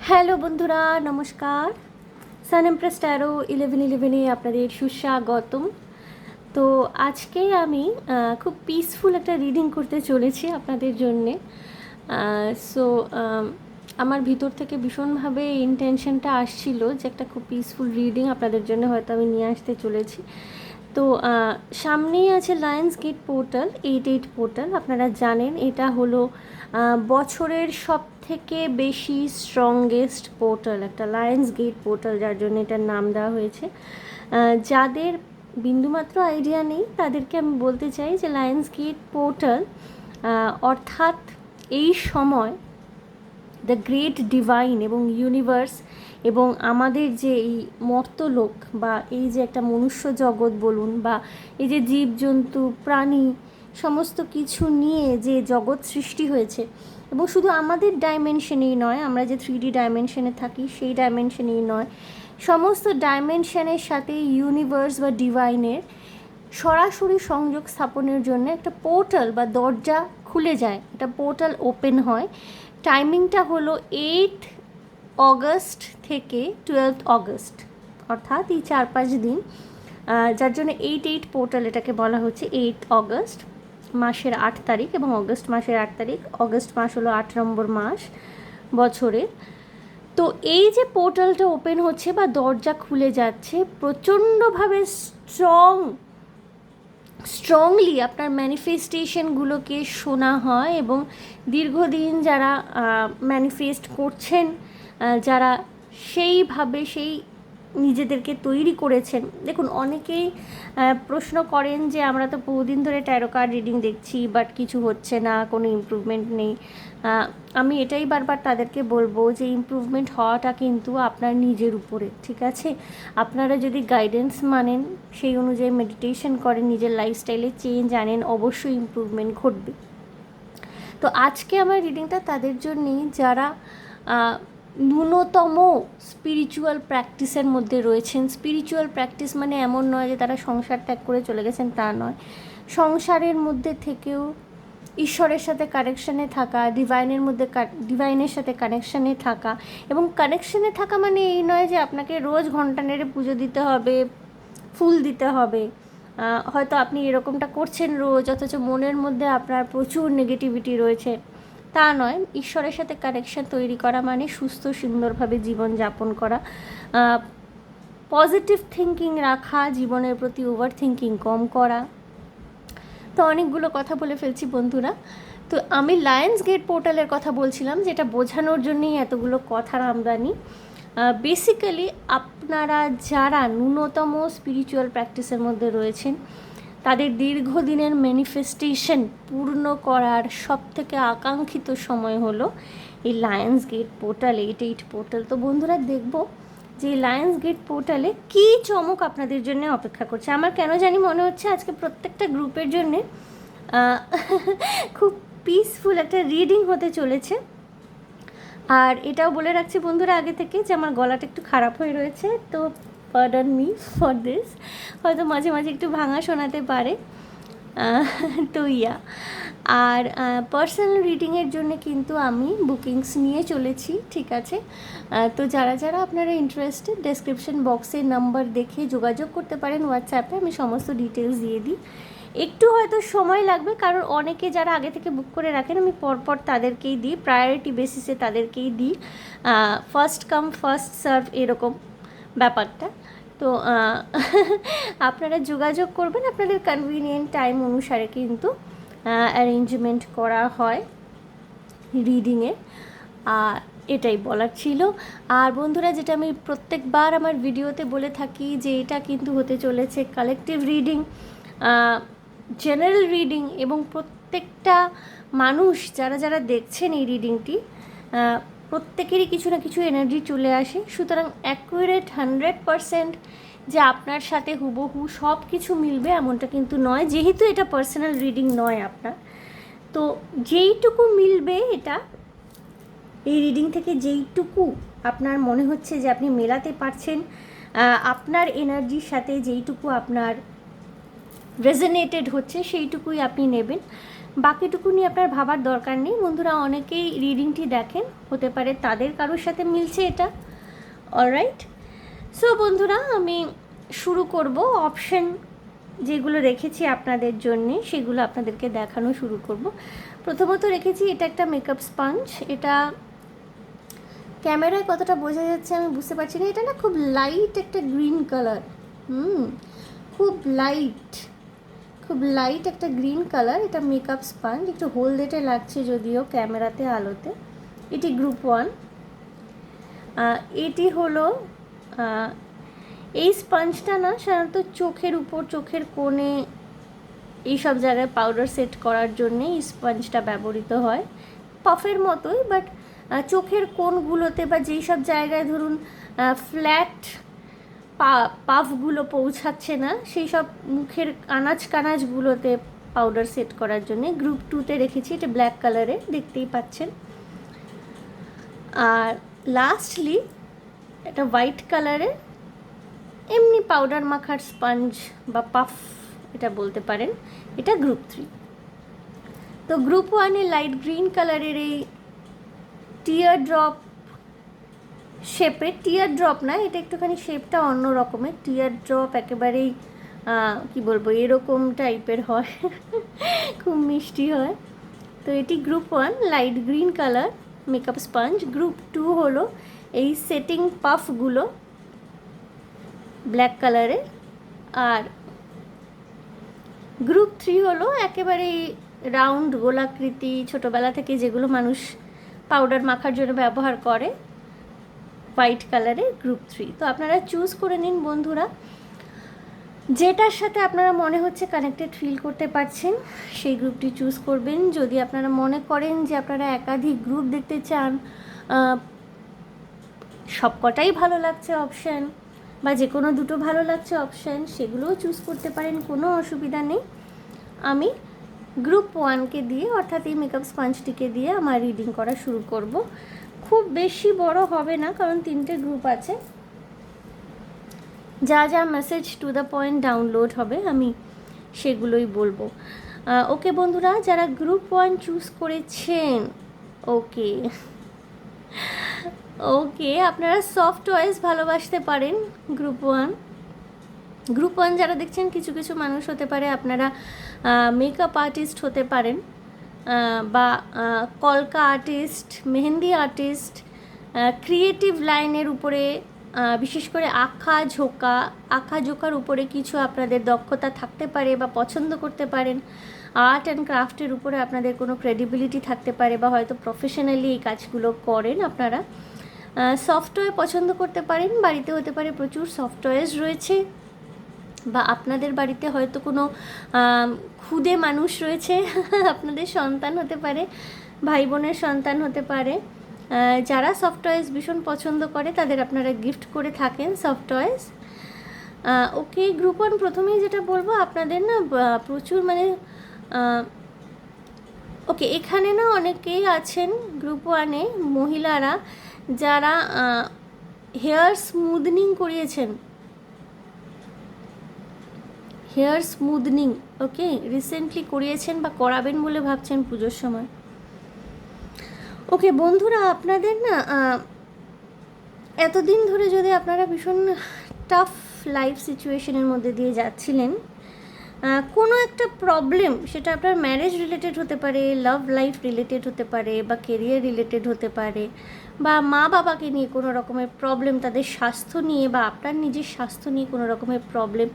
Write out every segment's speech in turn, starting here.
Hello বন্ধুরা, নমস্কার। সান empress taro 1111-এ আপনাদের সুস্বাগতম। তো আজকে আমি খুব পিসফুল একটা রিডিং করতে চলেছি আপনাদের জন্যে। সো আমার ভিতর থেকে ভীষণভাবে ইন্টেনশনটা আসছিল যে একটা খুব পিসফুল রিডিং আপনাদের জন্য হয়তো আমি নিয়ে আসতে চলেছি। তো সামনেই আছে লায়ন্স গেট পোর্টাল, 88 পোর্টাল। আপনারা জানেন এটা হলো বছরের সব থেকে বেশি স্ট্রংগেস্ট পোর্টাল, একটা লায়ন্স গেট পোর্টাল, যার জন্য এটার নাম দেওয়া হয়েছে। যাদের বিন্দুমাত্র আইডিয়া নেই তাদেরকে আমি বলতে চাই যে লায়ন্স গেট পোর্টাল অর্থাৎ এই সময় দ্য গ্রেট ডিভাইন এবং ইউনিভার্স এবং আমাদের যে এই মর্তলোক বা এই যে একটা মনুষ্য জগৎ বলুন বা এই যে জীবজন্তু প্রাণী সমস্ত কিছু নিয়ে যে জগৎ সৃষ্টি হয়েছে, এবং শুধু আমাদের ডাইমেনশনেই নয়, আমরা যে 3D ডাইমেনশনে থাকি সেই ডাইমেনশনেই নয়, সমস্ত ডাইমেনশনের সাথে ইউনিভার্স বা ডিভাইনের সরাসরি সংযোগ স্থাপনের জন্য একটা পোর্টাল বা দরজা খুলে যায়, একটা পোর্টাল ওপেন হয়। টাইমিংটা হলো 8 অগস্ট থেকে 12 অগস্ট, অর্থাৎ এই 4-5 দিন, যার জন্য 88 পোর্টাল এটাকে বলা হচ্ছে। 8 অগস্ট মাসের 8 তারিখ এবং অগস্ট মাসের 8 তারিখ। অগস্ট মাস হলো 8 নম্বর মাস বছরের। তো এই যে পোর্টালটা ওপেন হচ্ছে বা দরজা খুলে যাচ্ছে, প্রচণ্ডভাবে স্ট্রংলি আপনার ম্যানিফেস্টেশনগুলোকে শোনা হয় এবং দীর্ঘদিন যারা ম্যানিফেস্ট করছেন, যারা সেইভাবে নিজেদেরকে তৈরি করেছেন। দেখুন, অনেকেই প্রশ্ন করেন যে আমরা তো বহুদিন ধরে ট্যারো কার্ড রিডিং দেখছি বাট কিছু হচ্ছে না, কোনো ইমপ্রুভমেন্ট নেই। আমি এটাই বারবার তাদেরকে বলবো যে ইমপ্রুভমেন্ট হওয়াটা কিন্তু আপনার নিজের উপরে, ঠিক আছে? আপনারা যদি গাইডেন্স মানেন, সেই অনুযায়ী মেডিটেশন করেন, নিজের লাইফস্টাইলে চেঞ্জ আনেন, অবশ্যই ইমপ্রুভমেন্ট ঘটবে। তো আজকে আমার রিডিংটা তাদের জন্যই যারা ন্যূনতম স্পিরিচুয়াল প্র্যাকটিসের মধ্যে রয়েছেন। স্পিরিচুয়াল প্র্যাকটিস মানে এমন নয় যে তারা সংসার ত্যাগ করে চলে গেছেন, তা নয়। সংসারের মধ্যে থেকেও ঈশ্বরের সাথে কানেকশানে থাকা, ডিভাইনের সাথে কানেকশানে থাকা, এবং কানেকশানে থাকা মানে এই নয় যে আপনাকে রোজ ঘন্টা নেড়ে পুজো দিতে হবে, ফুল দিতে হবে। হয়তো আপনি এরকমটা করছেন রোজ, অথচ মনের মধ্যে আপনার প্রচুর নেগেটিভিটি রয়েছে, তা নয়। ঈশ্বরের সাথে কানেকশান তৈরি করা মানে সুস্থ সুন্দরভাবে জীবনযাপন করা, পজিটিভ থিঙ্কিং রাখা, জীবনের প্রতি ওভার থিঙ্কিং কম করা। তো অনেকগুলো কথা বলে ফেলছি বন্ধুরা। তো আমি লায়ন্স গেট পোর্টালের কথা বলছিলাম, যেটা বোঝানোর জন্যই এতগুলো কথার আমদানি। বেসিক্যালি আপনারা যারা ন্যূনতম স্পিরিচুয়াল প্র্যাকটিসের মধ্যে রয়েছেন, তাদের দীর্ঘদিনের ম্যানিফেস্টেশন পূর্ণ করার সবথেকে আকাঙ্ক্ষিত সময় হলো এই লায়ন্স গেট পোর্টাল, 88 পোর্টাল। তো বন্ধুরা, দেখব যে লায়ন্স গেট পোর্টালে কী চমক আপনাদের জন্য অপেক্ষা করছে। আমার কেন জানি মনে হচ্ছে আজকে প্রত্যেকটা গ্রুপের জন্যে খুব পিসফুল একটা রিডিং হতে চলেছে। আর এটাও বলে রাখছি বন্ধুরা আগে থেকে যে আমার গলাটা একটু খারাপ হয়ে রয়েছে, তো পার্ডন মি ফর দিস। হয়তো মাঝে মাঝে একটু ভাঙা শোনাতে পারে। তো আর পার্সোনাল রিডিংয়ের জন্য কিন্তু আমি বুকিংস নিয়ে চলেছি, ঠিক আছে? তো যারা যারা আপনারা ইন্টারেস্টেড, ডেসক্রিপশন বক্সে নাম্বার দেখে যোগাযোগ করতে পারেন হোয়াটসঅ্যাপে, আমি সমস্ত ডিটেলস দিয়ে দিই। একটু হয়তো সময় লাগবে, কারণ অনেকে যারা আগে থেকে বুক করে রাখেন আমি পরপর তাদেরকেই দিই, প্রায়োরিটি বেসিসে তাদেরকেই দিই, ফার্স্ট কাম ফার্স্ট সার্ভ এরকম ব্যাপারটা। তো আপনারা যোগাযোগ করবেন, আপনাদের কনভিনিয়েন্ট টাইম অনুসারে কিন্তু অ্যারেঞ্জমেন্ট করা হয় রিডিংয়ে। আর এটাই বলার ছিল। আর বন্ধুরা, যেটা আমি প্রত্যেকবার আমার ভিডিওতে বলে থাকি যে এটা কিন্তু হতে চলেছে কালেকটিভ রিডিং, জেনারেল রিডিং, এবং প্রত্যেকটা মানুষ যারা যারা দেখছেন এই রিডিংটি, প্রত্যেকেরই কিছু না কিছু এনার্জি চলে আসে। সুতরাং অ্যাকুরেট 100% যে আপনার সাথে হুবহু সব কিছু মিলবে এমনটা কিন্তু নয়, যেহেতু এটা পার্সোনাল রিডিং নয় আপনার। তো যেইটুকু মিলবে, এটা এই রিডিং থেকে যেইটুকু আপনার মনে হচ্ছে যে আপনি মেলাতে পারছেন, আপনার এনার্জির সাথে যেইটুকু আপনার রেজোনেটেড হচ্ছে সেইটুকুই আপনি নেবেন। বাকিটুকু নিয়ে আপনার ভাবার দরকার নেই বন্ধুরা। অনেকেই রিডিংটি দেখেন, হতে পারে তাদের কারোর সাথে মিলছে এটা। অলরাইট, সো বন্ধুরা আমি শুরু করব। অপশন যেগুলো রেখেছি আপনাদের জন্যে সেগুলো আপনাদেরকে দেখানো শুরু করব। প্রথমত রেখেছি এটা একটা মেকআপ স্পঞ্জ। এটা ক্যামেরায় কতটা বোঝা যাচ্ছে আমি বুঝতে পারছি না। এটা না খুব লাইট একটা গ্রিন কালার, খুব লাইট একটা গ্রিন কালার। এটা মেকআপ স্পঞ্জ, একটু হলদেটে লাগছে যদিও ক্যামেরাতে, আলোতে। এটি গ্রুপ 1। এটি হলো এই স্পঞ্জটা না সাধারণত চোখের উপর, চোখের কোণে, এইসব জায়গায় পাউডার সেট করার জন্যে এই স্পঞ্জটা ব্যবহৃত হয়। পাফের মতোই, বাট চোখের কোণগুলোতে বা যেই সব জায়গায় ধরুন ফ্ল্যাট পাফগুলো পৌঁছাচ্ছে না, সেই সব মুখের আনাজ কানাজগুলোতে পাউডার সেট করার জন্যে গ্রুপ 2তে রেখেছি। এটা ব্ল্যাক কালারে, দেখতেই পাচ্ছেন। আর লাস্টলি এটা হোয়াইট কালারে, এমনি পাউডার মাখার স্পঞ্জ বা পাফ এটা বলতে পারেন। এটা গ্রুপ 3। তো গ্রুপ 1-এ লাইট গ্রিন কালারের এই টিয়ার ড্রপ শেপের, টিয়ার ড্রপ না, এটা একটুখানি শেপটা অন্য রকমের। টিয়ার ড্রপ একেবারেই কি বলবো, এরকম টাইপের হয়, খুব মিষ্টি হয়। তো এটি group 1 light green colour makeup sponge. Group 2 হলো এই সেটিং পাফগুলো ব্ল্যাক কালারে। আর গ্রুপ 3 হলো একেবারেই রাউন্ড গোলাকৃতি, ছোটোবেলা থেকে যেগুলো মানুষ পাউডার মাখার জন্য ব্যবহার করে, হোয়াইট কালারে গ্রুপ 3। তো আপনারা চুজ করে নিন বন্ধুরা, যেটার সাথে আপনারা মনে হচ্ছে কানেক্টেড ফিল করতে পারছেন সেই গ্রুপটি চুজ করবেন। যদি আপনারা মনে করেন যে আপনারা একাধিক গ্রুপ দেখতে চান, সবকটাই ভালো লাগছে অপশান, বা যে কোনো দুটো ভালো লাগছে অপশান, সেগুলোও চুজ করতে পারেন, কোনো অসুবিধা নেই। আমি গ্রুপ 1কে দিয়ে, অর্থাৎ এই মেকআপ স্পঞ্জটিকে দিয়ে আমার রিডিং করা শুরু করব। খুব বেশি বড় হবে না, কারণ 3টে গ্রুপ আছে। যা যা message to the point download হবে আমি সেগুলোই বলবো। ওকে বন্ধুরা, যারা গ্রুপ 1 চুজ করেছেন, ওকে আপনারা সফট টয়েস ভালোবাসতে পারেন। গ্রুপ 1 যারা দেখছেন, কিছু কিছু মানুষ হতে পারে আপনারা মেকআপ আর্টিস্ট হতে পারেন, বা কলকা আর্টিস্ট, মেহেন্দি আর্টিস্ট, ক্রিয়েটিভ লাইনের উপরে, বিশেষ করে আঁকা ঝোঁকার উপরে কিছু আপনাদের দক্ষতা থাকতে পারে বা পছন্দ করতে পারেন। আর্ট অ্যান্ড ক্রাফটের উপরে আপনাদের কোনো ক্রেডিবিলিটি থাকতে পারে, বা হয়তো প্রফেশনালি এই কাজগুলো করেন আপনারা। সফটওয়্যার পছন্দ করতে পারেন, বাড়িতে হতে পারে প্রচুর সফটওয়্যার রয়েছে, বা আপনাদের বাড়িতে হয়তো কোনো খুদে মানুষ রয়েছে, আপনাদের সন্তান হতে পারে, ভাই বোনের সন্তান হতে পারে। যারা সফটওয়্যার ভীষণ পছন্দ করে তাদের আপনারা গিফট করে থাকেন সফটওয়্যার। ওকে গ্রুপ 1 প্রথমেই যেটা বলবো, আপনাদের না প্রচুর মানে ওকে এখানে না অনেকেই আছেন গ্রুপ 1-এ মহিলারা যারা হেয়ার স্মুথনিং করিয়েছেন, হেয়ার স্মুথনিং ওকে রিসেন্টলি করিয়েছেন বা করাবেন বলে ভাবছেন পুজোর সময়। ওকে বন্ধুরা, আপনাদের না এতদিন ধরে যদি আপনারা ভীষণ টাফ লাইফ সিচুয়েশনের মধ্যে দিয়ে যাচ্ছিলেন, কোনো একটা প্রবলেম, সেটা আপনার ম্যারেজ রিলেটেড হতে পারে, লাভ লাইফ রিলেটেড হতে পারে, বা কেরিয়ার রিলেটেড হতে পারে, বা মা বাবাকে নিয়ে কোনো রকমের প্রবলেম, তাদের স্বাস্থ্য নিয়ে বা আপনার নিজের স্বাস্থ্য নিয়ে কোনো রকমের প্রবলেম,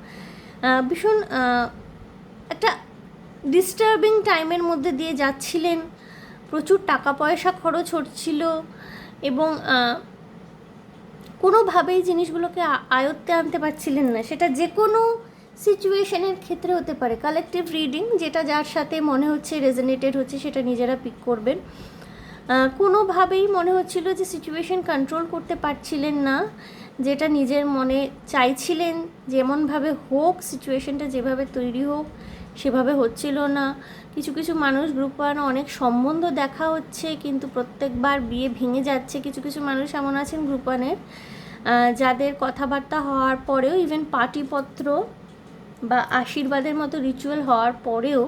ভীষণ একটা ডিস্টার্বিং টাইমের মধ্যে দিয়ে যাচ্ছিলেন, প্রচুর টাকা পয়সা খরচ হচ্ছিল, এবং কোনোভাবেই জিনিসগুলোকে আয়ত্তে আনতে পারছিলেন না। সেটা যে কোনো সিচুয়েশনের ক্ষেত্রে হতে পারে। কালেকটিভ রিডিং, যেটা যার সাথে মনে হচ্ছে রেজোনেটেড হচ্ছে সেটা নিজেরা পিক করবেন। কোনোভাবেই মনে হচ্ছিল যে সিচুয়েশন কন্ট্রোল করতে পারছিলেন না, যেটা নিজের মনে চাইছিলেন যেমনভাবে হোক, সিচুয়েশনটা যেভাবে তৈরি হোক সেভাবে হচ্ছিল না। কিছু কিছু মানুষ গ্রুপ 1 অনেক সম্বন্ধ দেখা হচ্ছে, কিন্তু প্রত্যেকবার বিয়ে ভেঙে যাচ্ছে। কিছু কিছু মানুষ এমন আছেন গ্রুপ 1-এর যাদের কথাবার্তা হওয়ার পরেও, ইভেন পার্টিপত্র বা আশীর্বাদের মতো রিচুয়াল হওয়ার পরেও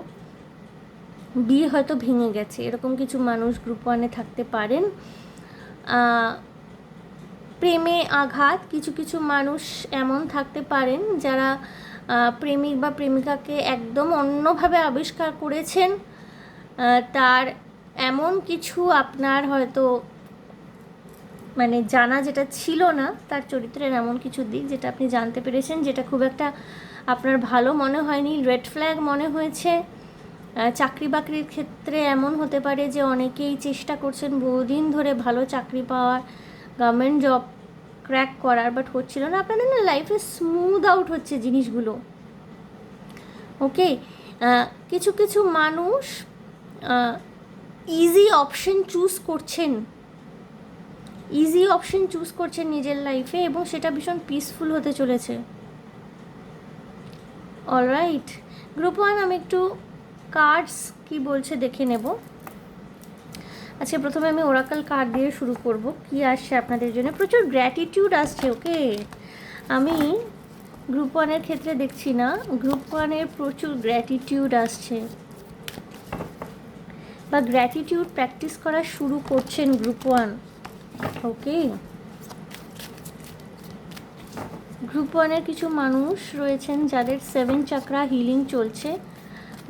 বিয়ে হয়তো ভেঙে গেছে, এরকম কিছু মানুষ গ্রুপ ওয়ানে থাকতে পারেন। প্রেমে আঘাত, কিছু কিছু মানুষ এমন থাকতে পারেন যারা প্রেমিক বা প্রেমিকাকে একদম অন্যভাবে আবিষ্কার করেছেন। তার এমন কিছু আপনার হয়তো মানে জানা যেটা ছিল না, তার চরিত্রের এমন কিছু দিক যেটা আপনি জানতে পেরেছেন, যেটা খুব একটা আপনার ভালো মনে হয়নি, রেড ফ্ল্যাগ মনে হয়েছে। চাকরি বাকরির ক্ষেত্রে এমন হতে পারে যে অনেকেই চেষ্টা করছেন বহুদিন ধরে ভালো চাকরি পাওয়ার, গভর্নমেন্ট জব ক্র্যাক করার, বাট হচ্ছিল না। আপনাদের না লাইফে স্মুথ আউট হচ্ছে জিনিসগুলো। ওকে, কিছু কিছু মানুষ ইজি অপশন চুজ করছেন, ইজি অপশন চুজ করছেন নিজের লাইফে, এবং সেটা ভীষণ পিসফুল হতে চলেছে। অলরাইট গ্রুপ ওয়ান, আমি একটু কার্ডস কি বলছে দেখে নেব। আচ্ছা, প্রথমে আমি ওরাকল কার্ড দিয়ে শুরু করব। কি আসছে আপনাদের জন্য? প্রচুর গ্র্যাটিটিউড আসছে। ওকে, আমি গ্রুপ ওয়ানের ক্ষেত্রে দেখছি না, গ্রুপ ওয়ানের প্রচুর গ্র্যাটিটিউড আসছে, বা গ্র্যাটিটিউড প্র্যাকটিস করা শুরু করছেন গ্রুপ ওয়ান। ওকে, গ্রুপ ওয়ানের কিছু মানুষ রয়েছেন যাদের 7 চাকরা হিলিং চলছে,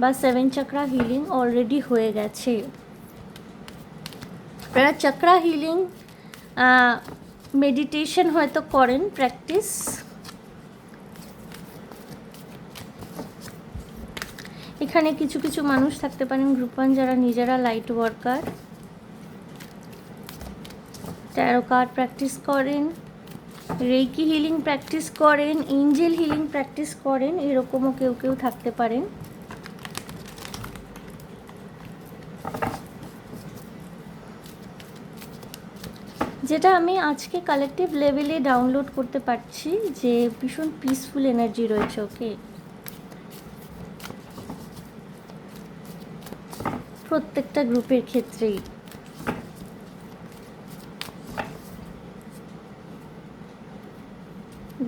বা 7 চাকরা হিলিং অলরেডি হয়ে গেছে। আপনারা চাকরা হিলিং মেডিটেশন হয়তো করেন, প্র্যাকটিস। এখানে কিছু কিছু মানুষ থাকতে পারেন গ্রুপ ওয়ান যারা নিজেরা light worker, taro card practice করেন, রেকি হিলিং প্র্যাকটিস করেন, এঞ্জেল হিলিং প্র্যাকটিস করেন, এরকমও কেউ কেউ থাকতে পারেন। যেটা আমি আজকে কালেকটিভ লেভেলে ডাউনলোড করতে পারছি যে ভীষণ পিসফুল এনার্জি রয়েছে। ওকে, প্রত্যেকটা গ্রুপের ক্ষেত্রেই।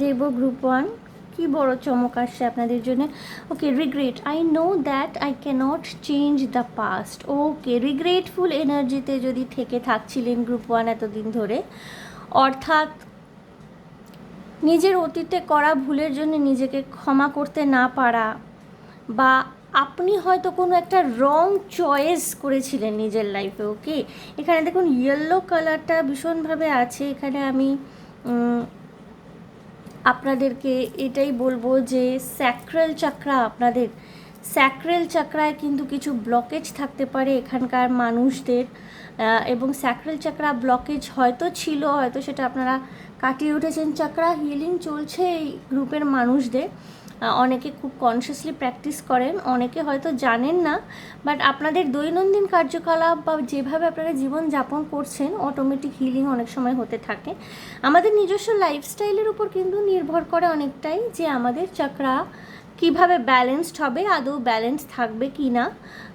দেব গ্রুপ ওয়ান, কি বড় চমক আসছে আপনাদের জন্য। Okay, regret, I know that I cannot change the past. Okay, regretful এনার্জিতে যদি থেকে থাকছিলেন গ্রুপ ওয়ান এতদিন ধরে, অর্থাৎ নিজের অতীতে করা ভুলের জন্য নিজেকে ক্ষমা করতে না পারা, বা আপনি হয়তো কোনো একটা রং চয়েস করেছিলেন নিজের লাইফে। ওকে, এখানে দেখুন ইয়েলো কালারটা ভীষণভাবে আছে। এখানে আমি আপনাদেরকে এটাই বলবো যে স্যাক্রাল চাকরা, আপনাদের স্যাক্রাল চাকরায় কিন্তু কিছু ব্লকেজ থাকতে পারে এখানকার মানুষদের, এবং স্যাক্রাল চাকরা ব্লকেজ হয়তো ছিল, হয়তো সেটা আপনারা কাটিয়ে উঠেছেন। চাকরা হিলিং চলছে এই গ্রুপের মানুষদের। অনেকে খুব কনসিয়াসলি প্র্যাকটিস করেন, অনেকে হয়তো জানেন না, বাট আপনাদের দৈনন্দিন কার্যকলাপ বা যেভাবে আপনারা জীবন যাপন করছেন, অটোমেটিক হিলিং অনেক সময় হতে থাকে। আমাদের নিজস্ব লাইফস্টাইলের উপর কিন্তু নির্ভর করে অনেকটাই, যে আমাদের চাকরা কিভাবে ব্যালেন্সড হবে, আদৌ ব্যালেন্স থাকবে কি না,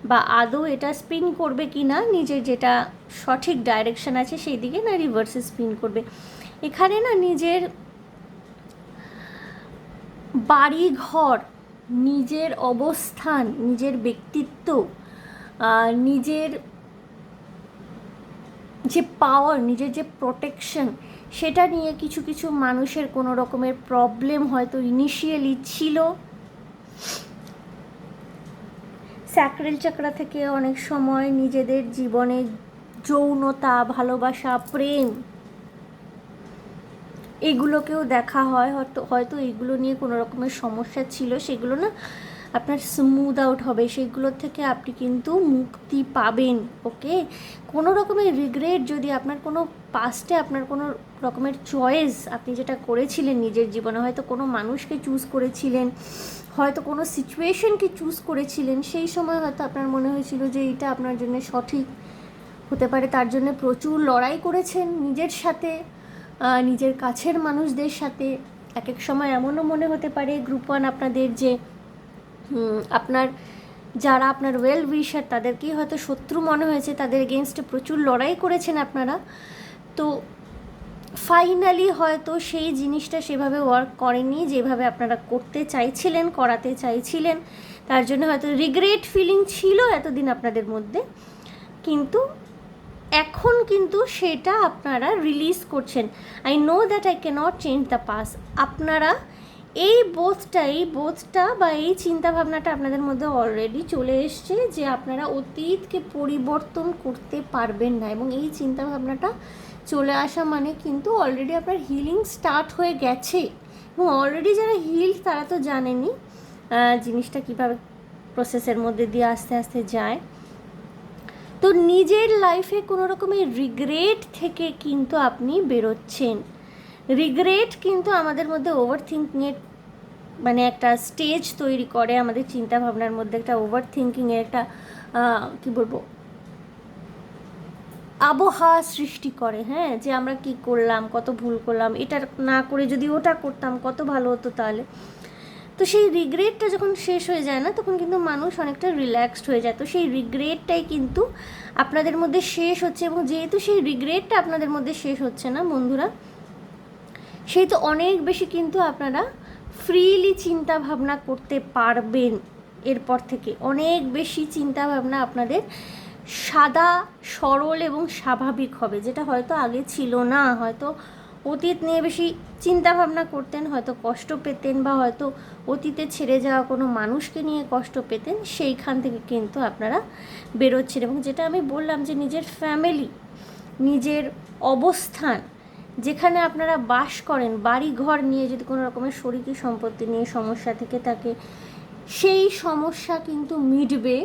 বা আদৌ এটা স্পিন করবে কি না, নিজের যেটা সঠিক ডাইরেকশন আছে সেই দিকে, না রিভার্সে স্পিন করবে। এখানে না নিজের বাড়ি ঘর, নিজের অবস্থান, নিজের ব্যক্তিত্ব, নিজের যে পাওয়ার, নিজের যে প্রোটেকশন, সেটা নিয়ে কিছু কিছু মানুষের কোনো রকমের প্রবলেম হয়তো ইনিশিয়ালি ছিল। স্যাক্রেল চাকরা থেকে অনেক সময় নিজেদের জীবনে যৌনতা, ভালোবাসা, প্রেম, এগুলোকেও দেখা হয়। হয়তো এগুলো নিয়ে কোনো রকমের সমস্যা ছিল, সেগুলো না আপনার স্মুথ আউট হবে, সেগুলোর থেকে আপনি কিন্তু মুক্তি পাবেন। ওকে, কোনো রকমের রিগ্রেট, যদি আপনার কোনো পাস্টে আপনার কোনো রকমের চয়েস আপনি যেটা করেছিলেন নিজের জীবনে, হয়তো কোনো মানুষকে চুজ করেছিলেন, হয়তো কোনো সিচুয়েশনকে চুজ করেছিলেন, সেই সময় হয়তো আপনার মনে হয়েছিল যে এটা আপনার জন্য সঠিক হতে পারে, তার জন্য প্রচুর লড়াই করেছেন নিজের সাথে, নিজের কাছের মানুষদের সাথে। এক এক সময় এমনও মনে হতে পারে গ্রুপ ওয়ান আপনাদের যে আপনার যারা আপনার ওয়েল উইশার তাদেরকেই হয়তো শত্রু মনে হয়েছে, তাদের এগেনস্টে প্রচুর লড়াই করেছেন আপনারা। তো ফাইনালি হয়তো সেই জিনিসটা সেভাবে ওয়ার্ক করেনি যেভাবে আপনারা করতে চাইছিলেন, করাতে চাইছিলেন। তার জন্য হয়তো রিগ্রেট ফিলিং ছিল এতদিন আপনাদের মধ্যে, কিন্তু এখন কিন্তু সেটা আপনারা রিলিজ করছেন। I know that I cannot change the past. আপনারা এই বোধটা বা এই চিন্তাভাবনাটা আপনাদের মধ্যে অলরেডি চলে এসছে যে আপনারা অতীতকে পরিবর্তন করতে পারবেন না, এবং এই চিন্তাভাবনাটা চলে আসা মানে কিন্তু অলরেডি আপনার হিলিং স্টার্ট হয়ে গেছে। এবং অলরেডি যারা হিলড তারা তো জানেনই জিনিসটা কীভাবে প্রসেসের মধ্যে দিয়ে আস্তে আস্তে যায়। তো নিজের লাইফে কোনো রকমের রিগ্রেট থেকে কিন্তু আপনি বেরোচ্ছেন। রিগ্রেট কিন্তু আমাদের মধ্যে ওভার থিঙ্কিংয়ের মানে একটা স্টেজ তৈরি করে, আমাদের চিন্তা ভাবনার মধ্যে একটা ওভার থিঙ্কিংয়ের একটা কী বলবো আবহাওয়া সৃষ্টি করে। হ্যাঁ, যে আমরা কি করলাম, কত ভুল করলাম, এটা না করে যদি ওটা করতাম কত ভালো হতো তাহলে। তো সেই রিগ্রেটটা যখন শেষ হয়ে যায় না, তখন কিন্তু মানুষ অনেকটা রিল্যাক্সড হয়ে যায়। তো সেই রিগ্রেটটাই কিন্তু আপনাদের মধ্যে শেষ হচ্ছে, এবং যেহেতু সেই রিগ্রেটটা আপনাদের মধ্যে শেষ হচ্ছে না বন্ধুরা, সেই তো অনেক বেশি কিন্তু আপনারা ফ্রিলি চিন্তা ভাবনা করতে পারবেন। এরপর থেকে অনেক বেশি চিন্তা ভাবনা আপনাদের সাদা সরল এবং স্বাভাবিক হবে, যেটা হয়তো আগে ছিল না। হয়তো অতীত নিয়ে বেশি চিন্তা ভাবনা করতেন, হয়তো কষ্ট পেতেন, বা হয়তো অতীতে ছেড়ে যাওয়া কোনো মানুষকে নিয়ে কষ্ট পেতেন, সেইখান থেকে কিন্তু আপনারা বেরোচ্ছেন। এবং যেটা আমি বললাম যে নিজের ফ্যামিলি, নিজের অবস্থান, যেখানে আপনারা বাস করেন, বাড়ি ঘর নিয়ে যদি কোনো রকমের শরিকি সম্পত্তি নিয়ে সমস্যা থেকে থাকে, সেই সমস্যা কিন্তু মিটবে।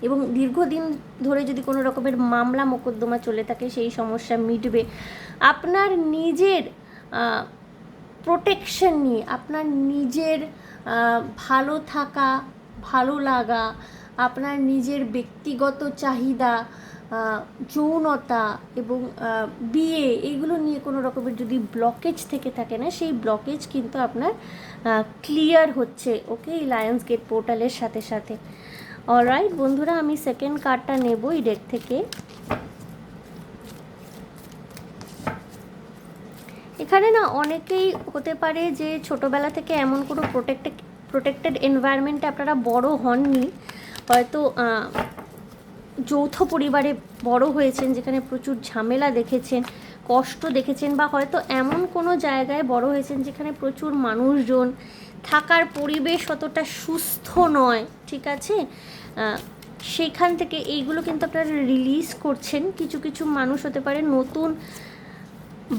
এবং দীর্ঘদিন ধরে যদি কোনো রকমের মামলা মোকদ্দমা চলে থাকে, সেই সমস্যা মিটবে। আপনার নিজের প্রোটেকশন নিয়ে, আপনার নিজের ভালো থাকা, ভালো লাগা, আপনার নিজের ব্যক্তিগত চাহিদা, যৌনতা এবং বিয়ে, এইগুলো নিয়ে কোনো রকমের যদি ব্লকেজ থেকে থাকে না, সেই ব্লকেজ কিন্তু আপনার ক্লিয়ার হচ্ছে। ওকে, এই লায়ন্স গেট পোর্টালের সাথে সাথে। অলরাইট বন্ধুরা, আমি সেকেন্ড কার্ডটা নেব এই ডেক থেকে। এখানে না অনেকেই হতে পারে যে ছোটোবেলা থেকে এমন কোনো প্রোটেক্টেড এনভায়রনমেন্টে আপনারা বড় হননি, হয়তো যৌথ পরিবারে বড় হয়েছেন, যেখানে প্রচুর ঝামেলা দেখেছেন, কষ্ট দেখেছেন, বা হয়তো এমন কোনো জায়গায় বড় হয়েছেন যেখানে প্রচুর মানুষজন, থাকার পরিবেশ অতটা সুস্থ নয়, ঠিক আছে। সেইখান থেকে এইগুলো কিন্তু আপনারা রিলিজ করছেন। কিছু কিছু মানুষ হতে পারে নতুন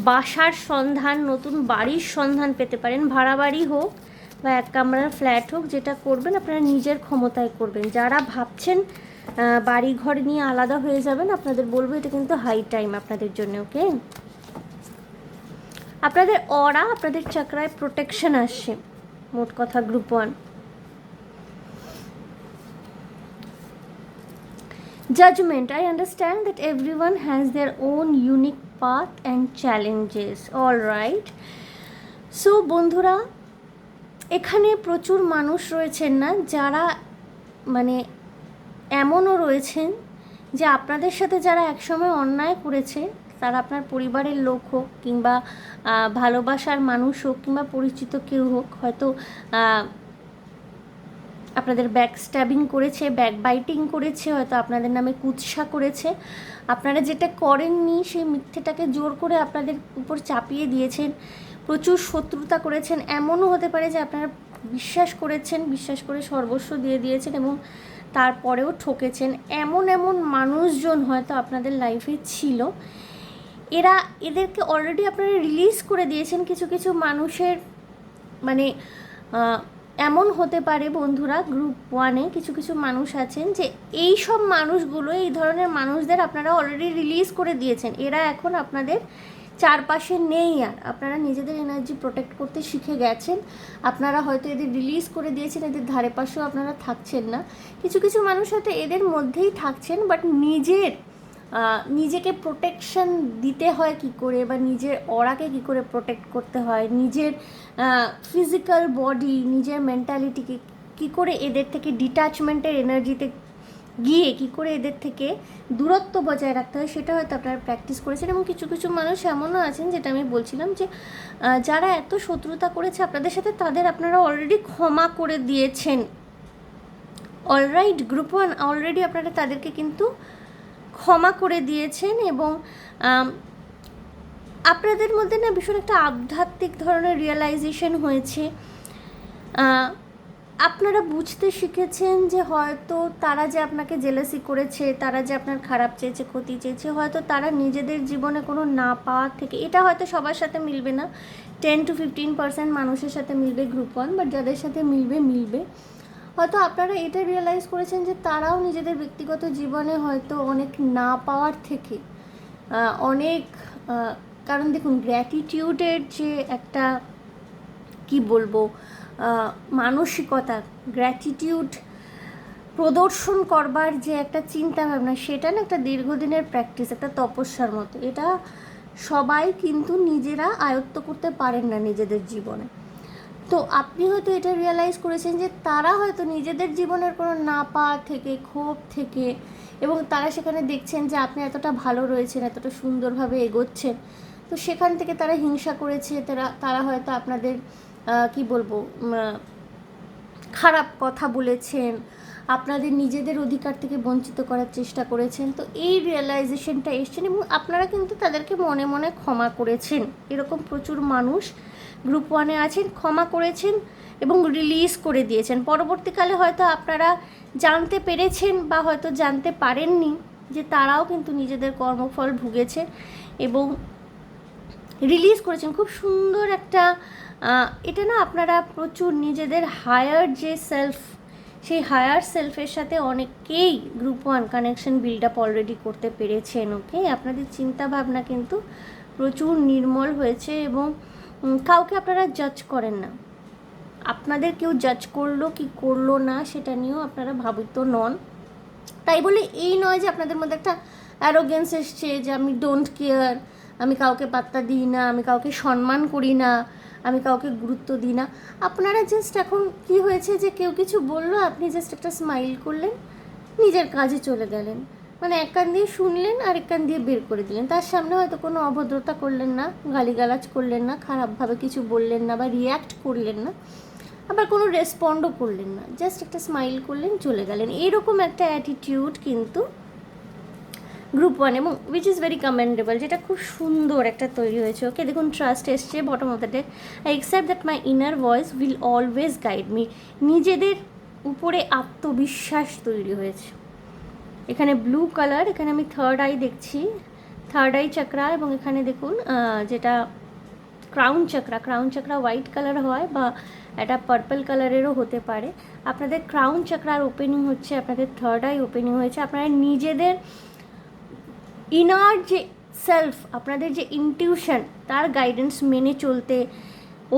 বাসার সন্ধান, নতুন বাড়ির সন্ধান পেতে পারেন, ভাড়া বাড়ি হোক বা এক কামরার ফ্ল্যাট হোক, যেটা করবেন আপনারা নিজের ক্ষমতায় করবেন। যারা ভাবছেন বাড়ি ঘর নিয়ে আলাদা হয়ে যাবেন, আপনাদের বলবো এটা কিন্তু হাই টাইম আপনাদের জন্য। ওকে, আপনাদের অরা, আপনাদের চক্রায় প্রোটেকশন আসছে। মোট কথা group 1, judgment. I understand that everyone has their own unique path and challenges. All right, so বন্ধুরা, এখানে প্রচুর মানুষ রয়েছেন না, যারা মানে এমনও রয়েছেন যে আপনাদের সাথে যারা একসময় অন্যায় করেছে, তারা আপনার পরিবারের লোক হোক, কিংবা ভালোবাসার মানুষ হোক, কিংবা পরিচিত কেউ হোক, হয়তো আপনাদের ব্যাক স্ট্যাবিং করেছে, ব্যাক বাইটিং করেছে, হয়তো আপনাদের নামে কুৎসা করেছে। আপনারা যেটা করেননি সেই মিথ্যেটাকে জোর করে আপনাদের উপর চাপিয়ে দিয়েছেন, প্রচুর শত্রুতা করেছেন। এমনও হতে পারে যে আপনারা বিশ্বাস করেছেন, বিশ্বাস করে সর্বস্ব দিয়ে দিয়েছেন এবং তারপরেও ঠকেছেন। এমন মানুষজন হয়তো আপনাদের লাইফে ছিল, এদেরকে অলরেডি আপনারা রিলিজ করে দিয়েছেন। কিছু কিছু মানুষের মানে এমন হতে পারে বন্ধুরা, গ্রুপ 1-এ কিছু কিছু মানুষ আছেন যে এই সব মানুষগুলো, এই ধরনের মানুষদের আপনারা অলরেডি রিলিজ করে দিয়েছেন। এরা এখন আপনাদের চারপাশে নেই, আর আপনারা নিজেদের এনার্জি প্রোটেক্ট করতে শিখে গেছেন। আপনারা হয়তো এদের রিলিজ করে দিয়েছেন, এদের ধারে পাশেও আপনারা থাকছেন না। কিছু কিছু মানুষ হয়তো এদের মধ্যেই থাকছেন, বাট নিজেকে প্রোটেকশন দিতে হয় কি করে, বা নিজের অরাকে কি করে প্রোটেক্ট করতে হয়, নিজের ফিজিক্যাল বডি, নিজের মেন্টালিটিকে কি করে এদের থেকে ডিট্যাচমেন্টের এনার্জিতে গিয়ে কি করে এদের থেকে দূরত্ব বজায় রাখতে হয়, সেটা হয়তো আপনারা প্র্যাকটিস করেছেন। এবং কিছু কিছু মানুষ এমনও আছেন, যেটা আমি বলছিলাম, যে যারা এত শত্রুতা করেছে আপনাদের সাথে, তাদের আপনারা অলরেডি ক্ষমা করে দিয়েছেন। অলরাইট, গ্রুপ ওয়ান অলরেডি আপনারা তাদেরকে কিন্তু ক্ষমা করে দিয়েছেন এবং আপনাদের মধ্যে না ভীষণ একটা আধ্যাত্মিক ধরনের রিয়েলাইজেশন হয়েছে। আপনারা বুঝতে শিখেছেন যে হয়তো তারা যে আপনাকে জেলাসি করেছে, তারা যে আপনার খারাপ চেয়েছে, ক্ষতি চেয়েছে, হয়তো তারা নিজেদের জীবনে কোনো না পাওয়ার থেকে, এটা হয়তো সবার সাথে মিলবে না, 10-15% মানুষের সাথে মিলবে গ্রুপ ওয়ান, বাট যাদের সাথে মিলবে হয়তো আপনারা এটা রিয়েলাইজ করেছেন যে তারাও নিজেদের ব্যক্তিগত জীবনে হয়তো অনেক না পাওয়ার থেকে অনেক, কারণ দেখুন গ্র্যাটিটিউডের যে একটা কি বলবো মানসিকতা, গ্র্যাটিটিউড প্রদর্শন করবার যে একটা চিন্তা ভাবনা, সেটা না একটা দীর্ঘদিনের প্র্যাকটিস, একটা তপস্যার মতো। এটা সবাই কিন্তু নিজেরা আয়ত্ত করতে পারেন না নিজেদের জীবনে। তো আপনি হয়তো এটা রিয়েলাইজ করেছেন যে তারা হয়তো নিজেদের জীবনের কোনো না পাওয়া থেকে, ক্ষোভ থেকে, এবং তারা সেখানে দেখছেন যে আপনি এতটা ভালো রয়েছেন, এতটা সুন্দরভাবে এগোচ্ছেন, তো সেখান থেকে তারা হিংসা করেছে, তারা হয়তো আপনাদের কি বলবো খারাপ কথা বলেছেন, আপনাদের নিজেদের অধিকার থেকে বঞ্চিত করার চেষ্টা করেছেন। তো এই রিয়েলাইজেশনটা এসছেন এবং আপনারা কিন্তু তাদেরকে মনে মনে ক্ষমা করেছেন। এরকম প্রচুর মানুষ গ্রুপ ওয়ানে আছেন, ক্ষমা করেছেন এবং রিলিজ করে দিয়েছেন। পরবর্তীকালে হয়তো আপনারা জানতে পেরেছেন বা হয়তো জানতে পারেননি যে তারাও কিন্তু নিজেদের কর্মফল ভুগেছে এবং রিলিজ করেছেন। খুব সুন্দর একটা এটা না আপনারা প্রচুর নিজেদের হায়ার যে সেলফ, সেই হায়ার সেলফের সাথে অনেকেই group one connection build up already করতে পেরেছেন। ওকে, আপনাদের চিন্তা ভাবনা কিন্তু প্রচুর নির্মল হয়েছে এবং কাউকে আপনারা জাজ করেন না। আপনাদের কেউ জাজ করলো কি করলো না সেটা নিয়েও আপনারা ভাবিত নন। তাই বলে এই নয় যে আপনাদের মধ্যে একটা অ্যারোগেন্স এসছে যে আমি ডোন্ট কেয়ার, আমি কাউকে পাত্তা দিই না, আমি কাউকে সম্মান করি না, আমি কাউকে গুরুত্ব দিই না। আপনারা জাস্ট এখন কি হয়েছে যে কেউ কিছু বললো, আপনি জাস্ট একটা স্মাইল করলেন, নিজের কাজে চলে গেলেন, মানে এক কান দিয়ে শুনলেন আর এক কান দিয়ে বের করে দিলেন। তার সামনে হয়তো কোনো অভদ্রতা করলেন না, গালিগালাজ করলেন না, খারাপভাবে কিছু বললেন না বা রিয়্যাক্ট করলেন না, আবার কোনো রেসপন্ডও করলেন না, জাস্ট একটা স্মাইল করলেন, চলে গেলেন। এইরকম একটা অ্যাটিটিউড কিন্তু গ্রুপ ওয়ান, এবং উইচ ইজ ভেরি কমেন্ডেবল, যেটা খুব সুন্দর একটা তৈরি হয়েছে। ওকে, দেখুন ট্রাস্ট এসছে bottom of the deck. I accept that my inner voice will always guide me. নিজেদের উপরে আত্মবিশ্বাস তৈরি হয়েছে। এখানে ব্লু কালার, এখানে আমি থার্ড আই দেখছি, থার্ড আই চক্রা, এবং এখানে দেখুন যেটা ক্রাউন চক্রা হোয়াইট কালার হয় বা একটা পার্পল কালারেরও হতে পারে। আপনাদের ক্রাউন চক্রার ওপেনিং হচ্ছে, আপনাদের থার্ড আই ওপেনিং হয়েছে। আপনারা নিজেদের ইনার যে সেলফ, আপনাদের যে ইনটিউশন, তার গাইডেন্স মেনে চলতে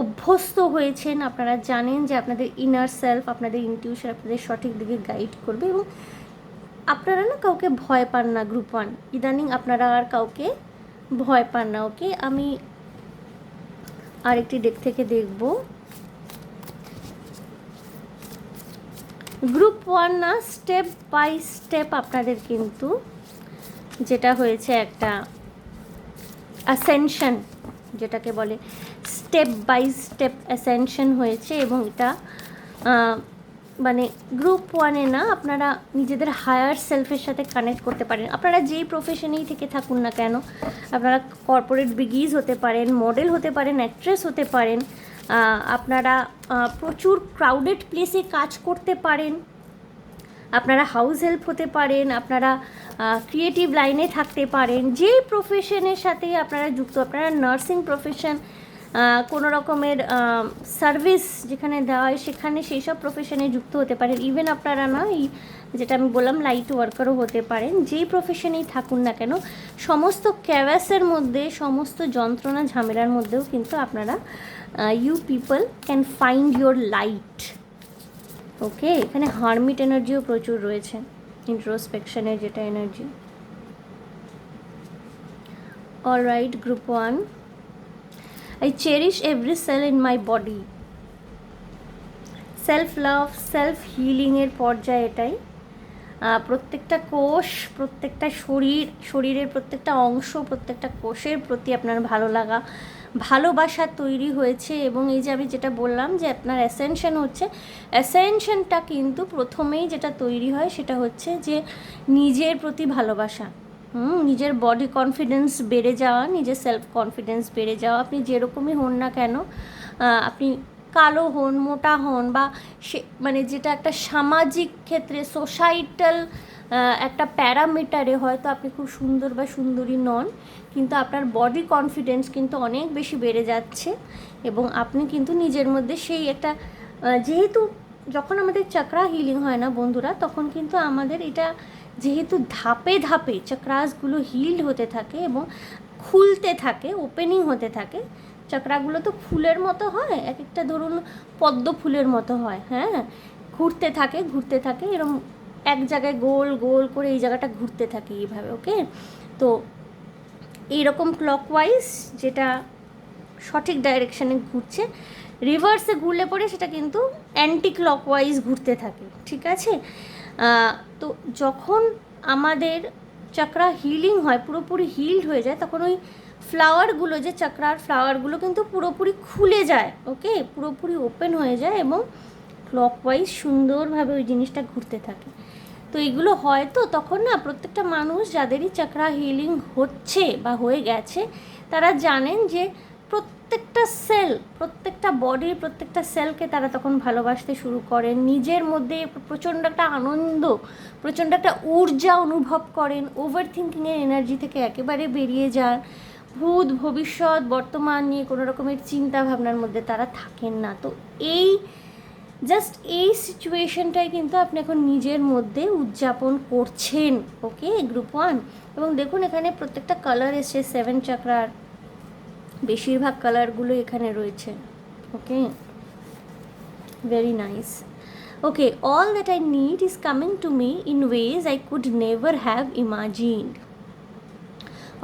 অভ্যস্ত হয়েছেন। আপনারা জানেন যে আপনাদের ইনার সেলফ, আপনাদের ইনটিউশন আপনাদের সঠিক দিকে গাইড করবে এবং আপনারা না কাউকে ভয় পান না। গ্রুপ ওয়ান ইদানিং আপনারা আর কাউকে ভয় পান না। ওকে, আমি আরেকটি ডেক থেকে দেখব। গ্রুপ ওয়ান না স্টেপ বাই স্টেপ আপনাদের কিন্তু যেটা হয়েছে একটা অ্যাসেনশন, যেটাকে বলে স্টেপ বাই স্টেপ অ্যাসেনশন হয়েছে এবং এটা মানে গ্রুপ ওয়ানে না আপনারা নিজেদের হায়ার সেলফের সাথে কানেক্ট করতে পারেন। আপনারা যেই প্রফেশনেই থেকে থাকুন না কেন, আপনারা কর্পোরেট বিগিজ হতে পারেন, মডেল হতে পারেন, অ্যাক্ট্রেস হতে পারেন, আপনারা প্রচুর ক্রাউডেড প্লেসে কাজ করতে পারেন, আপনারা হাউস হেল্প হতে পারেন, আপনারা ক্রিয়েটিভ লাইনে থাকতে পারেন, যেই প্রফেশনের সাথেই আপনারা যুক্ত, আপনারা নার্সিং প্রফেশন, কোনো রকমের সার্ভিস যেখানে দেওয়া হয় সেখানে সেই সব প্রফেশনে যুক্ত হতে পারেন। ইভেন আপনারা না এই যেটা আমি বললাম লাইট ওয়ার্কারও হতে পারেন। যেই প্রফেশনেই থাকুন না কেন, সমস্ত ক্যাভাসের মধ্যে, সমস্ত যন্ত্রণা ঝামেলার মধ্যেও কিন্তু আপনারা you people can find your light. Okay, এখানে হারমিট এনার্জিও প্রচুর রয়েছে, ইন্ট্রোস্পেকশনের যেটা এনার্জি। Alright group one, I cherish every cell in my body. Self love, self হিলিংয়ের পর্যায়ে এটাই। প্রত্যেকটা কোষ, প্রত্যেকটা শরীরের প্রত্যেকটা অংশ, প্রত্যেকটা কোষের প্রতি আপনার ভালো লাগা, ভালোবাসা তৈরি হয়েছে। এবং এই যে আমি যেটা বললাম যে আপনার অ্যাসেনশন হচ্ছে, অ্যাসেনশনটা কিন্তু প্রথমেই যেটা তৈরি হয় সেটা হচ্ছে যে নিজের প্রতি ভালোবাসা, নিজের বডি কনফিডেন্স বেড়ে যাওয়া, নিজের সেলফ কনফিডেন্স বেড়ে যাওয়া। আপনি যেরকমই হন না কেন, আপনি কালো হন, মোটা হন, বা সে মানে যেটা একটা সামাজিক ক্ষেত্রে সোসাইটাল একটা প্যারামিটারে হয়তো আপনি খুব সুন্দর বা সুন্দরী নন, কিন্তু আপনার বডি কনফিডেন্স কিন্তু অনেক বেশি বেড়ে যাচ্ছে। এবং আপনি কিন্তু নিজের মধ্যে সেই একটা যেহেতু যখন আমাদের চক্রা হিলিং হয় না বন্ধুরা, তখন কিন্তু আমাদের এটা যেহেতু ধাপে ধাপে চক্রাসগুলো হিল্ড হতে থাকে এবং খুলতে থাকে, ওপেনিং হতে থাকে। চক্রাগুলো তো ফুলের মতো হয়, এক একটা ধরুন পদ্ম ফুলের মতো হয়, হ্যাঁ, ঘুরতে থাকে ঘুরতে থাকে, এরকম এক জায়গায় গোল গোল করে এই জায়গাটা ঘুরতে থাকে এইভাবে। ওকে, তো এইরকম ক্লকওয়াইজ যেটা সঠিক ডাইরেকশানে ঘুরছে, রিভার্সে ঘুরলে পরে সেটা কিন্তু অ্যান্টি ক্লকওয়াইজ ঘুরতে থাকে, ঠিক আছে। তো যখন আমাদের চক্রা হিলিং হয়, পুরোপুরি হিল্ড হয়ে যায়, তখন ওই ফ্লাওয়ারগুলো, যে চক্রার ফ্লাওয়ারগুলো কিন্তু পুরোপুরি খুলে যায়, ওকে, পুরোপুরি ওপেন হয়ে যায় এবং ক্লকওয়াইজ সুন্দরভাবে ওই জিনিসটা ঘুরতে থাকে। তো এগুলো হয়তো তখন না প্রত্যেকটা মানুষ যাদেরই চক্রা হিলিং হচ্ছে বা হয়ে গেছে, তারা জানেন যে প্রত্যেকটা সেল, প্রত্যেকটা বডির প্রত্যেকটা সেলকে তারা তখন ভালোবাসতে শুরু করেন, নিজের মধ্যে প্রচণ্ড একটা আনন্দ, প্রচণ্ড একটা ঊর্জা অনুভব করেন, ওভার থিঙ্কিংয়ের এনার্জি থেকে একেবারে বেরিয়ে যান, ভূত ভবিষ্যৎ বর্তমান নিয়ে কোনো রকমের চিন্তা ভাবনার মধ্যে তারা থাকেন না। তো এই জাস্ট এই সিচুয়েশনটাই কিন্তু আপনি এখন নিজের মধ্যে উদযাপন করছেন, ওকে, গ্রুপ 1। এবং দেখুন এখানে প্রত্যেকটা কালার এসছে 7 চক্রার, বেশিরভাগ কালারগুলো এখানে রয়েছে, okay, very nice. Okay, all that I need is coming to me in ways I could never have imagined.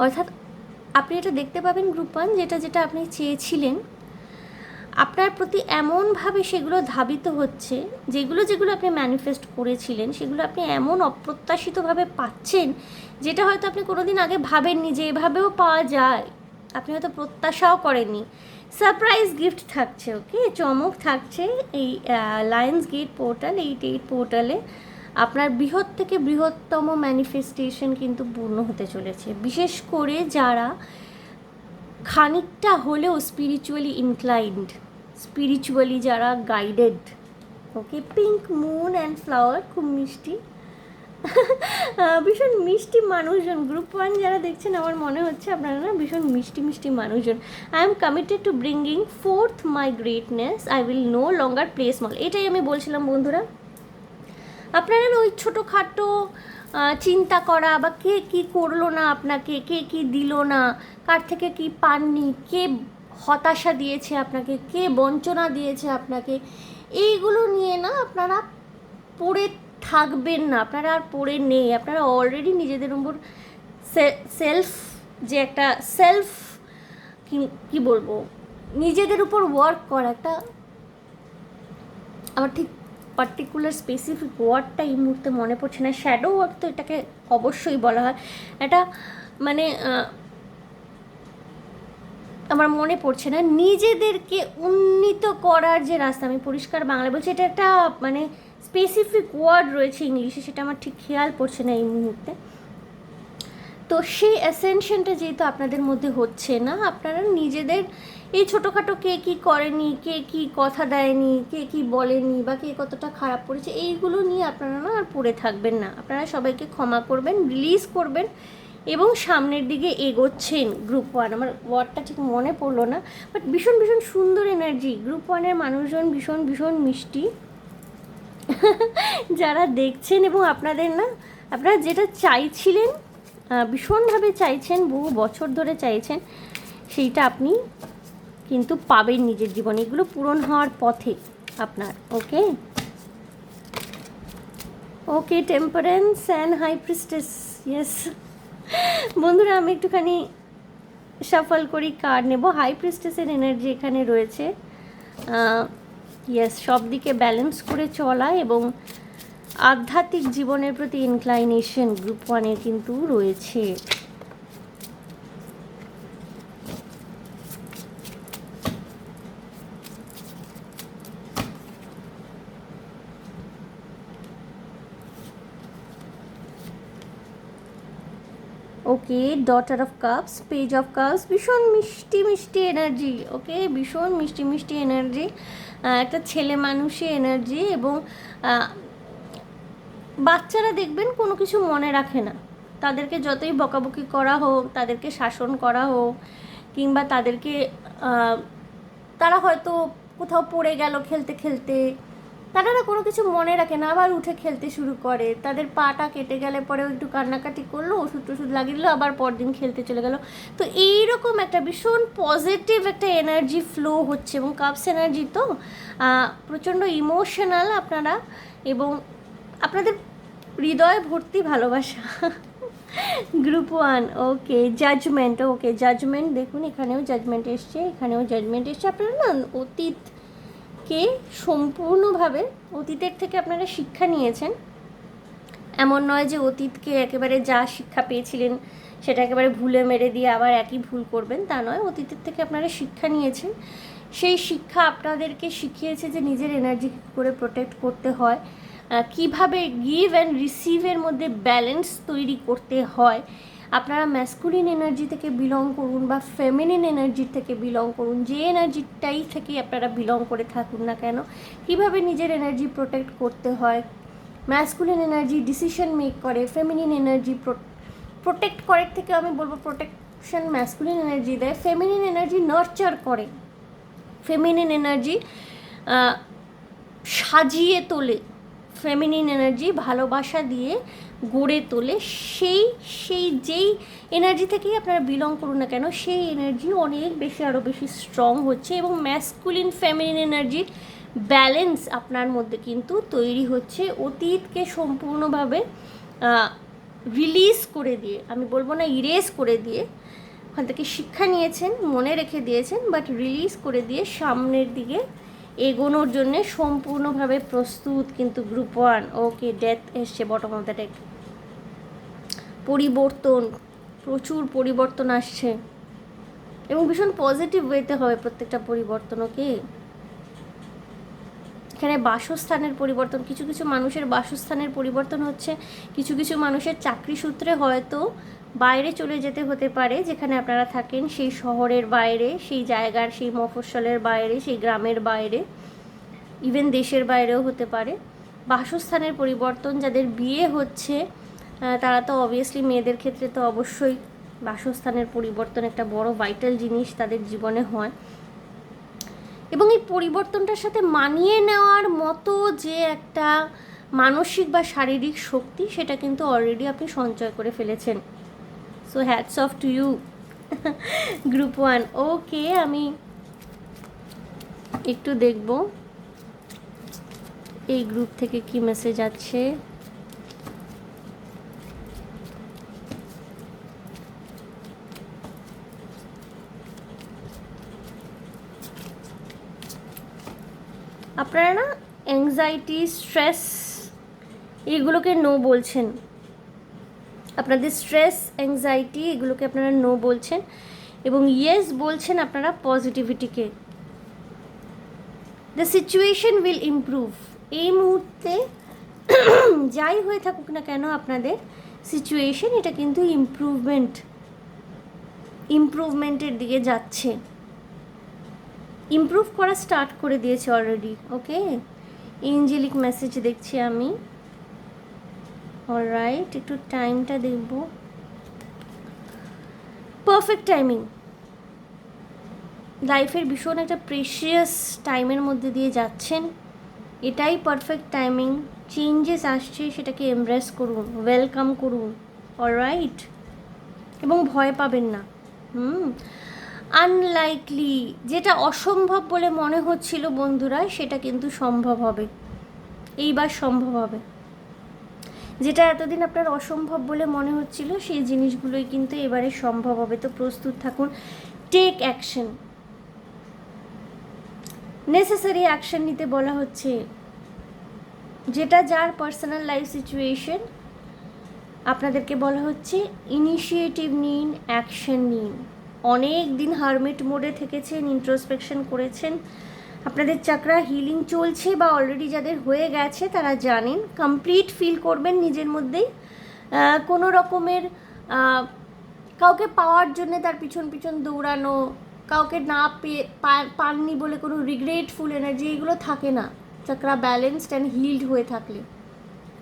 অর্থাৎ আপনি এটা দেখতে পাবেন গ্রুপ 1, যেটা যেটা আপনি চেয়েছিলেন আপনার প্রতি এমনভাবে সেগুলো ধাবিত হচ্ছে, যেগুলো যেগুলো আপনি ম্যানিফেস্ট করেছিলেন সেগুলো আপনি এমন অপ্রত্যাশিতভাবে পাচ্ছেন, যেটা হয়তো আপনি কোনোদিন আগে ভাবেননি যে এভাবেও পাওয়া যায়, আপনি হয়তো প্রত্যাশাও করেননি। সারপ্রাইজ গিফট থাকছে, ওকে, চমক থাকছে এই লায়ন্স গেট পোর্টাল, 8 পোর্টালে। আপনার বৃহৎ থেকে বৃহত্তম ম্যানিফেস্টেশন কিন্তু পূর্ণ হতে চলেছে, বিশেষ করে যারা খানিকটা হলেও স্পিরিচুয়ালি ইনক্লাইন্ড, স্পিরিচুয়ালি যারা guided, okay. Pink moon and flower, খুব মিষ্টি, ভীষণ মিষ্টি মানুষজন। গ্রুপ 1 যারা দেখছেন, আমার মনে হচ্ছে আপনারা না ভীষণ মিষ্টি মিষ্টি মানুষজন। I am committed to bringing forth my greatness, I will no longer play small. এটাই আমি বলছিলাম বন্ধুরা, আপনারা না ওই ছোটোখাটো চিন্তা করা, বা কে কী করলো না আপনাকে, কে কী দিল না, কার থেকে কী পাননি, কে হতাশা দিয়েছে আপনাকে, কে বঞ্চনা দিয়েছে আপনাকে, এইগুলো নিয়ে না আপনারা পড়ে থাকবেন না, আপনারা আর পড়ে নেই। আপনারা অলরেডি নিজেদের উপর সেলফ, যে একটা সেলফ কী বলবো, নিজেদের উপর ওয়ার্ক করা, একটা, আমার ঠিক পার্টিকুলার স্পেসিফিক ওয়ার্ডটা এই মুহূর্তে মনে পড়ছে না, শ্যাডো ওয়ার্ক তো এটাকে অবশ্যই বলা হয়, এটা মানে আমার মনে পড়ছে না, নিজেদেরকে উন্নীত করার যে রাস্তা, আমি পরিষ্কার বাংলা বলছি, এটা একটা মানে স্পেসিফিক ওয়ার্ড রয়েছে ইংলিশে, সেটা আমার ঠিক খেয়াল পড়ছে না এই মুহূর্তে। তো সেই অ্যাসেনশনটা যেহেতু আপনাদের মধ্যে হচ্ছে না, আপনারা নিজেদের এই ছোটোখাটো কে কী করেনি, কে কী কথা দেয়নি, কে কী বলেনি, বা কে কতটা খারাপ করেছে, এইগুলো নিয়ে আপনারা না আর পড়ে থাকবেন না। আপনারা সবাইকে ক্ষমা করবেন, রিলিজ করবেন এবং সামনের দিকে এগোচ্ছেন। গ্রুপ 1, আমার ওয়ার্ডটা ঠিক মনে পড়লো না, বাট ভীষণ ভীষণ সুন্দর এনার্জি। গ্রুপ 1-এর মানুষজন ভীষণ ভীষণ মিষ্টি যারা দেখছেন, এবং আপনাদের না, আপনারা যেটা চাইছিলেন, ভীষণভাবে চাইছেন, বহু বছর ধরে চাইছেন, সেইটা আপনি কিন্তু পাবেন নিজের জীবনে, এগুলো পূরণ হওয়ার পথে আপনার, okay. Okay, temperance and high priestess, yes বন্ধুরা, আমি একটুখানি শাফল করি, কার্ড নেব। হাই প্রিস্টেসের এনার্জি এখানে রয়েছে, ইয়েস, সব দিকে ব্যালেন্স করে চলা এবং আধ্যাত্মিক জীবনের প্রতি ইনক্লাইনেশন গ্রুপ ওয়ানের কিন্তু রয়েছে। Okay, daughter of cups, page of cups, ভীষণ মিষ্টি মিষ্টি এনার্জি। ওকে, ভীষণ মিষ্টি মিষ্টি এনার্জি, একটা ছেলে মানুষের এনার্জি। এবং বাচ্চারা দেখবেন কোনো কিছু মনে রাখে না, তাদেরকে যতই বকাবকি করা হোক, তাদেরকে শাসন করা হোক, কিংবা তাদেরকে তারা হয়তো কোথাও পড়ে গেল খেলতে খেলতে, তারা না কোনো কিছু মনে রাখে না, আবার উঠে খেলতে শুরু করে। তাদের পাটা কেটে গেলে পরেও একটু কান্নাকাটি করলো, ওষুধ টষুধ লাগিয়ে দিল, আবার পরদিন খেলতে চলে গেল। তো এইরকম একটা ভীষণ পজিটিভ একটা এনার্জি ফ্লো হচ্ছে। এবং কাপস এনার্জি তো প্রচণ্ড ইমোশনাল আপনারা, এবং আপনাদের হৃদয় ভর্তি ভালোবাসা। গ্রুপ ওয়ান, ওকে, জাজমেন্ট। ওকে, জাজমেন্ট, দেখুন এখানেও জাজমেন্ট এসছে, এখানেও জাজমেন্ট এসছে। আপনারা না অতীতকে সম্পূর্ণভাবে, অতীতের থেকে আপনারা শিক্ষা নিয়েছেন। এমন নয় যে অতীতকে একেবারে যা শিক্ষা পেয়েছিলেন সেটা একেবারে ভুলে মেরে দিয়ে আবার একই ভুল করবেন, তা নয়। অতীতের থেকে আপনারা শিক্ষা নিয়েছেন, সেই শিক্ষা আপনাদেরকে শিখিয়েছে যে নিজের এনার্জি করে প্রোটেক্ট করতে হয়, কিভাবে গিভ অ্যান্ড রিসিভের মধ্যে ব্যালেন্স তৈরি করতে হয়। আপনারা ম্যাসকুলিন এনার্জি থেকে বিলং করুন বা ফেমিনিন এনার্জির থেকে বিলং করুন, যে এনার্জিটাই থেকে আপনারা বিলং করে থাকুন না কেন, কিভাবে নিজের এনার্জি প্রোটেক্ট করতে হয়। ম্যাসকুলিন এনার্জি ডিসিশন মেক করে, ফেমিনিন এনার্জি প্রোটেক্ট করার থেকে আমি বলবো প্রোটেকশন ম্যাসকুলিন এনার্জি দেয়, ফেমিনিন এনার্জি নার্চার করে, ফেমিনিন এনার্জি সাজিয়ে তোলে, ফেমিনিন এনার্জি ভালোবাসা দিয়ে গড়ে তোলে। সেই যেই এনার্জি থেকেই আপনারা বিলং করুন না কেন, সেই এনার্জি অনেক বেশি, আরও বেশি স্ট্রং হচ্ছে। এবং ম্যাসকুলিন ফেমিনিন এনার্জির ব্যালেন্স আপনার মধ্যে কিন্তু তৈরি হচ্ছে। অতীতকে সম্পূর্ণভাবে রিলিজ করে দিয়ে, আমি বলবো না ইরেজ করে দিয়ে, ওখান থেকে শিক্ষা নিয়েছেন, মনে রেখে দিয়েছেন, বাট রিলিজ করে দিয়ে সামনের দিকে এগোনোর জন্যে সম্পূর্ণভাবে প্রস্তুত কিন্তু গ্রুপ ওয়ান। ওকে, ডেথ এসছে বটম অফ দ্য ডেক। পরিবর্তন, প্রচুর পরিবর্তন আসছে এবং ভীষণ পজিটিভ ওয়েতে হবে প্রত্যেকটা পরিবর্তন। ওকে, এখানে বাসস্থানের পরিবর্তন, কিছু কিছু মানুষের বাসস্থানের পরিবর্তন হচ্ছে, কিছু কিছু মানুষের চাকরি সূত্রে হয়তো বাইরে চলে যেতে হতে পারে, যেখানে আপনারা থাকেন সেই শহরের বাইরে, সেই জায়গার, সেই মফস্বলের বাইরে, সেই গ্রামের বাইরে, ইভেন দেশের বাইরেও হতে পারে। বাসস্থানের পরিবর্তন, যাদের বিয়ে হচ্ছে তারা তো অবভিয়াসলি, মেয়েদের ক্ষেত্রে তো অবশ্যই বাসস্থানের পরিবর্তন একটা বড় ভাইটাল জিনিস তাদের জীবনে হয়। এবং এই পরিবর্তনটার সাথে মানিয়ে নেওয়ার মতো যে একটা মানসিক বা শারীরিক শক্তি, সেটা কিন্তু অলরেডি আপনি সঞ্চয় করে ফেলেছেন। So hats off to you group one. Okay, আমি একটু দেখব এই গ্রুপ থেকে কি মেসেজ আছে। আপনারা না অ্যাংজাইটি, স্ট্রেস এগুলোকে নো বলছেন, আপনাদের স্ট্রেস, অ্যাংজাইটি এগুলোকে আপনারা নো বলছেন, এবং ইয়েস বলছেন আপনারা পজিটিভিটিকে। The situation will improve. এই মুহূর্তে যাই হয়ে থাকুক না কেন আপনাদের সিচুয়েশন, এটা কিন্তু ইমপ্রুভমেন্টের দিকে যাচ্ছে, ইমপ্রুভ করা স্টার্ট করে দিয়েছে অলরেডি। ওকে, এঞ্জেলিক মেসেজ দেখছি আমি। অলরাইট, একটু টাইমটা দেখব। পারফেক্ট টাইমিং, লাইফের ভীষণ একটা প্রেশিয়াস টাইমের মধ্যে দিয়ে যাচ্ছেন, এটাই পারফেক্ট টাইমিং। চেঞ্জেস আসছে, সেটাকে এমব্রেস করুন, ওয়েলকাম করুন। অলরাইট, এবং ভয় পাবেন না। আনলাইকলি, যেটা অসম্ভব বলে মনে হচ্ছিল বন্ধুরা, সেটা কিন্তু সম্ভব হবে, এইবার সম্ভব হবে। যেটা এতদিন আপনার অসম্ভব বলে মনে হচ্ছিল, সেই জিনিসগুলোই কিন্তু এবারে সম্ভব হবে। তো প্রস্তুত থাকুন, টেক অ্যাকশন, নেসেসারি অ্যাকশন নিতে বলা হচ্ছে। যেটা যার পার্সোনাল লাইফ সিচুয়েশন, আপনাদেরকে বলা হচ্ছে ইনিশিয়েটিভ নিন, অ্যাকশন নিন। অনেক দিন হারমিট মোডে থেকেছেন, ইন্ট্রোস্পেকশন করেছেন, আপনাদের চাকরা হিলিং চলছে বা অলরেডি যাদের হয়ে গেছে তারা জানেন, কমপ্লিট ফিল করবেন নিজের মধ্যেই। কোনো রকমের কাউকে পাওয়ার জন্যে তার পিছন পিছন দৌড়ানো, কাউকে না পেয়ে পাননি বলে কোনো রিগ্রেটফুল এনার্জি, এগুলো থাকে না চাকরা ব্যালেন্সড অ্যান্ড হিলড হয়ে থাকলে।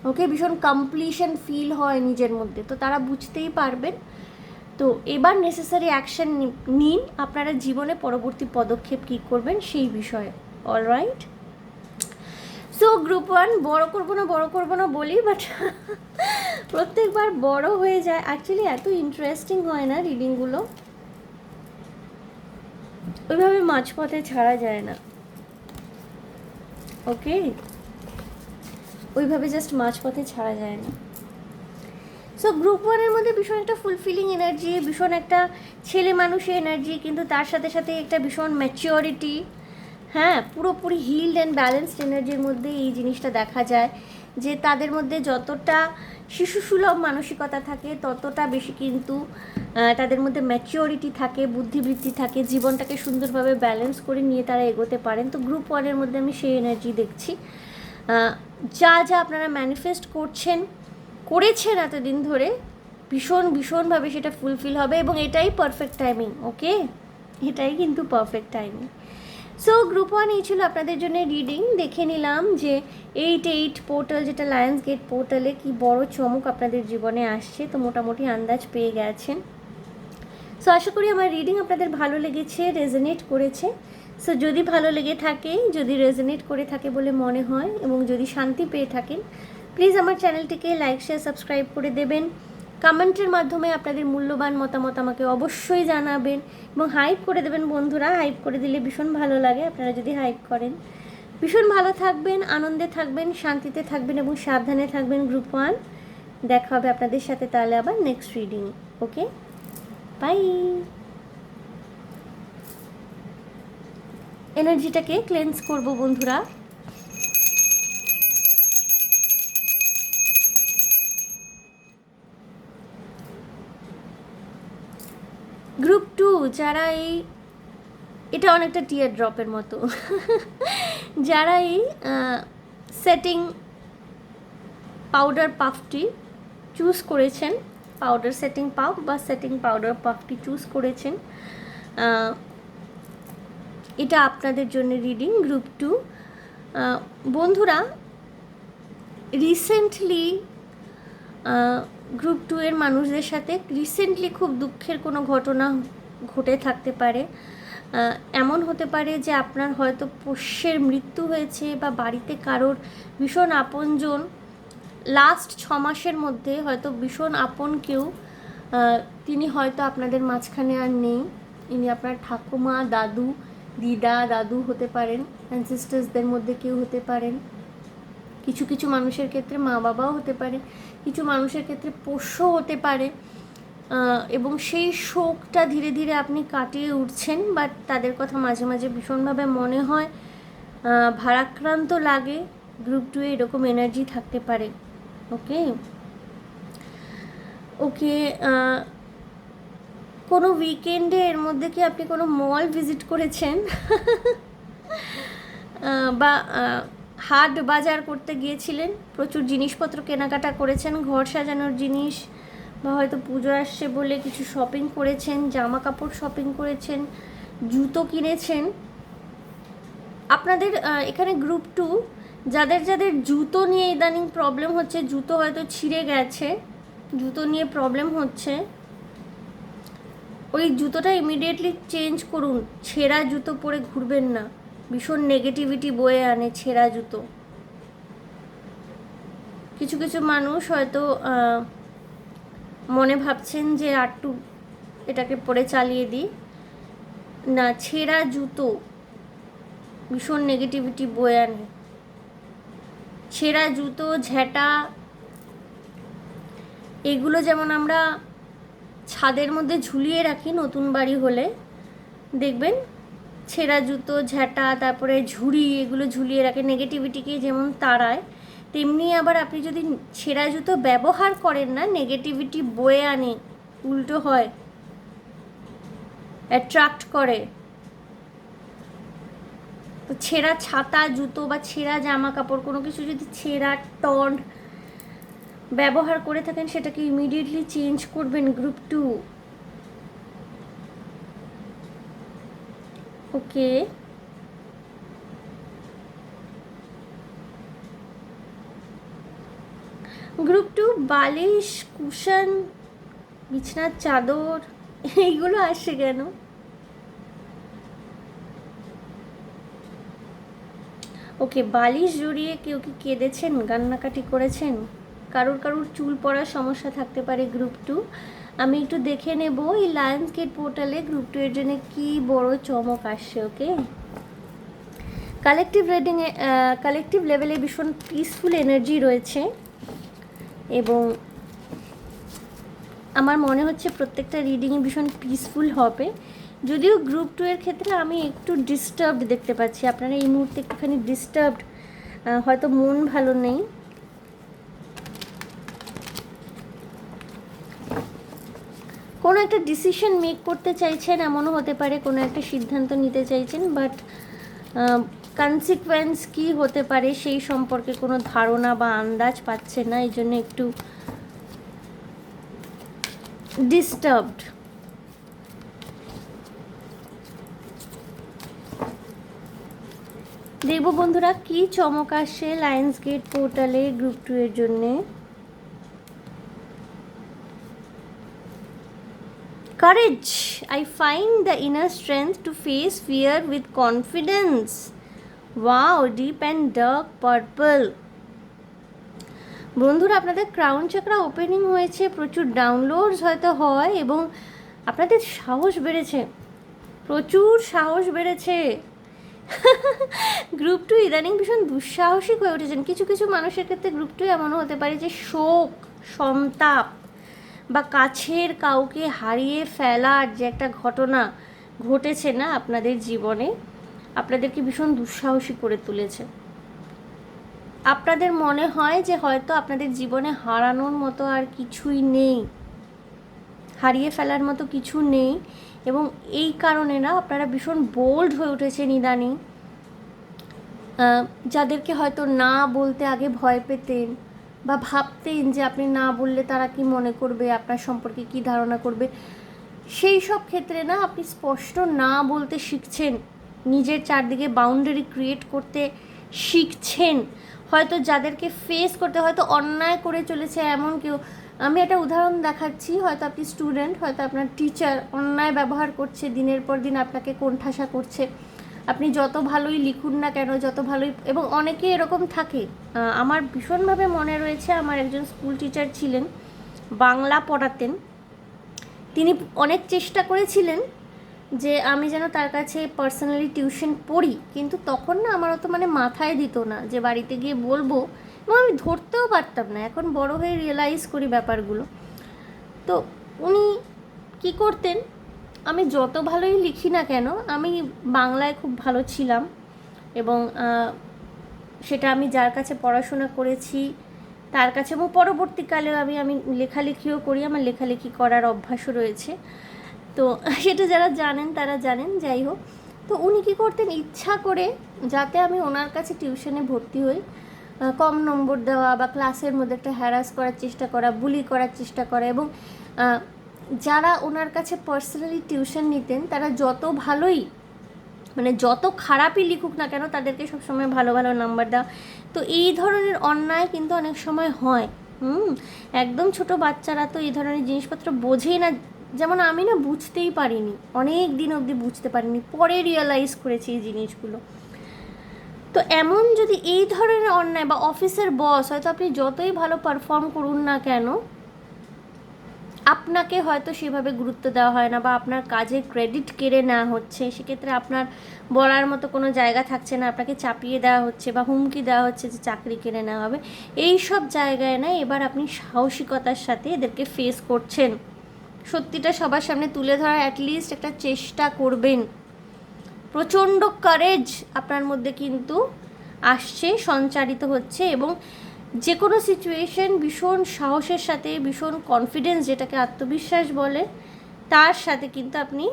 ওকে, ভীষণ কমপ্লিশন ফিল হয় নিজের মধ্যে, তো তারা বুঝতেই পারবেন। তো এবার নেসেসারি অ্যাকশন নিন আপনারা জীবনে, পরবর্তী পদক্ষেপ কী করবেন সেই বিষয়ে। অলরাইট, সো গ্রুপ 1 বড় করবো না বলি, বাট প্রত্যেকবার বড় হয়ে যায়। অ্যাকচুয়ালি এত ইন্টারেস্টিং হয় না রিডিংগুলো, ওইভাবে মাঝপথে ছাড়া যায় না। ওকে, ওইভাবে জাস্ট মাঝপথে ছাড়া যায় না। সো গ্রুপ 1-এর মধ্যে ভীষণ একটা ফুলফিলিং এনার্জি, ভীষণ একটা ছেলে মানুষের এনার্জি, কিন্তু তার সাথে সাথে একটা ভীষণ ম্যাচিওরিটি। হ্যাঁ, পুরোপুরি হিলড অ্যান্ড ব্যালেন্সড এনার্জির মধ্যে এই জিনিসটা দেখা যায়, যে তাদের মধ্যে যতটা শিশুসুলভ মানসিকতা থাকে ততটা বেশি কিন্তু তাদের মধ্যে ম্যাচিওরিটি থাকে, বুদ্ধিবৃত্তি থাকে, জীবনটাকে সুন্দরভাবে ব্যালেন্স করে নিয়ে তারা এগোতে পারেন। তো গ্রুপ 1-এর মধ্যে আমি সেই এনার্জি দেখছি। যা আপনারা ম্যানিফেস্ট করেছেন এতদিন ধরে, ভীষণভাবে সেটা ফুলফিল হবে, এবং এটাই পারফেক্ট টাইমিং। ওকে, এটাই কিন্তু পারফেক্ট টাইমিং। সো গ্রুপ 1 এই ছিল আপনাদের জন্য রিডিং। দেখে নিলাম যে 8 পোর্টাল, যেটা লায়ন্স গেট পোর্টালে কি বড় চমক আপনাদের জীবনে আসছে, তো মোটামুটি আন্দাজ পেয়ে গেছেন। সো আশা করি আমার রিডিং আপনাদের ভালো লেগেছে, রেজোনেট করেছে। সো যদি ভালো লেগে থাকে, যদি রেজোনেট করে থাকে বলে মনে হয়, এবং যদি শান্তি পেয়ে থাকেন, প্লিজ আমার চ্যানেলটিকে লাইক, শেয়ার, সাবস্ক্রাইব করে দেবেন। কমেন্টের মাধ্যমে আপনাদের মূল্যবান মতামত আমাকে অবশ্যই জানাবেন, এবং হাইপ করে দেবেন বন্ধুরা। হাইপ করে দিলে ভীষণ ভালো লাগে আপনারা যদি হাইপ করেন। ভীষণ ভালো থাকবেন, আনন্দে থাকবেন, শান্তিতে থাকবেন, এবং সাবধানে থাকবেন গ্রুপ 1। দেখা হবে আপনাদের সাথে তাহলে আবার নেক্সট রিডিং। Okay, bye. এনার্জিটাকে ক্লেন্স করব বন্ধুরা। গ্রুপ 2 যারা এটা অনেকটা টিয়ার ড্রপের মতো যারা এই সেটিং পাউডার পাফটি চুজ করেছেন, পাউডার সেটিং পাফ বা সেটিং পাউডার পাফটি চুজ করেছেন, এটা আপনাদের জন্য রিডিং। গ্রুপ 2 বন্ধুরা, রিসেন্টলি গ্রুপ 2-এর মানুষদের সাথে রিসেন্টলি খুব দুঃখের কোনো ঘটনা ঘটে থাকতে পারে। এমন হতে পারে যে আপনার হয়তো পোষ্যের মৃত্যু হয়েছে, বা বাড়িতে কারোর ভীষণ আপনজন লাস্ট 6 মাসের মধ্যে হয়তো ভীষণ আপন কেউ, তিনি হয়তো আপনাদের মাঝখানে আর নেই। ইনি আপনার ঠাকুমা, দাদু, দিদা, দাদু হতে পারেন, অ্যানসেস্টার্সদের মধ্যে কেউ হতে পারেন। কিছু মানুষের ক্ষেত্রে মা বাবাও হতে পারে, কিছু মানুষের ক্ষেত্রে পোষ্য হতে পারে, এবং সেই শোকটা ধীরে ধীরে আপনি কাটিয়ে উঠছেন। বাট তাদের কথা মাঝে মাঝে ভীষণভাবে মনে হয়, ভারাক্রান্ত লাগে। গ্রুপ 2-এ এরকম এনার্জি থাকতে পারে। ওকে, কোনো উইকেন্ডে এর মধ্যে কি আপনি কোনো মল ভিজিট করেছেন বা হাট বাজার করতে গিয়েছিলেন, প্রচুর জিনিসপত্র কেনাকাটা করেছেন, ঘর সাজানোর জিনিস, বা হয়তো পুজো আসছে বলে কিছু শপিং করেছেন, জামা কাপড় শপিং করেছেন, জুতো কিনেছেন। আপনাদের এখানে গ্রুপ 2 যাদের জুতো নিয়ে ইদানিং প্রবলেম হচ্ছে, জুতো হয়তো ছিঁড়ে গেছে, জুতো নিয়ে প্রবলেম হচ্ছে, ওই জুতোটা ইমিডিয়েটলি চেঞ্জ করুন। ছেঁড়া জুতো পরে ঘুরবেন না, ভীষণ নেগেটিভিটি বয়ে আনে ছেঁড়া জুতো। কিছু মানুষ হয়তো মনে ভাবছেন যে আরটু এটাকে পরে চালিয়ে দিই, না, ছেঁড়া জুতো ভীষণ নেগেটিভিটি বয়ে আনে। ছেঁড়া জুতো, ঝ্যাঁটা, এগুলো যেমন আমরা ছাদের মধ্যে ঝুলিয়ে রাখি নতুন বাড়ি হলে, দেখবেন ছেঁড়া জুতো, ঝ্যাঁটা, তারপরে ঝুড়ি, এগুলো ঝুলিয়ে রাখে, নেগেটিভিটিকে যেমন তাড়ায়, তেমনি আবার আপনি যদি ছেঁড়া জুতো ব্যবহার করেন না, নেগেটিভিটি বয়ে আনে, উল্টো হয়, অ্যাট্রাক্ট করে। তো ছেঁড়া ছাতা, জুতো বা ছেঁড়া জামা কাপড়, কোনো কিছু যদি ছেঁড়া টর্ন ব্যবহার করে থাকেন, সেটাকে ইমিডিয়েটলি চেঞ্জ করবেন। গ্রুপ 2, ওকে। গ্রুপ 2 বালিশ, কুশন, বিছনার চাদর, এইগুলো আসে কেন? ওকে, বালিশ জড়িয়ে কেউ কি কেঁদেছেন, কান্নাকাটি করেছেন? কারুর চুল পড়ার সমস্যা থাকতে পারে গ্রুপ 2। আমি একটু দেখে নেব এই লায়ন্স গেট পোর্টালে গ্রুপ 2 এর জন্য কি বড় চমক আসছে। ওকে, কালেকটিভ লেভেলে ভীষণ পিসফুল এনার্জি রয়েছে এবং আমার মনে হচ্ছে প্রত্যেকটা রিডিংয়ে ভীষণ পিসফুল হবে। যদিও গ্রুপ 2 এর ক্ষেত্রে আমি একটু ডিস্টার্বড দেখতে পাচ্ছি, আপনারা এই মুহূর্তে একটুখানি ডিস্টার্বড, হয়তো মন ভালো নেই। কোনো একটা ডিসিশন মেক করতে চাইছেন, এমনও হতে পারে কোনো একটা সিদ্ধান্ত নিতে চাইছেন, বাট কনসিকুয়েন্স কী হতে পারে সেই সম্পর্কে কোনো ধারণা বা আন্দাজ পাচ্ছেন না, এই জন্য একটু ডিস্টার্বড। দেখব বন্ধুরা কি চমক আসে লায়ন্স গেট পোর্টালে গ্রুপ 2 এর জন্যে। Courage. I find the inner strength to face fear with confidence. Wow, deep and dark purple. বন্ধুরা, আপনাদের ক্রাউন চাকরা ওপেনিং হয়েছে, প্রচুর ডাউনলোডস হয়তো হয় এবং আপনাদের সাহস বেড়েছে, প্রচুর সাহস বেড়েছে। গ্রুপ 2 ইদানিং ভীষণ দুঃসাহসিক হয়ে উঠেছেন। কিছু কিছু মানুষের ক্ষেত্রে গ্রুপ 2 এমনও হতে পারে যে শোক, সন্তাপ বা কাছের কাউকে হারিয়ে ফেলার যে একটা ঘটনা ঘটেছে না আপনাদের জীবনে, আপনাদেরকে ভীষণ দুঃসাহসী করে তুলেছে। আপনাদের মনে হয় যে হয়তো আপনাদের জীবনে হারানোর মতো আর কিছুই নেই, হারিয়ে ফেলার মতো কিছু নেই, এবং এই কারণে না আপনারা ভীষণ বোল্ড হয়ে উঠেছেন ইদানিং। যাদেরকে হয়তো না বলতে আগে ভয় পেতেন বা ভাবতেন যে আপনি না বললে তারা কি মনে করবে, আপনার সম্পর্কে কি ধারণা করবে, সেই সব ক্ষেত্রে না আপনি স্পষ্ট না বলতে শিখছেন, নিজের চারদিকে বাউন্ডারি ক্রিয়েট করতে শিখছেন। হয়তো যাদেরকে ফেস করতে হয়তো অন্যায় করে চলেছে এমন কেউ, আমি একটা উদাহরণ দেখাচ্ছি, হয়তো আপনি স্টুডেন্ট, হয়তো আপনার টিচার অন্যায় ব্যবহার করছে, দিনের পর দিন আপনাকে কোণঠাসা করছে, আপনি যত ভালোই লিখুন না কেন, যত ভালোই, এবং অনেকে এরকম থাকে। আমার ভীষণভাবে মনে রয়েছে, আমার একজন স্কুল টিচার ছিলেন, বাংলা পড়াতেন। তিনি অনেক চেষ্টা করেছিলেন যে আমি যেন তার কাছে পার্সোনালি টিউশন পড়ি, কিন্তু তখন না আমার অত মাথায় দিত না যে বাড়িতে গিয়ে বলবো, এবং আমি ধরতেও পারতাম না। এখন বড় হয়ে রিয়েলাইজ করি ব্যাপারগুলো। তো উনি কি করতেন, আমি যত ভালোই লিখি না কেন, আমি বাংলায় খুব ভালো ছিলাম, এবং সেটা আমি যার কাছে পড়াশোনা করেছি তার কাছে, এবং পরবর্তীকালেও আমি লেখালেখিও করি, আমার লেখালেখি করার অভ্যাসও রয়েছে। তো সেটা যারা জানেন তারা জানেন। যাই হোক, তো উনি কী করতেন, ইচ্ছা করে যাতে আমি ওনার কাছে টিউশনে ভর্তি হই, কম নম্বর দেওয়া বা ক্লাসের মধ্যে একটা হ্যারাস করার চেষ্টা করা, বুলি করার চেষ্টা করা, এবং যারা ওনার কাছে পার্সোনালি টিউশন নিতেন তারা যত ভালোই যত খারাপই লিখুক না কেন তাদেরকে সবসময় ভালো ভালো নাম্বার দেওয়া। তো এই ধরনের অন্যায় কিন্তু অনেক সময় হয়। একদম ছোট বাচ্চারা তো এই ধরনের জিনিসপত্র বোঝেই না, যেমন আমি না বুঝতেই পারিনি, অনেক দিন অবধি বুঝতে পারিনি, পরে রিয়েলাইজ করেছি এই জিনিসগুলো। তো এমন যদি এই ধরনের অন্যায়, বা অফিসের বস, হয়তো আপনি যতই ভালো পারফর্ম করুন না কেন আপনাকে হয়তো সেভাবে গুরুত্ব দেওয়া হয় না, বা আপনার কাজের ক্রেডিট কেড়ে নেওয়া হচ্ছে, সেক্ষেত্রে আপনার বলার মতো কোনো জায়গা থাকছে না, আপনাকে চাপিয়ে দেওয়া হচ্ছে বা হুমকি দেওয়া হচ্ছে যে চাকরি কেড়ে নেওয়া হবে। এই সব জায়গায় না এবার আপনি সাহসিকতার সাথে এদেরকে ফেস করছেন, সত্যিটা সবার সামনে তুলে ধরার অ্যাটলিস্ট একটা চেষ্টা করবেন। প্রচণ্ড কারেজ আপনার মধ্যে কিন্তু আসছে, সঞ্চারিত হচ্ছে, এবং যে কোনো সিচুয়েশন ভীষণ সাহসের সাথে, ভীষণ কনফিডেন্স, যেটাকে আত্মবিশ্বাস বলে, তার সাথে কিন্তু আপনি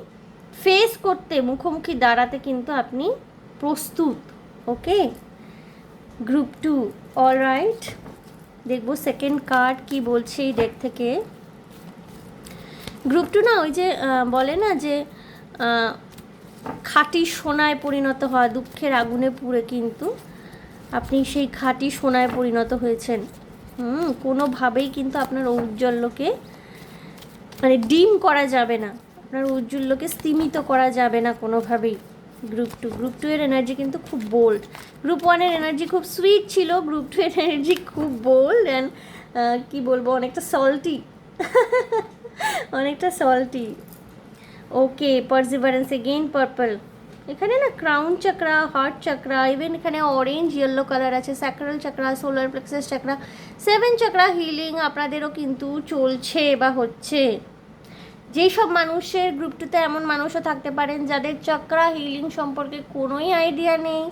ফেস করতে, মুখোমুখি দাঁড়াতে কিন্তু আপনি প্রস্তুত। ওকে, গ্রুপ 2। অলরাইট, দেখবো সেকেন্ড কার্ড কি বলছে এই ডেক থেকে। গ্রুপ 2 না, ওই যে বলে না যে খাঁটি সোনায় পরিণত হয়, দুঃখের আগুনে পুড়ে, কিন্তু আপনি সেই খাঁটি সোনায় পরিণত হয়েছেন। কোনোভাবেই কিন্তু আপনার ঔজ্জ্বল্যকে মানে ডিম করা যাবে না, আপনার ঔজ্জ্বল্যকে স্তিমিত করা যাবে না কোনোভাবেই। গ্রুপ টু এর এনার্জি কিন্তু খুব বোল্ড। গ্রুপ 1-এর এনার্জি খুব সুইট ছিল, গ্রুপ 2 এর এনার্জি খুব বোল্ড অ্যান্ড কী বলবো, অনেকটা সল্টি অনেকটা সল্টি। ওকে, পারসিভারেন্স এগেইন পার্পল। এখানে না ক্রাউন চাকরা, হার্ট চাকরা, ইভেন এখানে অরেঞ্জ ইয়েলো কালার আছে, স্যাক্রাল চাকরা, সোলার প্লেক্সাস চাকরা, 7 চাকরা হিলিং আপনাদেরও কিন্তু চলছে বা হচ্ছে। যেই সব মানুষের গ্রুপ 2-তে এমন মানুষও থাকতে পারেন যাদের চাকরা হিলিং সম্পর্কে কোনোই আইডিয়া নেই,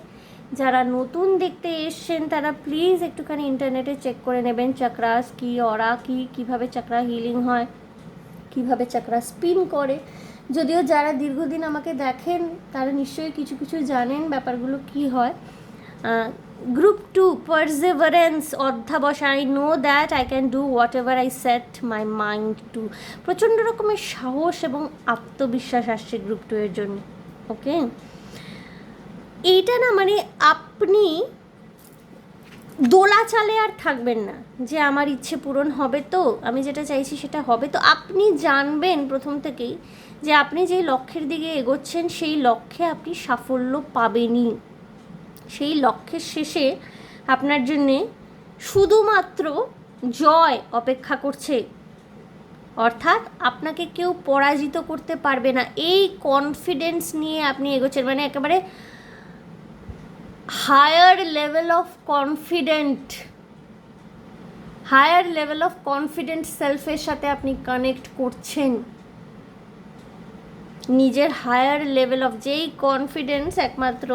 যারা নতুন দেখতে এসছেন তারা প্লিজ একটুখানি ইন্টারনেটে চেক করে নেবেন চাকরাস কী, অরা কী, কীভাবে চাকরা হিলিং হয়, কীভাবে চাকরা স্পিন করে। যদিও যারা দীর্ঘদিন আমাকে দেখেন তারা নিশ্চয়ই কিছু কিছু জানেন ব্যাপারগুলো কি হয়। গ্রুপ 2 পারসিভারেন্স, অধ্যাবসায়, I know that I can do whatever I set my mind to. প্রচণ্ড রকমের সাহস এবং আত্মবিশ্বাস আসছে গ্রুপ 2 এর জন্য। ওকে, এইটা না মানে আপনি দোলা চালে আর থাকবেন না যে আমার ইচ্ছে পূরণ হবে, তো আমি যেটা চাইছি সেটা হবে। তো আপনি জানবেন প্রথম থেকেই যে আপনি যেই লক্ষ্যের দিকে এগোচ্ছেন সেই লক্ষ্যে আপনি সাফল্য পাবেনই। সেই লক্ষ্যের শেষে আপনার জন্যে শুধুমাত্র জয় অপেক্ষা করছে, অর্থাৎ আপনাকে কেউ পরাজিত করতে পারবে না। এই কনফিডেন্স নিয়ে আপনি এগোচ্ছেন, মানে একেবারে হায়ার লেভেল অফ কনফিডেন্ট সেলফের সাথে আপনি কানেক্ট করছেন। নিজের হায়ার লেভেল অফ, যেই কনফিডেন্স একমাত্র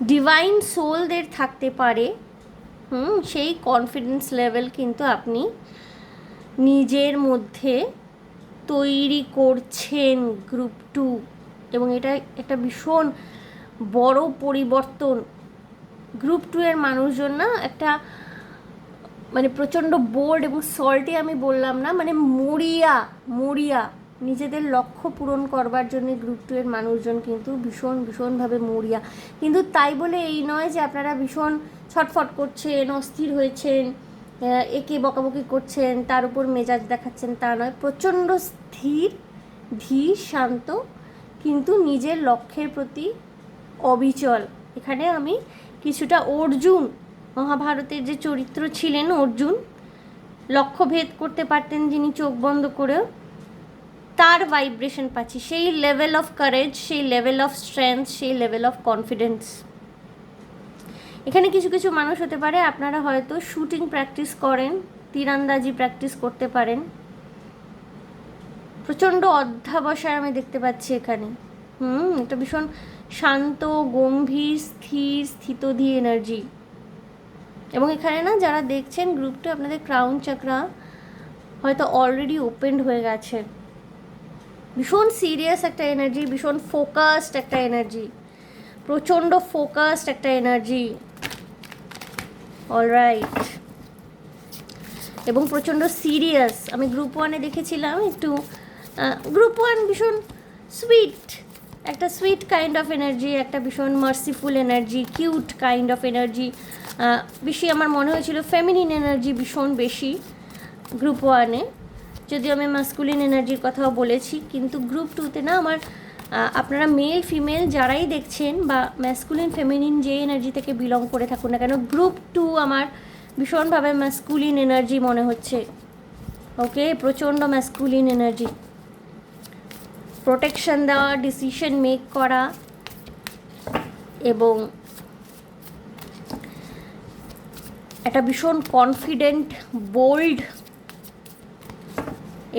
ডিভাইন সোলদের থাকতে পারে, সেই কনফিডেন্স লেভেল কিন্তু আপনি নিজের মধ্যে তৈরি করছেন গ্রুপ 2। এবং এটা একটা ভীষণ বড় পরিবর্তন। গ্রুপ 2 এর মানুষজন না একটা মানে প্রচণ্ড বোল্ড এবং সল্টি, আমি বললাম না, মানে মরিয়া নিজেদের লক্ষ্য পূরণ করবার জন্য গ্রুপ 2 এর মানুষজন কিন্তু ভীষণভাবে মরিয়া। কিন্তু তাই বলে এই নয় যে আপনারা ভীষণ ছটফট করছেন, অস্থির হয়েছেন, একে বকাবকি করছেন, তার উপর মেজাজ দেখাচ্ছেন, তা নয়। প্রচণ্ড স্থির, ধীর, শান্ত, কিন্তু নিজের লক্ষ্যের প্রতি অবিচল। এখানে আমি কিছুটা অর্জুন, মহাভারতের যে চরিত্র ছিলেন অর্জুন, লক্ষ্যভেদ করতে পারতেন যিনি চোখ বন্ধ করেও, তার ভাইব্রেশন পাচ্ছি। সেই লেভেল অফ কারেজ, সেই লেভেল অফ স্ট্রেংথ, সেই লেভেল অফ কনফিডেন্স। এখানে কিছু কিছু মানুষ হতে পারে আপনারা হয়তো শুটিং প্র্যাকটিস করেন, তীরন্দাজি প্র্যাকটিস করতে পারেন। প্রচণ্ড অধ্যাবসায় আমি দেখতে পাচ্ছি এখানে। এটা ভীষণ শান্ত, গম্ভীর, স্থিতধী এনার্জি। এবং এখানে না যারা দেখছেন গ্রুপ 2, আপনাদের ক্রাউন চাকরা হয়তো অলরেডি ওপেন্ড হয়ে গেছে। ভীষণ সিরিয়াস একটা এনার্জি, ভীষণ ফোকাসড একটা এনার্জি, প্রচণ্ড ফোকাসড একটা এনার্জি। অলরাইট, এবং প্রচণ্ড সিরিয়াস। আমি গ্রুপ 1-এ দেখেছিলাম একটু, গ্রুপ 1 ভীষণ সুইট, একটা সুইট কাইন্ড অফ এনার্জি, একটা ভীষণ merciful energy, cute kind of energy. বেশি আমার মনে হয়েছিল ফেমিনিন এনার্জি ভীষণ বেশি গ্রুপ 1-এ, যদিও আমি মাস্কুলিন এনার্জির কথাও বলেছি। কিন্তু গ্রুপ 2-তে না আমার আপনারা মেল ফিমেল যারাই দেখছেন বা ম্যাস্কুলিন ফেমিনিন যে এনার্জি থেকে বিলং করে থাকুন না কেন, গ্রুপ 2 আমার ভীষণভাবে ম্যাস্কুলিন এনার্জি মনে হচ্ছে। ওকে, প্রচণ্ড ম্যাস্কুলিন এনার্জি, প্রোটেকশন দেওয়া, ডিসিশন মেক করা, এবং একটা ভীষণ কনফিডেন্ট, বোল্ড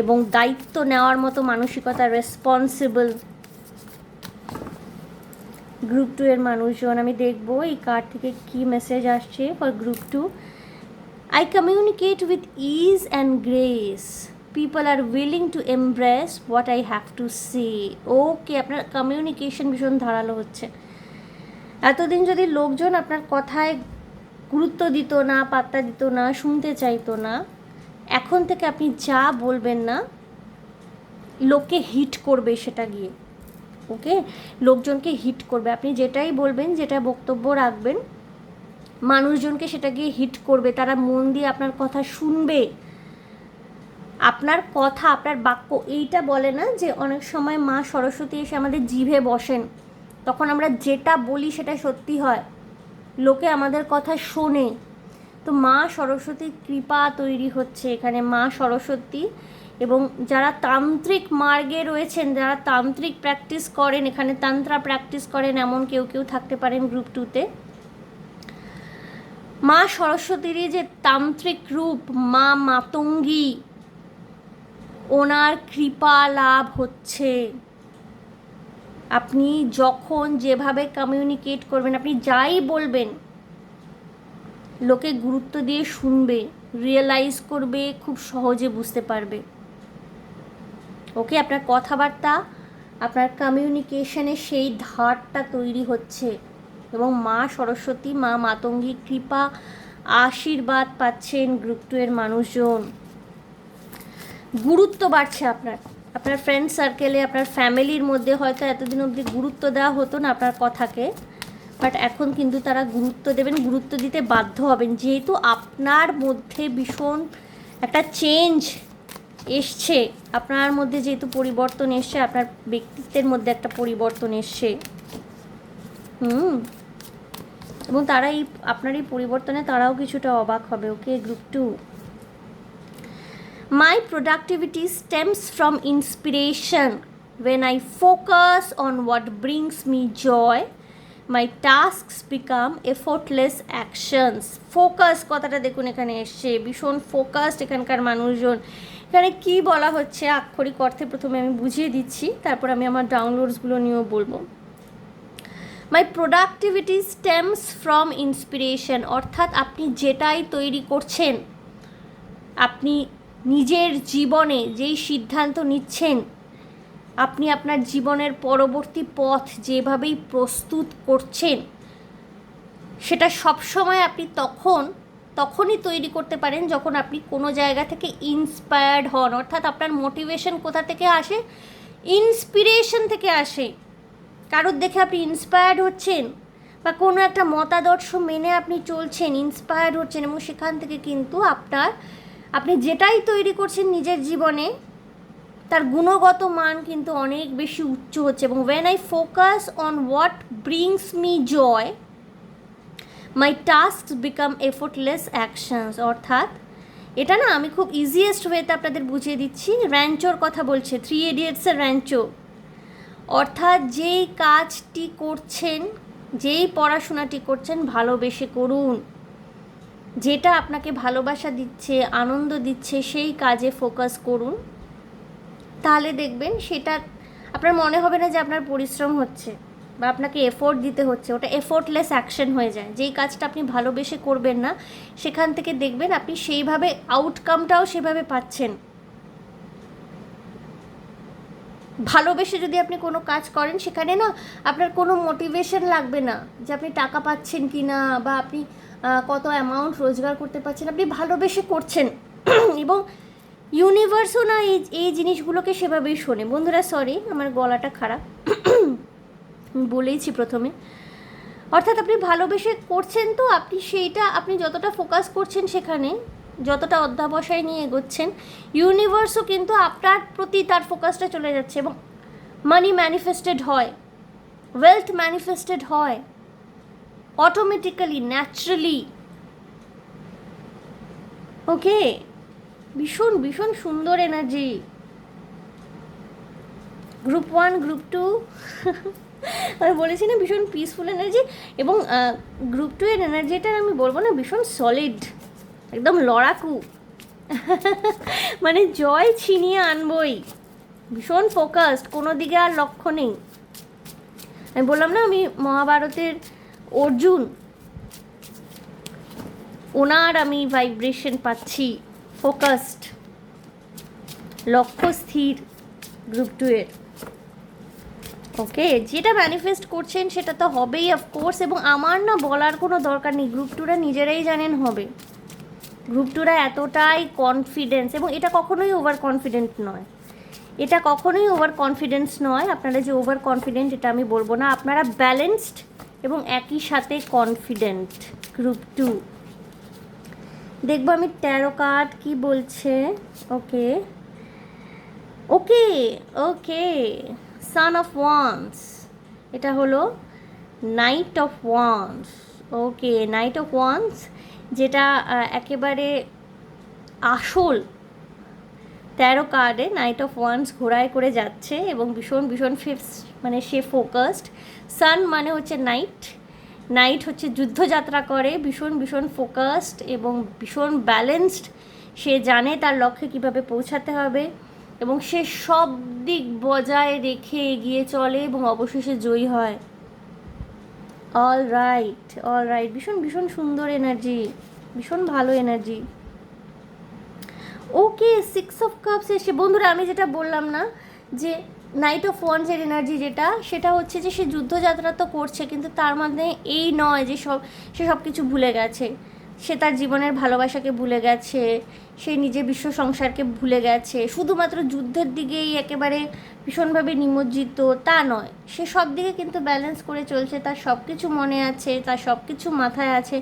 এবং দায়িত্ব নেওয়ার মতো মানসিকতা, রেসপন্সিবল গ্রুপ 2 এর মানুষজন। আমি দেখবো এই কার্ড থেকে কি মেসেজ আসছে for group 2। I communicate with ease and grace. People are willing to embrace what I have to say. ওকে, আপনার কমিউনিকেশন ভীষণ ধারালো হচ্ছে। এতদিন যদি লোকজন আপনার কথায় গুরুত্ব দিত না, পাত্তা দিত না, শুনতে চাইতো না, এখন থেকে আপনি যা বলবেন না লোককে হিট করবে সেটা গিয়ে। ওকে, লোকজনকে হিট করবে। আপনি যেটাই বলবেন, যেটা বক্তব্য রাখবেন, মানুষজনকে সেটা গিয়ে হিট করবে। তারা মন দিয়ে আপনার কথা শুনবে। আপনার কথা, আপনার বাক্য, এইটা বলে না যে অনেক সময় মা সরস্বতী এসে আমাদের জিভে বসেন, তখন আমরা যেটা বলি সেটা সত্যি হয়, লোকে আমাদের কথা শোনে। তো মা সরস্বতীর কৃপা তৈরি হচ্ছে এখানে। মা সরস্বতী এবং যারা তান্ত্রিক মার্গে রয়েছেন, যারা তান্ত্রিক প্র্যাকটিস করেন, এখানে তন্ত্রা প্র্যাকটিস করেন, এমন কেউ কেউ থাকতে পারেন গ্রুপ 2-তে। মা সরস্বতীরই যে তান্ত্রিক রূপ মা মাতঙ্গী, ওনার কৃপা লাভ হচ্ছে। আপনি যখন যেভাবে কমিউনিকেট করবেন, আপনি যাই বলবেন, লোকে গুরুত্ব দিয়ে শুনবে, রিয়েলাইজ করবে, খুব সহজে বুঝতে পারবে। ওকে, আপনার কথাবার্তা, আপনার কমিউনিকেশনে সেই ধারটা তৈরি হচ্ছে এবং মা সরস্বতী, মা মাতঙ্গী কৃপা আশীর্বাদ পাচ্ছেন গ্রুপ 2 এর মানুষজন। গুরুত্ব বাড়ছে আপনার ফ্রেন্ড সার্কেলে, আপনার ফ্যামিলির মধ্যে হয়তো এতদিন অবধি গুরুত্ব দেওয়া হতো না আপনার কথাকে, বাট এখন কিন্তু তারা গুরুত্ব দেবেন, গুরুত্ব দিতে বাধ্য হবেন, যেহেতু আপনার মধ্যে ভীষণ একটা চেঞ্জ এসছে, আপনার মধ্যে যেহেতু পরিবর্তন এসছে, আপনার ব্যক্তিত্বের মধ্যে একটা পরিবর্তন এসছে। এবং তারা আপনার এই পরিবর্তনে তারাও কিছুটা অবাক হবে। ওকে, group 2, my productivity stems from inspiration. When I focus on what brings me joy, my tasks become effortless actions. Focus কথাটা দেখুন এখানে এসছে, ভীষণ ফোকাসড এখানকার মানুষজন। এখানে কি বলা হচ্ছে আক্ষরিক অর্থে প্রথমে আমি বুঝিয়ে দিচ্ছি, তারপর আমি আমার ডাউনলোডসগুলো নিয়েও বলবো। মাই প্রোডাক্টিভিটি স্টেমস ফ্রম ইন্সপিরেশন, অর্থাৎ আপনি যেটাই তৈরি করছেন, আপনি নিজের জীবনে যেই সিদ্ধান্ত নিচ্ছেন, আপনি আপনার জীবনের পরবর্তী পথ যেভাবেই প্রস্তুত করছেন, সেটা সবসময় আপনি তখনই তৈরি করতে পারেন যখন আপনি কোনো জায়গা থেকে ইন্সপায়ার্ড হন। অর্থাৎ আপনার মোটিভেশন কোথা থেকে আসে? ইন্সপিরেশন থেকে আসে। কারোর দেখে আপনি ইন্সপায়ার্ড হচ্ছেন বা কোনো একটা মতাদর্শ মেনে আপনি চলছেন, ইন্সপায়ার্ড হচ্ছেন, এবং সেখান থেকে কিন্তু আপনি যেটাই তৈরি করছেন নিজের জীবনে, তার গুণগত মান কিন্তু অনেক বেশি উচ্চ হচ্ছে। এবং when I focus on what brings me joy, my tasks become effortless actions. অর্থাৎ এটা না আমি খুব ইজিয়েস্ট ওয়েতে আপনাদের বুঝিয়ে দিচ্ছি। র্যাঞ্চোর কথা বলছে, 3 ইডিয়টসের র্যাঞ্চো। অর্থাৎ যেই কাজটি করছেন, যেই পড়াশোনাটি করছেন, ভালোবেসে করুন। যেটা আপনাকে ভালোবাসা দিচ্ছে, আনন্দ দিচ্ছে, সেই কাজে ফোকাস করুন। তাহলে দেখবেন সেটা আপনার মনে হবে না যে আপনার পরিশ্রম হচ্ছে বা আপনাকে এফোর্ট দিতে হচ্ছে, ওটা এফোর্টলেস অ্যাকশন হয়ে যায়। যেই কাজটা আপনি ভালোবেসে করবেন না, সেখান থেকে দেখবেন আপনি সেইভাবে আউটকামটাও সেভাবে পাচ্ছেন। ভালোবেসে যদি আপনি কোনো কাজ করেন, সেখানে না আপনার কোনো মোটিভেশন লাগবে না যে আপনি টাকা পাচ্ছেন কি না বা আপনি কত অ্যামাউন্ট রোজগার করতে পারছেন, আপনি ভালোবেসে করছেন। এবং ইউনিভার্সও না এই জিনিসগুলোকে সেভাবেই শোনে। বন্ধুরা সরি, আমার গলাটা খারাপ, বলেইছি প্রথমে। অর্থাৎ আপনি ভালোবেসে করছেন, তো আপনি যতটা ফোকাস করছেন সেখানে, যতটা অধ্যাবসায় নিয়ে এগোচ্ছেন, ইউনিভার্সও কিন্তু আপনার প্রতি তার ফোকাসটা চলে যাচ্ছে এবং মানি ম্যানিফেস্টেড হয়, ওয়েলথ ম্যানিফেস্টেড হয় অটোমেটিক্যালি, ন্যাচারালি। ওকে, ভীষণ ভীষণ সুন্দর এনার্জি। গ্রুপ 1, গ্রুপ 2 আমি বলেছি না ভীষণ পিসফুল এনার্জি। এবং গ্রুপ 2 এর এনার্জিটা আমি বলবো না ভীষণ সলিড, একদম লড়াকু, মানে জয় ছিনিয়ে আনবই, ভীষণ ফোকাসড, কোনো দিকে আর লক্ষ্য নেই। আমি বললাম না আমি মহাভারতের অর্জুন, ওনার আমি ভাইব্রেশন পাচ্ছি, ফোকাসড, লক্ষ্য স্থির গ্রুপ 2 এর। ওকে, যেটা ম্যানিফেস্ট করছেন সেটা তো হবেই অফকোর্স, এবং আমার না বলার কোনো দরকার নেই, গ্রুপ 2রা নিজেরাই জানেন হবে। গ্রুপ 2রা এতটাই কনফিডেন্স, এবং এটা কখনোই ওভার কনফিডেন্ট নয়, এটা কখনোই ওভার কনফিডেন্স নয়। আপনারা যে ওভার কনফিডেন্ট এটা আমি বলবো না, আপনারা ব্যালেন্সড এবং একই সাথে কনফিডেন্ট গ্রুপ 2। দেখবো আমি 13 কার্ড কি বলছে। ওকে ওকে ওকে, সান অফ ওয়ান্স, এটা হলো night of wands. Okay, night of wands, যেটা একেবারে আসল 13 কার্ডে নাইট অফ ওয়ান্স ঘোড়ায় করে যাচ্ছে এবং ভীষণ ভীষণ মানে সে ফোকাসড। সান মানে হচ্ছে নাইট, নাইট হচ্ছে যুদ্ধযাত্রা করে, ভীষণ ভীষণ ফোকাসড এবং ভীষণ ব্যালেন্সড। সে জানে তার লক্ষ্যে কীভাবে পৌঁছাতে হবে এবং সে সব দিক বজায় রেখে এগিয়ে চলে এবং অবশেষে জয়ী হয়। অল রাইট, অল রাইট, ভীষণ ভীষণ সুন্দর এনার্জি, ভীষণ ভালো এনার্জি। ওকে, 6 অফ কাপস এসে বন্ধুরা, আমি যেটা বললাম না যে নাইট অফ ওয়ান্সের এনার্জি যেটা, সেটা হচ্ছে যে সে যুদ্ধযাত্রা তো করছে, কিন্তু তার মানে এই নয় যে সে সব কিছু ভুলে গেছে। সে তার জীবনের ভালোবাসাকে ভুলে গেছে, সে নিজের বিশ্ব সংসারকে ভুলে গেছে, শুধুমাত্র যুদ্ধের দিকেই একেবারে ভীষণভাবে নিমজ্জিত তা নয়। সে সব দিকে কিন্তু ব্যালেন্স করে চলছে, তার সব কিছু মনে আছে, তার সব কিছু মাথায় আছে,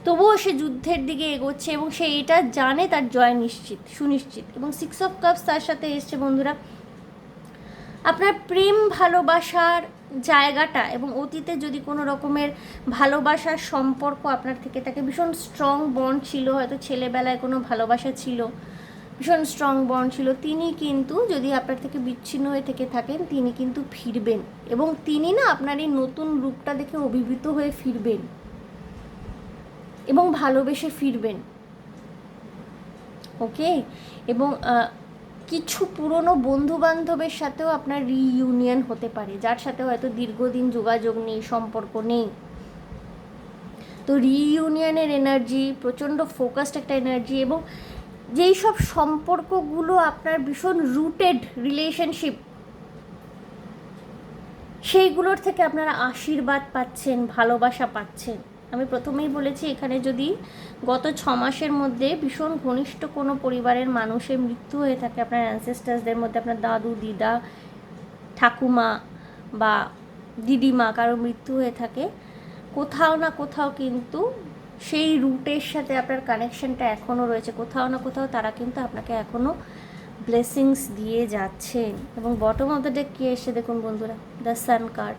তবুও সে যুদ্ধের দিকে এগোচ্ছে এবং সে এটা জানে তার জয় নিশ্চিত, সুনিশ্চিত। এবং 6 অফ কাপস তার সাথে এসছে বন্ধুরা। আপনার প্রেম ভালোবাসার জায়গাটা এবং অতীতে যদি কোনো রকমের ভালোবাসার সম্পর্ক আপনার থেকে থাকে, ভীষণ স্ট্রং বন্ড ছিল, হয়তো ছেলেবেলায় কোনো ভালোবাসা ছিল, ভীষণ স্ট্রং বন্ড ছিল, তিনি কিন্তু যদি আপনার থেকে বিচ্ছিন্ন হয়ে থেকে থাকেন, তিনি কিন্তু ফিরবেন এবং তিনি না আপনার এই নতুন রূপটা দেখে অভিভূত হয়ে ফিরবেন এবং ভালোবেসে ফিরবেন। ওকে, এবং কিছু পুরনো বন্ধুবান্ধবের সাথেও আপনার রিইউনিয়ন হতে পারে, যার সাথে হয়তো দীর্ঘদিন যোগাযোগ নেই, সম্পর্ক নেই। তো রিইউনিয়নের এনার্জি, প্রচণ্ড ফোকাসড একটা এনার্জি, এবং যেই সব সম্পর্কগুলো আপনার ভীষণ রুটেড রিলেশনশিপ, সেইগুলোর থেকে আপনারা আশীর্বাদ পাচ্ছেন, ভালোবাসা পাচ্ছেন। আমি প্রথমেই বলেছি, এখানে যদি গত 6 মাসের মধ্যে ভীষণ ঘনিষ্ঠ কোনো পরিবারের মানুষের মৃত্যু হয়ে থাকে, আপনার অ্যানসেস্টার্সদের মধ্যে আপনার দাদু, দিদা, ঠাকুমা বা দিদিমা কারো মৃত্যু হয়ে থাকে, কোথাও না কোথাও কিন্তু সেই রুটের সাথে আপনার কানেকশনটা এখনও রয়েছে, কোথাও না কোথাও তারা কিন্তু আপনাকে এখনও ব্লেসিংস দিয়ে যাচ্ছেন। এবং বটম অফ দ্য ডেক কী এসে দেখুন বন্ধুরা, দ্য সান কার্ড।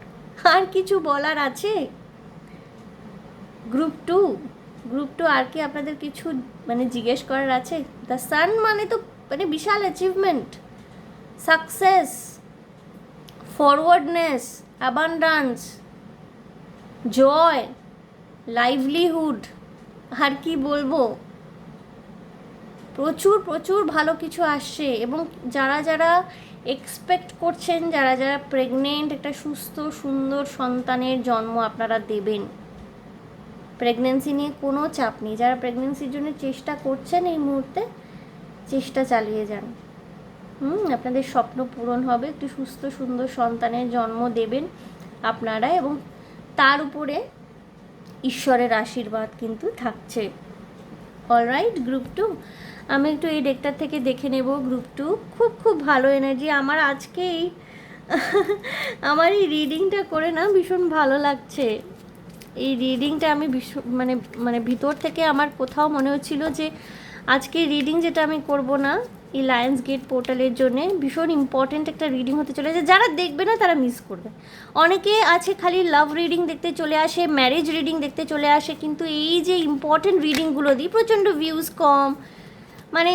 আর কিছু বলার আছে গ্রুপ 2 আর কি আপনাদের কিছু মানে জিজ্ঞেস করার আছে? দ্য সান মানে তো মানে বিশাল অ্যাচিভমেন্ট, সাকসেস, ফরওয়ার্ডনেস, অ্যাবান্ডান্স, জয়, লাইভলিহুড, আর কি বলবো, প্রচুর প্রচুর ভালো কিছু আসছে। এবং যারা যারা এক্সপেক্ট করছেন, যারা যারা প্রেগনেন্ট, একটা সুস্থ সুন্দর সন্তানের জন্ম আপনারা দেবেন, প্রেগনেন্সি নিয়ে কোনো চাপ নেই। যারা প্রেগনেন্সির জন্য চেষ্টা করছেন, এই মুহূর্তে চেষ্টা চালিয়ে যান, আপনাদের স্বপ্ন পূরণ হবে, একটি সুস্থ সুন্দর সন্তানের জন্ম দেবেন আপনারা, এবং তার উপরে ঈশ্বরের আশীর্বাদ কিন্তু থাকছে। অলরাইট গ্রুপ 2, আমি একটু এই ডেকটার থেকে দেখে নেব। গ্রুপ 2 খুব খুব ভালো এনার্জি। আমার আজকেই আমার এই রিডিংটা করে না ভীষণ ভালো লাগছে। এই রিডিংটা আমি মানে মানে ভিতর থেকে আমার কোথাও মনে হচ্ছিল যে আজকে রিডিং যেটা আমি করব না, এই লায়ন্স গেট পোর্টালের জন্যে ভীষণ ইম্পর্ট্যান্ট একটা রিডিং হতে চলেছে। যারা দেখবে না তারা মিস করবে। অনেকে আছে খালি লাভ রিডিং দেখতে চলে আসে, ম্যারেজ রিডিং দেখতে চলে আসে, কিন্তু এই যে ইম্পর্ট্যান্ট রিডিংগুলো দিই প্রচণ্ড ভিউজ কম, মানে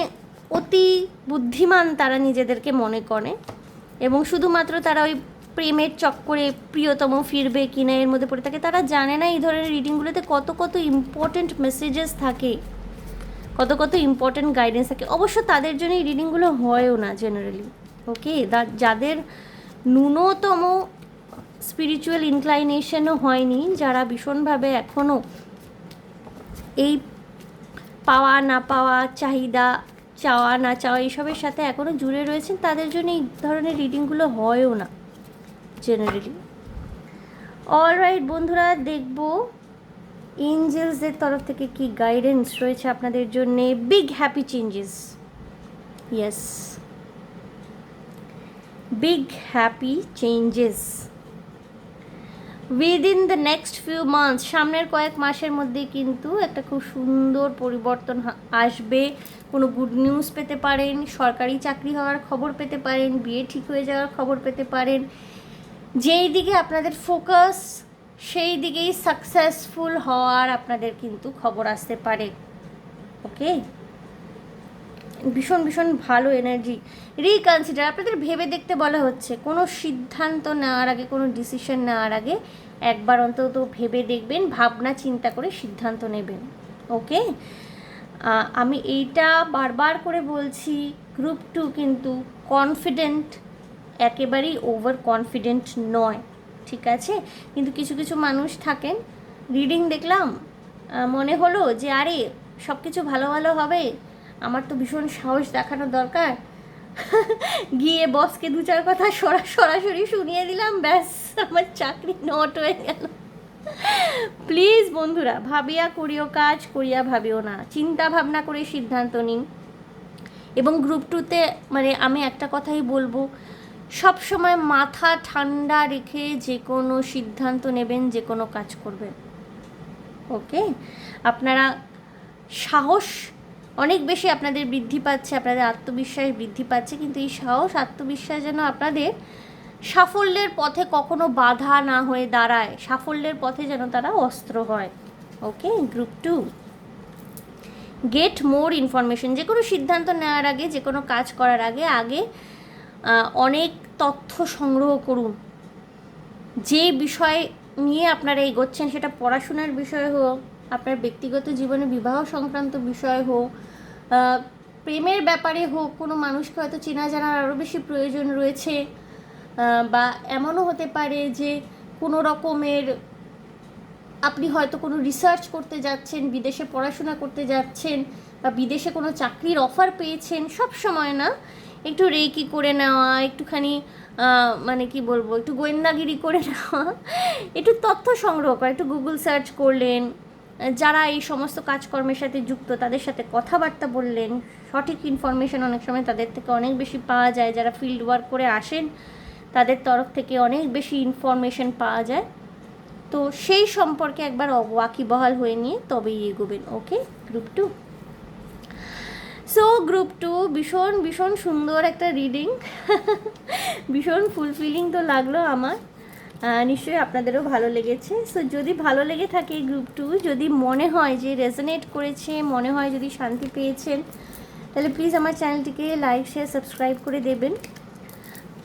অতি বুদ্ধিমান তারা নিজেদেরকে মনে করে, এবং শুধুমাত্র তারা ওই প্রেমের চক্করে প্রিয়তম ফিরবে কিনা এর মধ্যে পড়ে থাকে। তারা জানে না এই ধরনের রিডিংগুলোতে কত কত ইম্পর্ট্যান্ট মেসেজেস থাকে, কত কত ইম্পর্ট্যান্ট গাইডেন্স থাকে। অবশ্য তাদের জন্য এই রিডিংগুলো হয়ও না জেনারেলি। ওকে, যাদের ন্যূনতম স্পিরিচুয়াল ইনক্লাইনেশনও হয়নি, যারা ভীষণভাবে এখনও এই পাওয়া না পাওয়া, চাহিদা, চাওয়া না চাওয়া এইসবের সাথে এখনও জুড়ে রয়েছেন, তাদের জন্য এই ধরনের রিডিংগুলো হয়ও না জেনারেলি। অলরাইট বন্ধুরা, দেখব এঞ্জেলসদের তরফ থেকে কি গাইডেন্স রয়েছে আপনাদের জন্যে। Big happy changes, yes, big happy changes within the next few months, সামনের কয়েক মাসের মধ্যেই কিন্তু একটা খুব সুন্দর পরিবর্তন আসবে। কোনো গুড নিউজ পেতে পারেন, সরকারি চাকরি হওয়ার খবর পেতে পারেন, বিয়ে ঠিক হয়ে যাওয়ার খবর পেতে পারেন। যেই দিকে আপনাদের ফোকাস সেই দিকেই সাকসেসফুল হওয়ার আপনাদের কিন্তু খবর আসতে পারে। ওকে, ভীষণ ভীষণ ভালো এনার্জি। রিকনসিডার, আপনাদের ভেবে দেখতে বলা হচ্ছে। কোনো সিদ্ধান্ত নেওয়ার আগে, কোনো ডিসিশন নেওয়ার আগে একবার অন্তত ভেবে দেখবেন, ভাবনা চিন্তা করে সিদ্ধান্ত নেবেন। ওকে, আমি এইটা বারবার করে বলছি, গ্রুপ 2 কিন্তু কনফিডেন্ট, একেবারেই ওভার কনফিডেন্ট নয়, ঠিক আছে? কিন্তু কিছু কিছু মানুষ থাকেন, রিডিং দেখলাম, মনে হলো যে আরে সব কিছু ভালো ভালো হবে, আমার তো ভীষণ সাহস দেখানো দরকার, গিয়ে বসকে 2-4 কথা সরাসরি শুনিয়ে দিলাম, ব্যাস আমার চাকরি নট হয়ে গেল। প্লিজ বন্ধুরা, ভাবিয়া করিও কাজ, করিয়া ভাবিও না, চিন্তা ভাবনা করে সিদ্ধান্ত নিন। এবং গ্রুপ 2-তে মানে আমি একটা কথাই বলবো, সব সময় মাথা ঠান্ডা রেখে যে কোনো সিদ্ধান্ত নেবেন, যে কোনো কাজ করবেন। ওকে, আপনারা সাহস অনেক বেশি আপনাদের বৃদ্ধি পাচ্ছে, আপনাদের আত্মবিশ্বাস বৃদ্ধি পাচ্ছে, কিন্তু এই সাহস আত্মবিশ্বাস যেন আপনাদের সাফল্যের পথে কখনো বাধা না হয়ে দাঁড়ায়, সাফল্যের পথে যেন তারা অস্ত্র হয়। ওকে, গ্রুপ 2, গেট মোর ইনফরমেশন। যে কোনো সিদ্ধান্ত নেওয়ার আগে, যে কোনো কাজ করার আগে অনেক তথ্য সংগ্রহ করুন। যে বিষয় নিয়ে আপনারা এগোচ্ছেন, সেটা পড়াশোনার বিষয় হোক, আপনার ব্যক্তিগত জীবনে বিবাহ সংক্রান্ত বিষয় হোক, প্রেমের ব্যাপারে হোক, কোনো মানুষকে হয়তো চেনা জানার আরও বেশি প্রয়োজন রয়েছে, বা এমনও হতে পারে যে কোনো রকমের আপনি হয়তো কোনো রিসার্চ করতে যাচ্ছেন, বিদেশে পড়াশোনা করতে যাচ্ছেন, বা বিদেশে কোনো চাকরির অফার পেয়েছেন। সব সময় না, একটু রেকি করে নেওয়া, একটুখানি মানে কি বলবো, একটু গোয়েন্দাগিরি করে নেওয়া, একটু তথ্য সংগ্রহ করা, একটু গুগল সার্চ করলেন, যারা এই সমস্ত কাজকর্মের সাথে যুক্ত তাদের সাথে কথাবার্তা বললেন, সঠিক ইনফরমেশন অনেক সময় তাদের থেকে অনেক বেশি পাওয়া যায়। যারা ফিল্ড ওয়ার্ক করে আসেন তাদের তরফ থেকে অনেক বেশি ইনফরমেশন পাওয়া যায়। তো সেই সম্পর্কে একবার ওয়াকিবহাল হয়ে নিয়ে তবেই এগোবেন। ওকে, গ্রুপ 2। সো গ্রুপ 2 ভীষণ ভীষণ সুন্দর একটা রিডিং, ভীষণ ফুলফিলিং তো লাগলো আমার, নিশ্চয়ই আপনাদেরও ভালো লেগেছে। সো যদি ভালো লেগে থাকে গ্রুপ 2, যদি মনে হয় যে রেজোনেট করেছে, মনে হয় যদি শান্তি পেয়েছেন, তাহলে প্লিজ আমার চ্যানেলটিকে লাইক, শেয়ার, সাবস্ক্রাইব করে দেবেন।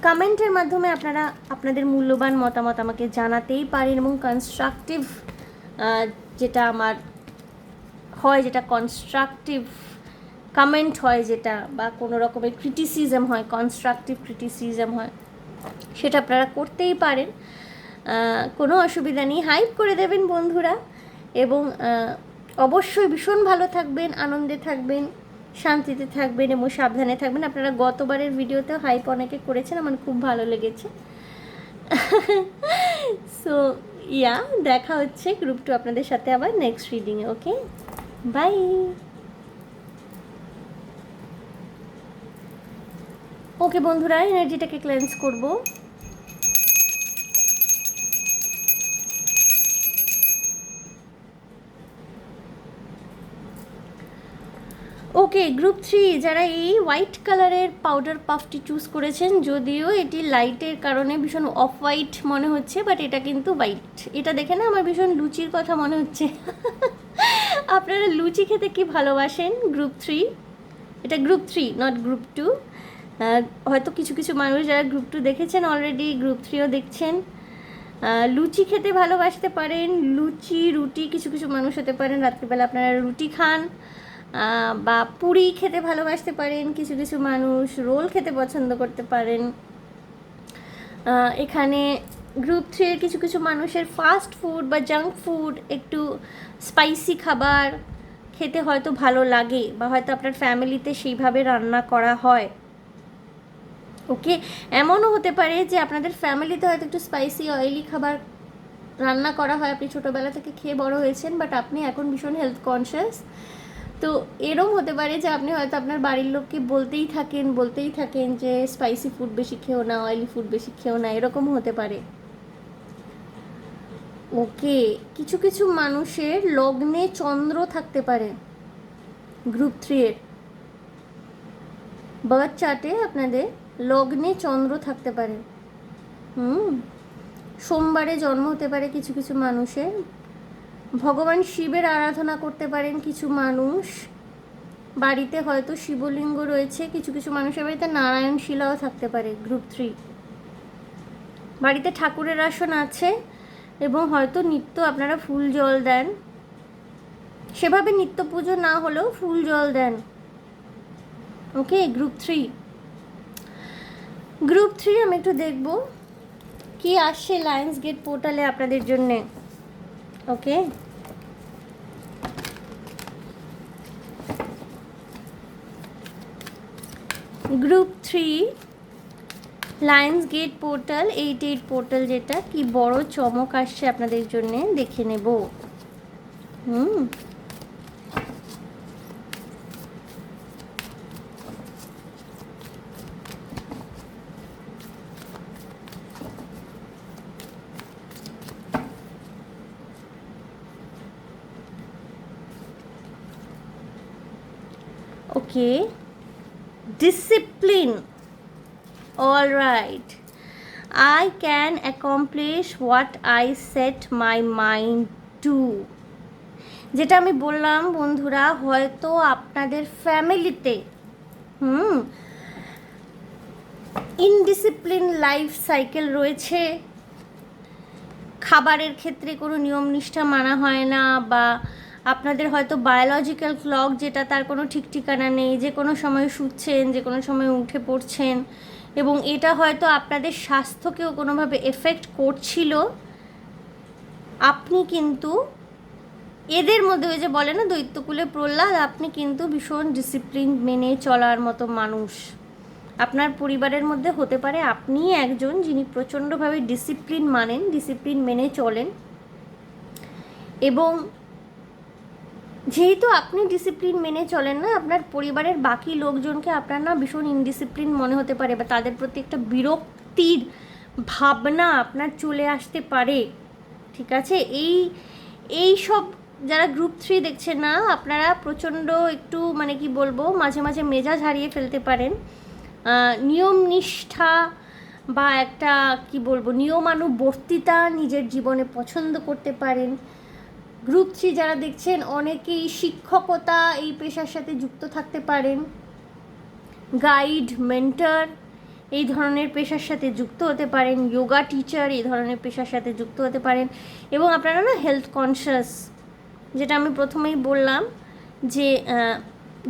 কমেন্টের মাধ্যমে আপনারা আপনাদের মূল্যবান মতামত আমাকে জানাতেই পারেন, এবং কনস্ট্রাকটিভ যেটা আমার হয়, যেটা কনস্ট্রাকটিভ কমেন্ট হয়, যেটা বা কোনো রকমের ক্রিটিসিজম হয়, কনস্ট্রাকটিভ ক্রিটিসিজম হয়, সেটা আপনারা করতেই পারেন, কোনো অসুবিধা নেই। হাইপ করে দেবেন বন্ধুরা, এবং অবশ্যই ভীষণ ভালো থাকবেন, আনন্দে থাকবেন, শান্তিতে থাকবেন এবং সাবধানে থাকবেন। আপনারা গতবারের ভিডিওতেও হাইপ অনেকে করেছেন, আমার খুব ভালো লেগেছে। সো ইয়া, দেখা হচ্ছে গ্রুপ 2 আপনাদের সাথে আবার নেক্সট রিডিংয়ে। Okay, by. ওকে বন্ধুরা, এনার্জিটাকে ক্লেন্স করব। ওকে, গ্রুপ 3 যারা এই হোয়াইট কালারের পাউডার পাফটি চুজ করেছেন, যদিও এটি লাইটের কারণে ভীষণ অফ হোয়াইট মনে হচ্ছে, বাট এটা কিন্তু হোয়াইট। এটা দেখে না আমার ভীষণ লুচির কথা মনে হচ্ছে। আপনারা লুচি খেতে কি ভালোবাসেন? গ্রুপ 3, এটা গ্রুপ 3 নট গ্রুপ 2। হয়তো কিছু কিছু মানুষ যারা গ্রুপ 2 দেখেছেন অলরেডি, গ্রুপ 3ও দেখছেন। লুচি খেতে ভালোবাসতে পারেন, লুচি রুটি, কিছু কিছু মানুষ হতে পারেন রাত্রিবেলা আপনারা রুটি খান, বা পুরি খেতে ভালোবাসতে পারেন, কিছু কিছু মানুষ রোল খেতে পছন্দ করতে পারেন। এখানে গ্রুপ 3 এর কিছু কিছু মানুষের ফাস্ট ফুড বা জাঙ্ক ফুড, একটু স্পাইসি খাবার খেতে হয়তো ভালো লাগে, বা হয়তো আপনার ফ্যামিলিতে সেইভাবে রান্না করা হয়। ওকে, এমনও হতে পারে যে আপনাদের ফ্যামিলিতে হয়তো একটু স্পাইসি অয়েলি খাবার রান্না করা হয়, আপনি ছোটোবেলা থেকে খেয়ে বড় হয়েছেন, বাট আপনি এখন ভীষণ হেলথ কনসিয়াস। তো এরম হতে পারে যে আপনি হয়তো আপনার বাড়ির লোককে বলতেই থাকেন যে স্পাইসি ফুড বেশি খেও না, অয়েলি ফুড বেশি খেও না, এরকমও হতে পারে। ওকে, কিছু কিছু মানুষের লগ্নে চন্দ্র থাকতে পারে, গ্রুপ 3 এর বার্থ চার্টে আপনাদের লগ্নে চন্দ্র থাকতে পারে। সোমবারে জন্ম হতে পারে কিছু কিছু মানুষের। ভগবান শিবের আরাধনা করতে পারেন কিছু মানুষ, বাড়িতে হয়তো শিবলিঙ্গ রয়েছে, কিছু কিছু মানুষের বাড়িতে নারায়ণ শিলাও থাকতে পারে, গ্রুপ 3। বাড়িতে ঠাকুরের আসন আছে এবং হয়তো নিত্য আপনারা ফুল জল দেন, সেভাবে নিত্য পুজো না হলেও ফুল জল দেন। ওকে, গ্রুপ 3 আমি একটু দেখব কি আসছে লায়ন্স গেট পোর্টালে আপনাদের জন্যে। Okay, group 3 lion's gate portal, 8 portal, যেটা কি বড় চমক আসছে আপনাদের জন্য, দেখে নেব। ওকে, discipline. All right, I can accomplish what I set my mind to. যেটা আমি বললাম বন্ধুরা, হয়তো আপনাদের ফ্যামিলিতে ইনডিসিপ্লিন লাইফ সাইকেল রয়েছে, খাবারের ক্ষেত্রে কোনো নিয়ম নিষ্ঠা মানা হয় না, বা আপনাদের হয়তো বায়োলজিক্যাল ক্লক যেটা, তার কোনো ঠিক ঠিকানা নেই, যে কোনো সময় শুচ্ছেন, যে কোনো সময় উঠে পড়ছেন, এবং এটা হয়তো আপনাদের স্বাস্থ্যকেও কোনোভাবে এফেক্ট করছিল। আপনি কিন্তু এদের মধ্যে, ওই যে বলে না দৈত্যকুলে প্রহ্লাদ, আপনি কিন্তু ভীষণ ডিসিপ্লিন মেনে চলার মতো মানুষ। আপনার পরিবারের মধ্যে হতে পারে আপনি একজন যিনি প্রচণ্ডভাবে ডিসিপ্লিন মানেন, ডিসিপ্লিন মেনে চলেন, এবং যেহেতু আপনি ডিসিপ্লিন মেনে চলেন না, আপনার পরিবারের বাকি লোকজনকে আপনার না ভীষণ ইনডিসিপ্লিন মনে হতে পারে, বা তাদের প্রতি একটা বিরক্তির ভাবনা আপনার চলে আসতে পারে। ঠিক আছে, এই সব যারা গ্রুপ 3 দেখছেন না, আপনারা প্রচণ্ড একটু মানে কি বলবো, মাঝে মাঝে মেজাজ হারিয়ে ফেলতে পারেন। নিয়ম নিষ্ঠা বা একটা কি বলবো নিয়মানুবর্তিতা নিজের জীবনে পছন্দ করতে পারেন। গ্রুপ 3 যারা দেখছেন, অনেকেই শিক্ষকতা এই পেশার সাথে যুক্ত থাকতে পারেন, গাইড, মেন্টর এই ধরনের পেশার সাথে যুক্ত হতে পারেন, যোগা টিচার এই ধরনের পেশার সাথে যুক্ত হতে পারেন, এবং আপনারা না হেলথ কনসিয়াস, যেটা আমি প্রথমেই বললাম যে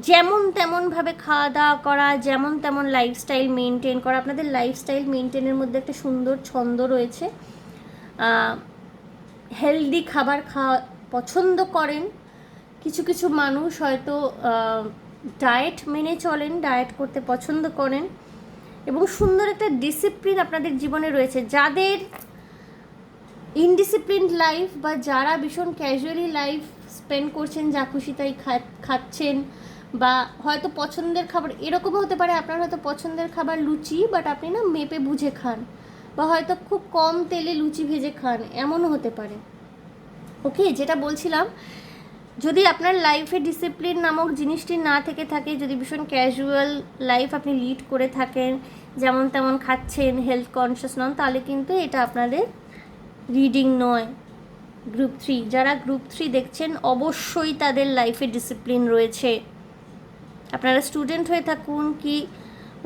যেমন তেমনভাবে খাওয়া দাওয়া করা, যেমন তেমন লাইফস্টাইল মেনটেন করা। আপনাদের লাইফস্টাইল মেনটেনের মধ্যে একটা সুন্দর ছন্দ রয়েছে। হেলদি খাবার খাওয়া পছন্দ করেন, কিছু কিছু মানুষ হয়তো ডায়েট মেনে চলেন, ডায়েট করতে পছন্দ করেন, এবং সুন্দর একটা ডিসিপ্লিন আপনাদের জীবনে রয়েছে। যাদের ইনডিসিপ্লিন লাইফ, বা যারা ভীষণ ক্যাজুয়ালি লাইফ স্পেন্ড করছেন, যা খুশি তাই খাচ্ছেন, বা হয়তো পছন্দের খাবার এরকমও হতে পারে, আপনার হয়তো পছন্দের খাবার লুচি, বাট আপনি না মেপে বুঝে খান, বা হয়তো খুব কম তেলে লুচি ভেজে খান, এমনও হতে পারে। ওকে, যেটা বলছিলাম, যদি আপনার লাইফে ডিসিপ্লিন নামক জিনিসটি না থেকে থাকে, যদি ভীষণ ক্যাজুয়াল লাইফ আপনি লিড করে থাকেন, যেমন তেমন খাচ্ছেন, হেলথ কনসিয়াস নন, তাহলে কিন্তু এটা আপনাদের রিডিং নয়। গ্রুপ 3 যারা গ্রুপ 3 দেখছেন, অবশ্যই তাদের লাইফে ডিসিপ্লিন রয়েছে। আপনারা স্টুডেন্ট হয়ে থাকুন, কি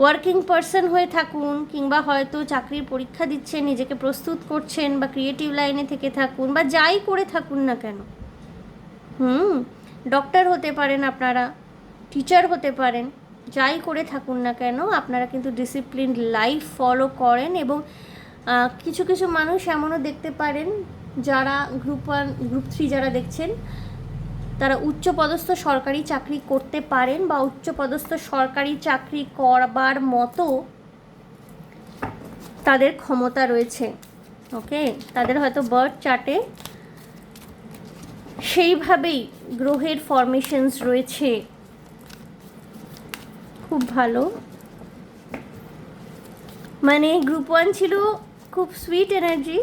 ওয়ার্কিং পারসন হয়ে থাকুন, কিংবা হয়তো চাকরির পরীক্ষা দিচ্ছেন, নিজেকে প্রস্তুত করছেন, বা ক্রিয়েটিভ লাইনে থেকে থাকুন, বা যাই করে থাকুন না কেন, ডক্টর হতে পারেন, আপনারা টিচার হতে পারেন, যাই করে থাকুন না কেন, আপনারা কিন্তু ডিসিপ্লিন লাইফ ফলো করেন। এবং কিছু কিছু মানুষ এমনও দেখতে পারেন, যারা গ্রুপ 1 গ্রুপ 3 যারা দেখছেন, তারা উচ্চপদস্থ সরকারি চাকরি করতে পারেন বা উচ্চপদস্থ সরকারি চাকরি করবার মতো তাদের ক্ষমতা রয়েছে। ওকে, তাদের হয়তো বার্থ চার্টে সেইভাবেই গ্রহের ফরমেশনস রয়েছে। খুব ভালো। মানে গ্রুপ 1 ছিল খুব সুইট এনার্জি,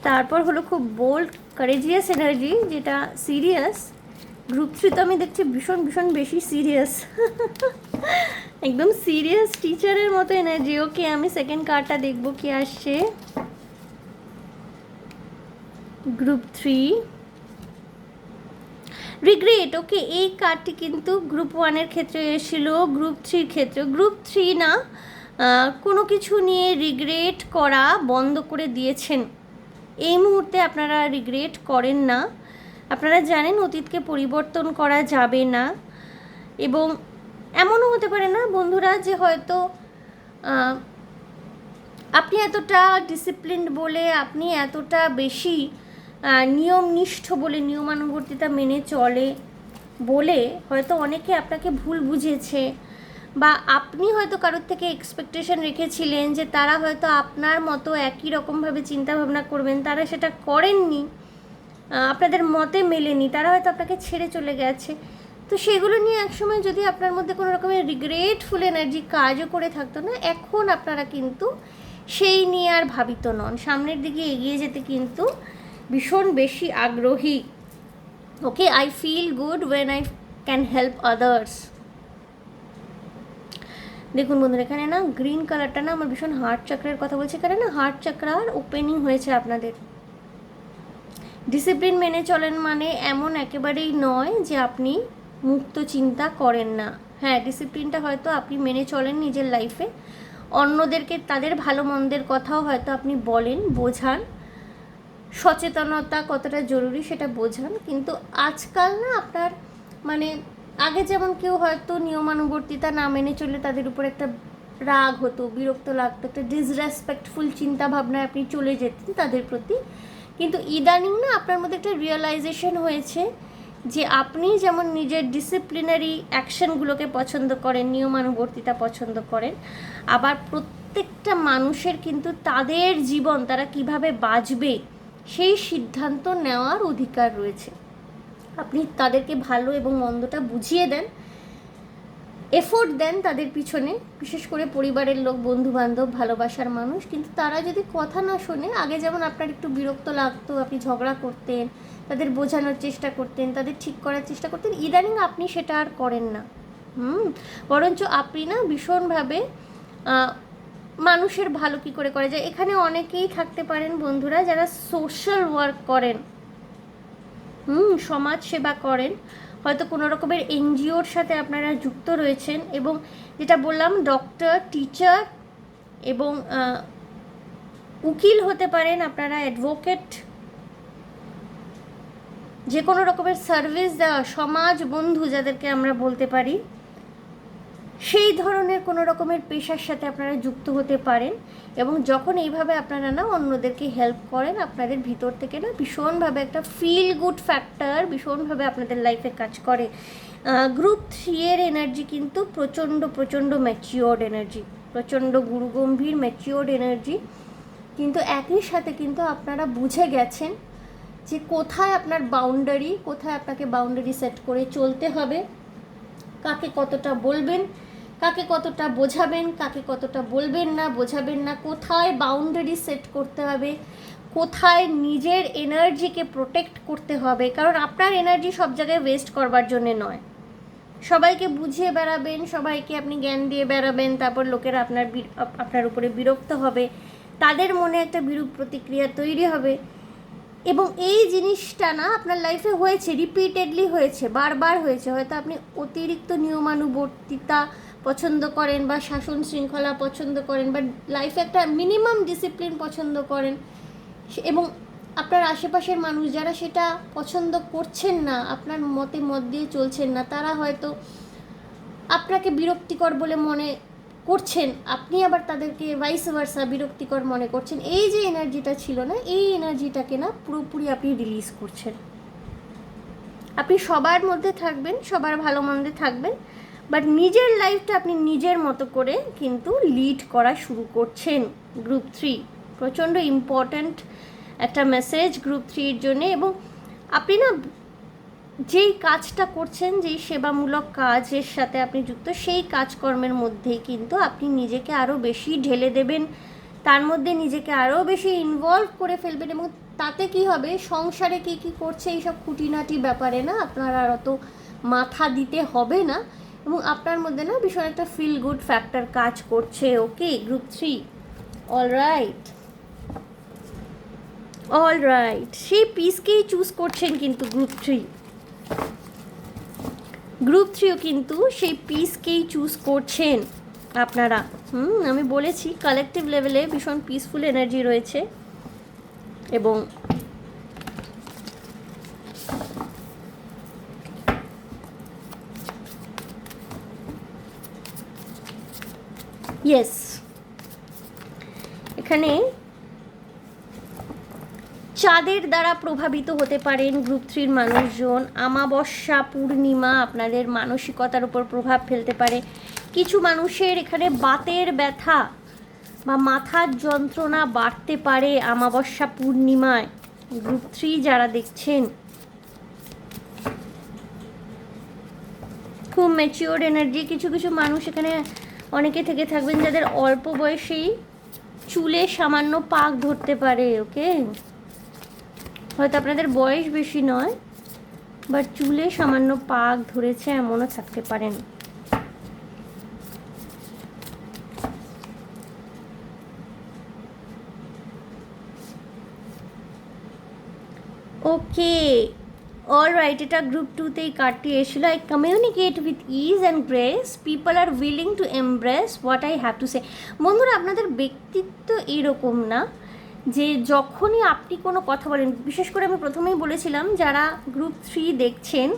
তারপর হলো খুব বোল্ড কারেজিয়াস এনার্জি যেটা সিরিয়াস। গ্রুপ 3 তো আমি দেখছি ভীষণ ভীষণ বেশি সিরিয়াস, একদম সিরিয়াস টিচারের মতো এনার্জি। ওকে, আমি সেকেন্ড কার্ডটা দেখবো কি আসছে। Group 3 regret. ওকে, এই কার্ডটি কিন্তু গ্রুপ 1-এর ক্ষেত্রে এসেছিল, গ্রুপ 3-র ক্ষেত্রে। গ্রুপ 3 না, কোনো কিছু নিয়ে রিগ্রেট করা বন্ধ করে দিয়েছেন। এই মুহূর্তে আপনারা রিগ্রেট করেন না। আপনারা জানেন অতীতকে পরিবর্তন করা যাবে না। এবং এমনও হতে পারে না বন্ধুরা যে হয়তো আপনি এতটা ডিসিপ্লিনড বলে, আপনি এতটা বেশি নিয়মনিষ্ঠ বলে, নিয়মানুবর্তিতা মেনে চলে বলে হয়তো অনেকে আপনাকে ভুল বুঝেছে, বা আপনি হয়তো কারোর থেকে এক্সপেকটেশন রেখেছিলেন যে তারা হয়তো আপনার মতো একই রকমভাবে চিন্তাভাবনা করবেন, তারা সেটা করেননি, আপনাদের মতে মেলেনি, তারা হয়তো আপনাকে ছেড়ে চলে গেছে। তো সেগুলো নিয়ে একসময় যদি আপনার মধ্যে কোনো রকমের রিগ্রেটফুল এনার্জি কাজও করে থাকতো না, এখন আপনারা কিন্তু সেই নিয়ে আর ভাবিত নন, সামনের দিকে এগিয়ে যেতে কিন্তু ভীষণ বেশি আগ্রহী। Okay, I feel good when I can help others. দেখুন বন্ধুরা, এখানে না গ্রিন কালারটা না আমার ভীষণ হার্ট চাকরার কথা বলছে। এখানে না হার্ট চাকরার ওপেনিং হয়েছে আপনাদের। ডিসিপ্লিন মেনে চলেন মানে এমন একেবারেই নয় যে আপনি মুক্ত চিন্তা করেন না। হ্যাঁ, ডিসিপ্লিনটা হয়তো আপনি মেনে চলেন নিজের লাইফে, অন্যদেরকে তাদের ভালো মন্দের কথাও হয়তো আপনি বলেন, বোঝান, সচেতনতা কতটা জরুরি সেটা বোঝান। কিন্তু আজকাল না আপনার মানে আগে যেমন কেউ হয়তো নিয়মানুবর্তিতা না মেনে চললে তাদের উপর একটা রাগ হতো, বিরক্ত লাগতো, একটা ডিসরেসপেক্টফুল চিন্তাভাবনায় আপনি চলে যেতেন তাদের প্রতি। কিন্তু ইদানিং না আপনার মধ্যে একটা রিয়েলাইজেশন হয়েছে যে আপনি যেমন নিজের ডিসিপ্লিনারি অ্যাকশনগুলোকে পছন্দ করেন, নিয়মানুবর্তিতা পছন্দ করেন, আবার প্রত্যেকটা মানুষের কিন্তু তাদের জীবন তারা কিভাবে বাঁচবে সেই সিদ্ধান্ত নেওয়ার অধিকার রয়েছে। আপনি তাদেরকে ভালো এবং মন্দটা বুঝিয়ে দেন, এফোর্ট দেন তাদের পিছনে, বিশেষ করে পরিবারের লোক, বন্ধুবান্ধব, ভালোবাসার মানুষ। কিন্তু তারা যদি কথা না শোনে, আগে যেমন আপনার একটু বিরক্ত লাগতো, আপনি ঝগড়া করতেন, তাদের বোঝানোর চেষ্টা করতেন, তাদের ঠিক করার চেষ্টা করতেন, ইদানিং আপনি সেটা আর করেন না। বরঞ্চ আপনি না ভীষণভাবে মানুষের ভালো কী করে করা যায়। এখানে অনেকেই থাকতে পারেন বন্ধুরা যারা সোশ্যাল ওয়ার্ক করেন, সমাজ সেবা করেন, হয়তো কোনো রকমের এনজিওর সাথে আপনারা যুক্ত রয়েছেন। এবং যেটা বললাম, ডক্টর, টিচার এবং উকিল হতে পারেন আপনারা, অ্যাডভোকেট, যে কোনো রকমের সার্ভিস দেওয়া সমাজ বন্ধু যাদেরকে আমরা বলতে পারি, সেই ধরনের কোনো রকমের পেশার সাথে আপনারা যুক্ত হতে পারেন। এবং যখন এইভাবে আপনারা না অন্যদেরকে হেল্প করেন, আপনাদের ভিতর থেকে না ভীষণভাবে একটা ফিল গুড ফ্যাক্টর ভীষণভাবে আপনাদের লাইফে কাজ করে। গ্রুপ 3-এর এনার্জি কিন্তু প্রচণ্ড প্রচণ্ড ম্যাচিওর্ড এনার্জি, প্রচণ্ড গুরুগম্ভীর ম্যাচিওর্ড এনার্জি। কিন্তু একই সাথে কিন্তু আপনারা বুঝে গেছেন যে কোথায় আপনার বাউন্ডারি, কোথায় আপনাকে বাউন্ডারি সেট করে চলতে হবে, কাকে কতটা বলবেন, কাকে কতটা বোঝাবেন, কাকে কতটা বলবেন না, বোঝাবেন না, কোথায় বাউন্ডারি সেট করতে হবে, কোথায় নিজের এনার্জিকে প্রোটেক্ট করতে হবে। কারণ আপনার এনার্জি সব জায়গায় ওয়েস্ট করবার জন্যে নয়। সবাইকে বুঝিয়ে বেড়াবেন, সবাইকে আপনি জ্ঞান দিয়ে বেড়াবেন, তারপর লোকেরা আপনার উপরে বিরক্ত হবে, তাদের মনে একটা বিরূপ প্রতিক্রিয়া তৈরি হবে। এবং এই জিনিসটা না আপনার লাইফে হয়েছে, রিপিটেডলি হয়েছে, বারবার হয়েছে। হয়তো আপনি অতিরিক্ত নিয়মানুবর্তিতা পছন্দ করেন, বা শাসন শৃঙ্খলা পছন্দ করেন, বা লাইফে একটা মিনিমাম ডিসিপ্লিন পছন্দ করেন, এবং আপনার আশেপাশের মানুষ যারা সেটা পছন্দ করছেন না, আপনার মতে মত দিয়ে চলছেন না, তারা হয়তো আপনাকে বিরক্তিকর বলে মনে করছেন, আপনি আবার তাদেরকে ভাইস ভার্সা বিরক্তিকর মনে করছেন। এই যে এনার্জিটা ছিল না, এই এনার্জিটাকে না পুরোপুরি আপনি রিলিজ করছেন। আপনি সবার মধ্যে থাকবেন, সবার ভালো মন্দে থাকবেন, বাট নিজের লাইফটা আপনি নিজের মতো করে কিন্তু লিড করা শুরু করছেন। গ্রুপ 3 প্রচণ্ড ইম্পর্ট্যান্ট একটা মেসেজ গ্রুপ 3-এর জন্যে। এবং আপনি না যেই কাজটা করছেন, যেই সেবামূলক কাজের সাথে আপনি যুক্ত, সেই কাজকর্মের মধ্যেই কিন্তু আপনি নিজেকে আরও বেশি ঢেলে দেবেন, তার মধ্যে নিজেকে আরও বেশি ইনভলভ করে ফেলবেন। এবং তাতে কি হবে, সংসারে কী কী করছে এইসব খুঁটিনাটি ব্যাপারে না আপনার আর অত মাথা দিতে হবে না, এবং আপনার মধ্যে না ভীষণ একটা ফিল গুড ফ্যাক্টর কাজ করছে। ওকে গ্রুপ 3, অলরাইট অলরাইট, সেই পিসকেই চুজ করছেন কিন্তু গ্রুপ 3। গ্রুপ 3ও কিন্তু সেই পিসকেই চুজ করছেন আপনারা। আমি বলেছি কালেকটিভ লেভেলে ভীষণ পিসফুল এনার্জি রয়েছে। এবং ইয়েস, এখানে চাঁদের দ্বারা প্রভাবিত হতে পারেন গ্রুপ 3-র মানুষজন। অমাবস্যা পূর্ণিমা আপনাদের মানসিকতার উপর প্রভাব ফেলতে পারে। কিছু মানুষের এখানে বাতের ব্যথা বা মাথার যন্ত্রণা বাড়তে পারে অমাবস্যা পূর্ণিমায়। গ্রুপ 3 যারা দেখছেন, খুব ম্যাচিওর এনার্জি। কিছু কিছু মানুষ এখানে অনেকে থেকে থাকবেন যাদের অল্প বয়সেই চুলে সামান্য পাক ধরতে পারে। ওকে, হয়তো আপনাদের বয়স বেশি নয়, বাট চুলে সামান্য পাক ধরেছে এমনও থাকতে পারেন। ওকে অলরাইট, এটা গ্রুপ 2-তেই কার্ডটি এসেছিল। I communicate with is and grace, people R willing to embrace what I have to say. বন্ধুরা, আপনাদের ব্যক্তিত্ব এরকম না যে যখনই আপনি কোনো কথা বলেন, বিশেষ করে আমি প্রথমেই বলেছিলাম যারা গ্রুপ 3 দেখছেন,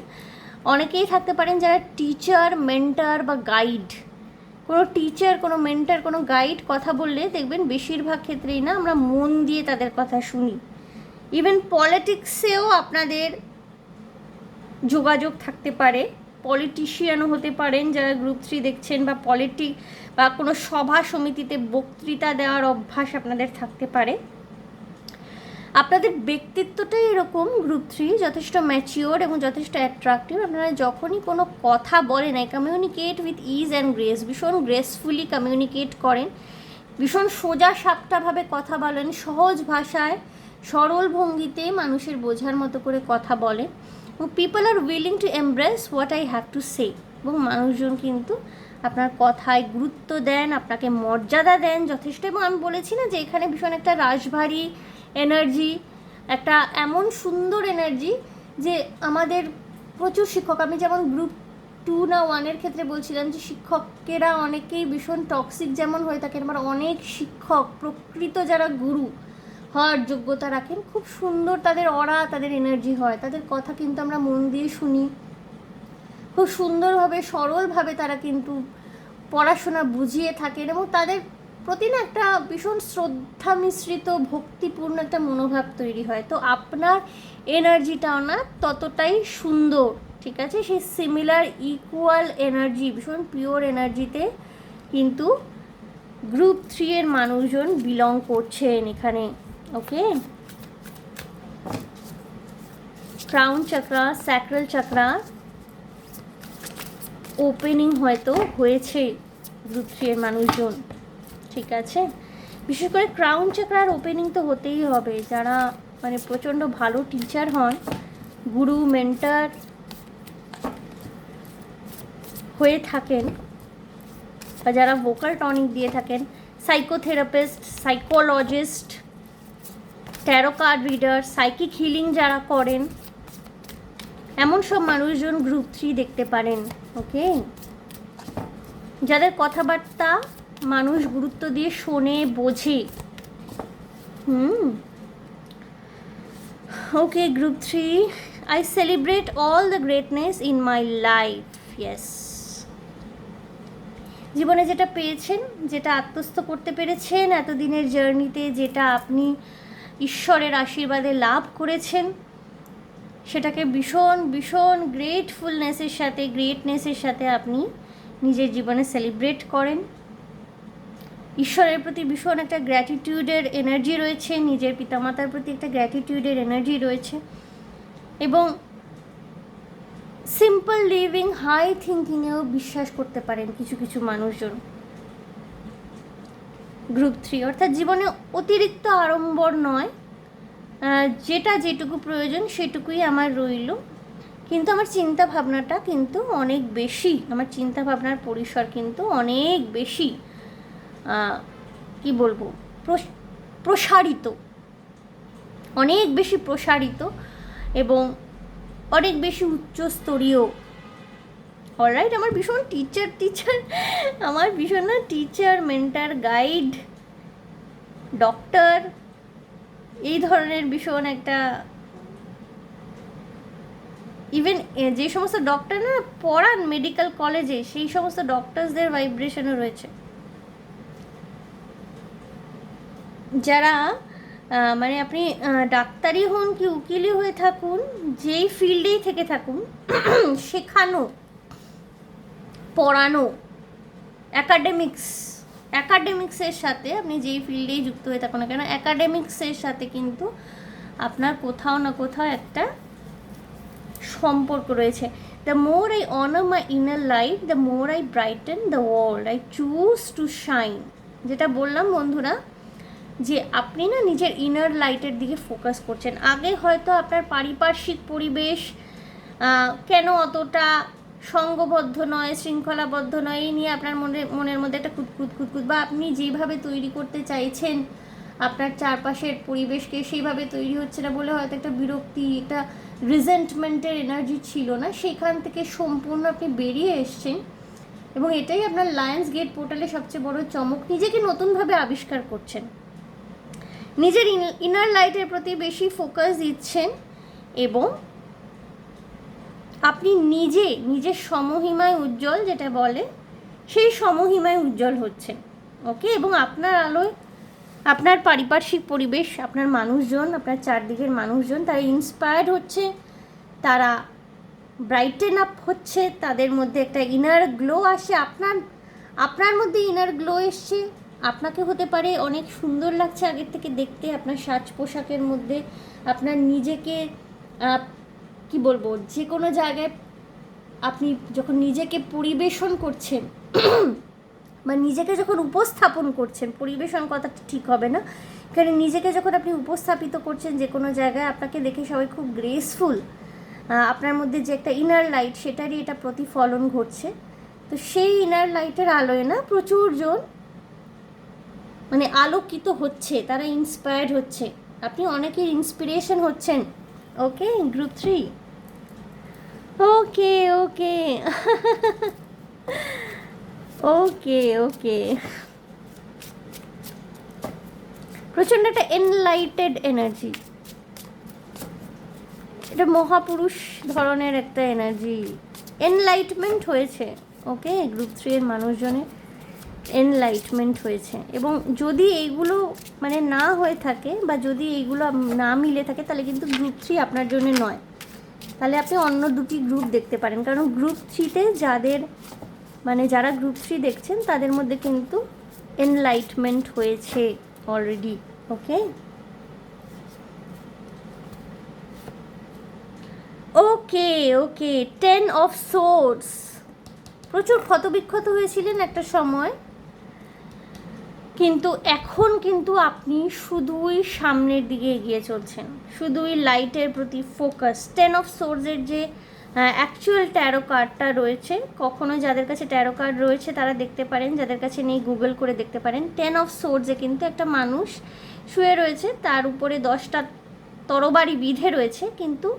অনেকেই থাকতে পারেন যারা টিচার, মেন্টার বা গাইড। কোনো টিচার, কোনো মেন্টার, কোনো গাইড কথা বললে দেখবেন বেশিরভাগ ক্ষেত্রেই না আমরা মন দিয়ে তাদের কথা শুনি। ইভেন পলিটিক্সেও আপনাদের যোগাযোগ থাকতে পারে, পলিটিশিয়ানও হতে পারেন যারা গ্রুপ 3 দেখছেন, বা বা কোনো সভা সমিতিতে বক্তৃতা দেওয়ার অভ্যাস আপনাদের থাকতে পারে। আপনাদের ব্যক্তিত্বটাই এরকম গ্রুপ 3, যথেষ্ট ম্যাচিওর এবং যথেষ্ট অ্যাট্রাক্টিভ। আপনারা যখনই কোনো কথা বলেন, I communicate with is and grace, ভীষণ গ্রেসফুলি কমিউনিকেট করেন, ভীষণ সোজা সাপটাভাবে কথা বলেন, সহজ ভাষায় সরল ভঙ্গিতে মানুষের বোঝার মতো করে কথা বলেন। এবং people R willing to embrace what I have to say, এবং মানুষজন কিন্তু আপনার কথায় গুরুত্ব দেন, আপনাকে মর্যাদা দেন যথেষ্ট। এবং আমি বলেছি না যে এখানে ভীষণ একটা রাশভারী এনার্জি, একটা এমন সুন্দর এনার্জি যে আমাদের প্রচুর শিক্ষক, আমি যেমন গ্রুপ 2 না 1-এর ক্ষেত্রে বলছিলাম যে শিক্ষকেরা অনেকেই ভীষণ টক্সিক যেমন হয়ে থাকেন, আবার অনেক শিক্ষক প্রকৃত যারা গুরু হওয়ার যোগ্যতা রাখেন, খুব সুন্দর তাদের অরা, তাদের এনার্জি হয়, তাদের কথা কিন্তু আমরা মন দিয়ে শুনি, খুব সুন্দরভাবে সরলভাবে তারা কিন্তু পড়াশোনা বুঝিয়ে থাকেন, এবং তাদের প্রতি না একটা ভীষণ শ্রদ্ধা মিশ্রিত ভক্তিপূর্ণ একটা মনোভাব তৈরি হয়। তো আপনার এনার্জিটাও না ততটাই সুন্দর, ঠিক আছে? সেই সিমিলার ইকুয়াল এনার্জি, ভীষণ পিওর এনার্জিতে কিন্তু গ্রুপ 3-এর মানুষজন বিলং করছেন এখানে। ওকে, ক্রাউন চাকরা, স্যাক্রাল চাকরা ওপেনিং হয়তো হয়েছে গ্রুপ 3-এর মানুষজন, ঠিক আছে? বিশেষ করে ক্রাউন চাকরার ওপেনিং তো হতেই হবে। যারা মানে প্রচণ্ড ভালো টিচার হন, গুরু, মেন্টার হয়ে থাকেন, বা যারা ভোকাল টনিক দিয়ে থাকেন, psychotherapist, psychologist, taro card reader, psychic healing যারা করেন, এমন সব মানুষজন গ্রুপ 3 দেখতে পারেন। ওকে, যাদের কথাবার্তা মানুষ গুরুত্ব দিয়ে শোনে, বোঝে। ওকে group 3, I celebrate all the greatness in my life. Yes, জীবনে যেটা পেয়েছেন, যেটা আত্মস্থ করতে পেরেছেন এতদিনের জার্নিতে, যেটা আপনি ঈশ্বরের আশীর্বাদে লাভ করেছেন, সেটাকে ভীষণ ভীষণ গ্রেটনেসের সাথে আপনি নিজের জীবনে সেলিব্রেট করেন। ঈশ্বরের প্রতি ভীষণ একটা গ্র্যাটিটিউডের এনার্জি রয়েছে, নিজের পিতামাতার প্রতি একটা গ্র্যাটিটিউডের এনার্জি রয়েছে, এবং সিম্পল লিভিং, হাই থিঙ্কিংয়েও বিশ্বাস করতে পারেন কিছু কিছু মানুষজন। গ্রুপ 3 অর্থাৎ জীবনে অতিরিক্ত আড়ম্বর নয়, যেটা যেটুকু প্রয়োজন সেটুকুই আমার রইল, কিন্তু আমার চিন্তা ভাবনাটা কিন্তু অনেক বেশি, আমার চিন্তা ভাবনার পরিসর কিন্তু অনেক বেশি কি বলবো, প্রসারিত, অনেক বেশি প্রসারিত এবং অনেক বেশি উচ্চস্তরীয়। অলরাইট, আমার ভীষণ আমার ভীষণ না টিচার, মেন্টার, গাইড, ডক্টর, এই ধরনের ভীষণ একটা, ইভেন যে সমস্ত ডক্টর না পড়ান মেডিকেল কলেজে, সেই সমস্ত ডক্টরসদের ভাইব্রেশনও রয়েছে, যারা মানে আপনি ডাক্তারই হন কি উকিলই হয়ে থাকুন, যেই ফিল্ডেই থেকে থাকুন, শেখানো, পড়ানো, অ্যাকাডেমিক্সের সাথে আপনি যেই ফিল্ডেই যুক্ত হয়ে থাকুন না কেন, অ্যাকাডেমিক্সের সাথে কিন্তু আপনার কোথাও না কোথাও একটা সম্পর্ক রয়েছে। The more I honour my inner light, the more I brighten the world, I choose to shine. যেটা বললাম বন্ধুরা, যে আপনি না নিজের ইনার লাইটের দিকে ফোকাস করছেন। আগে হয়তো আপনার পারিপার্শ্বিক পরিবেশ কেন অতটা সঙ্গবদ্ধ নয়, শৃঙ্খলাবদ্ধ নয়, এই নিয়ে আপনার মনের মধ্যে একটা কুতকুত বা আপনি যেভাবে তৈরি করতে চাইছেন আপনার চারপাশের পরিবেশকে, সেইভাবে তৈরি হচ্ছে না বলে হয়তো একটা বিরক্তি, একটা রিজেন্টমেন্টের এনার্জি ছিল না, সেখান থেকে সম্পূর্ণ আপনি বেরিয়ে এসছেন। এবং এটাই আপনার লায়ন্স গেট পোর্টালে সবচেয়ে বড় চমক, নিজেকে নতুনভাবে আবিষ্কার করছেন, নিজের ইনার লাইটের প্রতি বেশি ফোকাস দিচ্ছেন, এবং আপনি নিজের সমহিমায় উজ্জ্বল, যেটা বলে সেই সমহিমায় উজ্জ্বল হচ্ছেন। ওকে, এবং আপনার আলোয় আপনার পারিপার্শ্বিক পরিবেশ, আপনার মানুষজন, আপনার চারদিকের মানুষজন তারা ইন্সপায়ার্ড হচ্ছে, তারা ব্রাইটেন আপ হচ্ছে, তাদের মধ্যে একটা ইনার গ্লো আসে, আপনার মধ্যে ইনার গ্লো এসছে, আপনাকে হতে পারে অনেক সুন্দর লাগছে আগের থেকে দেখতে, আপনার সাজ পোশাকের মধ্যে আপনার নিজেকে কি বলবো, যে কোনো জায়গায় আপনি যখন নিজেকে পরিবেশন করছেন বা নিজেকে যখন উপস্থাপন করছেন, পরিবেশন কথাটা ঠিক হবে না, কারণ নিজেকে যখন আপনি উপস্থাপিত করছেন যে কোনো জায়গায়, আপনাকে দেখে সবাই খুব গ্রেসফুল, আপনার মধ্যে যে একটা ইনার লাইট সেটারই এটা প্রতিফলন ঘটছে। তো সেই ইনার লাইটের আলোয় না প্রচুর জন মানে আলোকিত হচ্ছে, তারা ইন্সপায়ার্ড হচ্ছে, আপনি অনেকের ইন্সপিরেশন হচ্ছেন। ওকে, গ্রুপ 3, ওকে ওকে ওকে ওকে, প্রচণ্ড একটা এনলাইটেড এনার্জি, এটা মহাপুরুষ ধরনের একটা এনার্জি, এনলাইটমেন্ট হয়েছে। ওকে, গ্রুপ 3 এর মানুষজনের এনলাইটমেন্ট হয়েছে, এবং যদি এইগুলো মানে না হয়ে থাকে বা যদি এইগুলো না মিলে থাকে, তাহলে কিন্তু গ্রুপ 3 আপনার জন্য নয়, তাহলে আপনি অন্য দুটি গ্রুপ দেখতে পারেন। কারণ গ্রুপ 3-তে যারা গ্রুপ 3 দেখছেন তাদের মধ্যে কিন্তু এনলাইটমেন্ট হয়েছে already. Okay okay okay 10 of swords, প্রচুর ক্ষতবিক্ষত হয়েছিলেন একটা সময়, কিন্তু এখন কিন্তু আপনি শুধুই সামনের দিকে এগিয়ে চলছেন, শুধুই লাইটের প্রতি ফোকাস। 10 অফ সোর্ডসের যে অ্যাকচুয়াল ট্যারো কার্ডটা রয়েছে, কখনো যাদের কাছে ট্যারো কার্ড রয়েছে তারা দেখতে পারেন, যাদের কাছে নেই গুগল করে দেখতে পারেন। 10 অফ সোর্ডসে কিন্তু একটা মানুষ শুয়ে রয়েছে, তার উপরে 10টা তরবারি বিঁধে রয়েছে, কিন্তু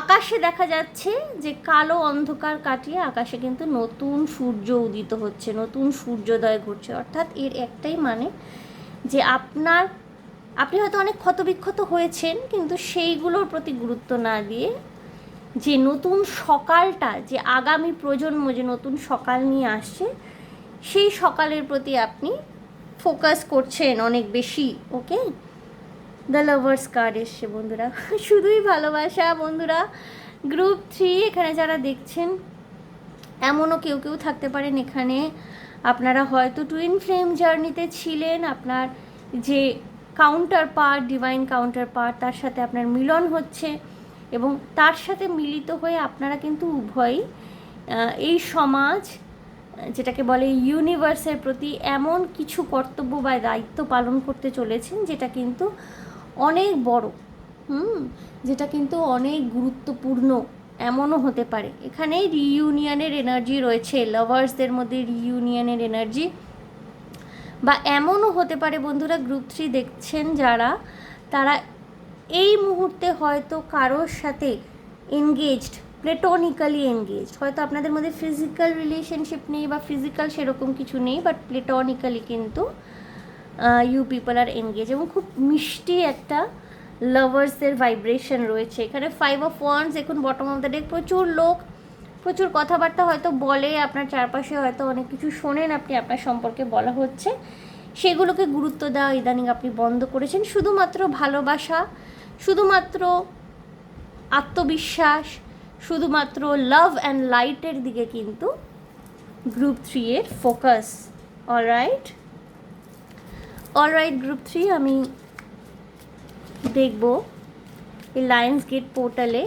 আকাশে দেখা যাচ্ছে যে কালো অন্ধকার কাটিয়ে আকাশে কিন্তু নতুন সূর্য উদিত হচ্ছে, নতুন সূর্যোদয় ঘটছে। অর্থাৎ এর একটাই মানে যে আপনি হয়তো অনেক ক্ষতবিক্ষত হয়েছেন, কিন্তু সেইগুলোর প্রতি গুরুত্ব না দিয়ে যে নতুন সকালটা, যে আগামী প্রজন্ম যে নতুন সকাল নিয়ে আসছে, সেই সকালের প্রতি আপনি ফোকাস করছেন অনেক বেশি। ওকে, দ্য লাভার্স কার্ড এসছে বন্ধুরা। শুধুই ভালোবাসা বন্ধুরা। গ্রুপ 3 এখানে যারা দেখছেন, এমনও কেউ কেউ থাকতে পারেন এখানে আপনারা হয়তো টুইন ফ্লেম জার্নিতে ছিলেন, আপনার যে counter part, divine counter part, তার সাথে আপনার মিলন হচ্ছে এবং তার সাথে মিলিত হয়ে আপনারা কিন্তু উভয়ই এই সমাজ, যেটাকে বলে ইউনিভার্সের প্রতি এমন কিছু কর্তব্য বা দায়িত্ব পালন করতে চলেছেন যেটা কিন্তু অনেক বড়, যেটা কিন্তু অনেক গুরুত্বপূর্ণ এমনও হতে পারে। এখানে রিইউনিয়নের এনার্জি রয়েছে, লাভার্সদের মধ্যে রিইউনিয়নের এনার্জি, বা এমনও হতে পারে বন্ধুরা গ্রুপ 3 দেখছেন যারা, তারা এই মুহূর্তে হয়তো কারোর সাথে এনগেজড, প্লেটনিক্যালি এনগেজড, হয়তো আপনাদের মধ্যে ফিজিক্যাল রিলেশনশিপ নেই বা ফিজিক্যাল সেরকম কিছু নেই, বাট প্লেটনিক্যালি কিন্তু ইউ পিপল আর এনগেজ এবং খুব মিষ্টি একটা লাভার্সদের ভাইব্রেশন রয়েছে। এখানে 5 অফ ওয়ান্ডস, এখন বটম অফ দ্য ডেক, প্রচুর লোক প্রচুর কথাবার্তা হয়তো বলে, আপনার চারপাশে হয়তো অনেক কিছু শোনেন আপনি, আপনার সম্পর্কে বলা হচ্ছে, সেগুলোকে গুরুত্ব দেওয়া ইদানিং আপনি বন্ধ করেছেন। শুধুমাত্র ভালোবাসা, শুধুমাত্র আত্মবিশ্বাস, শুধুমাত্র লাভ অ্যান্ড লাইটের দিকে কিন্তু গ্রুপ 3 এর ফোকাস। অলরাইট গ্রুপ 3, আমি দেখব এই লায়ন্স গেট পোর্টালে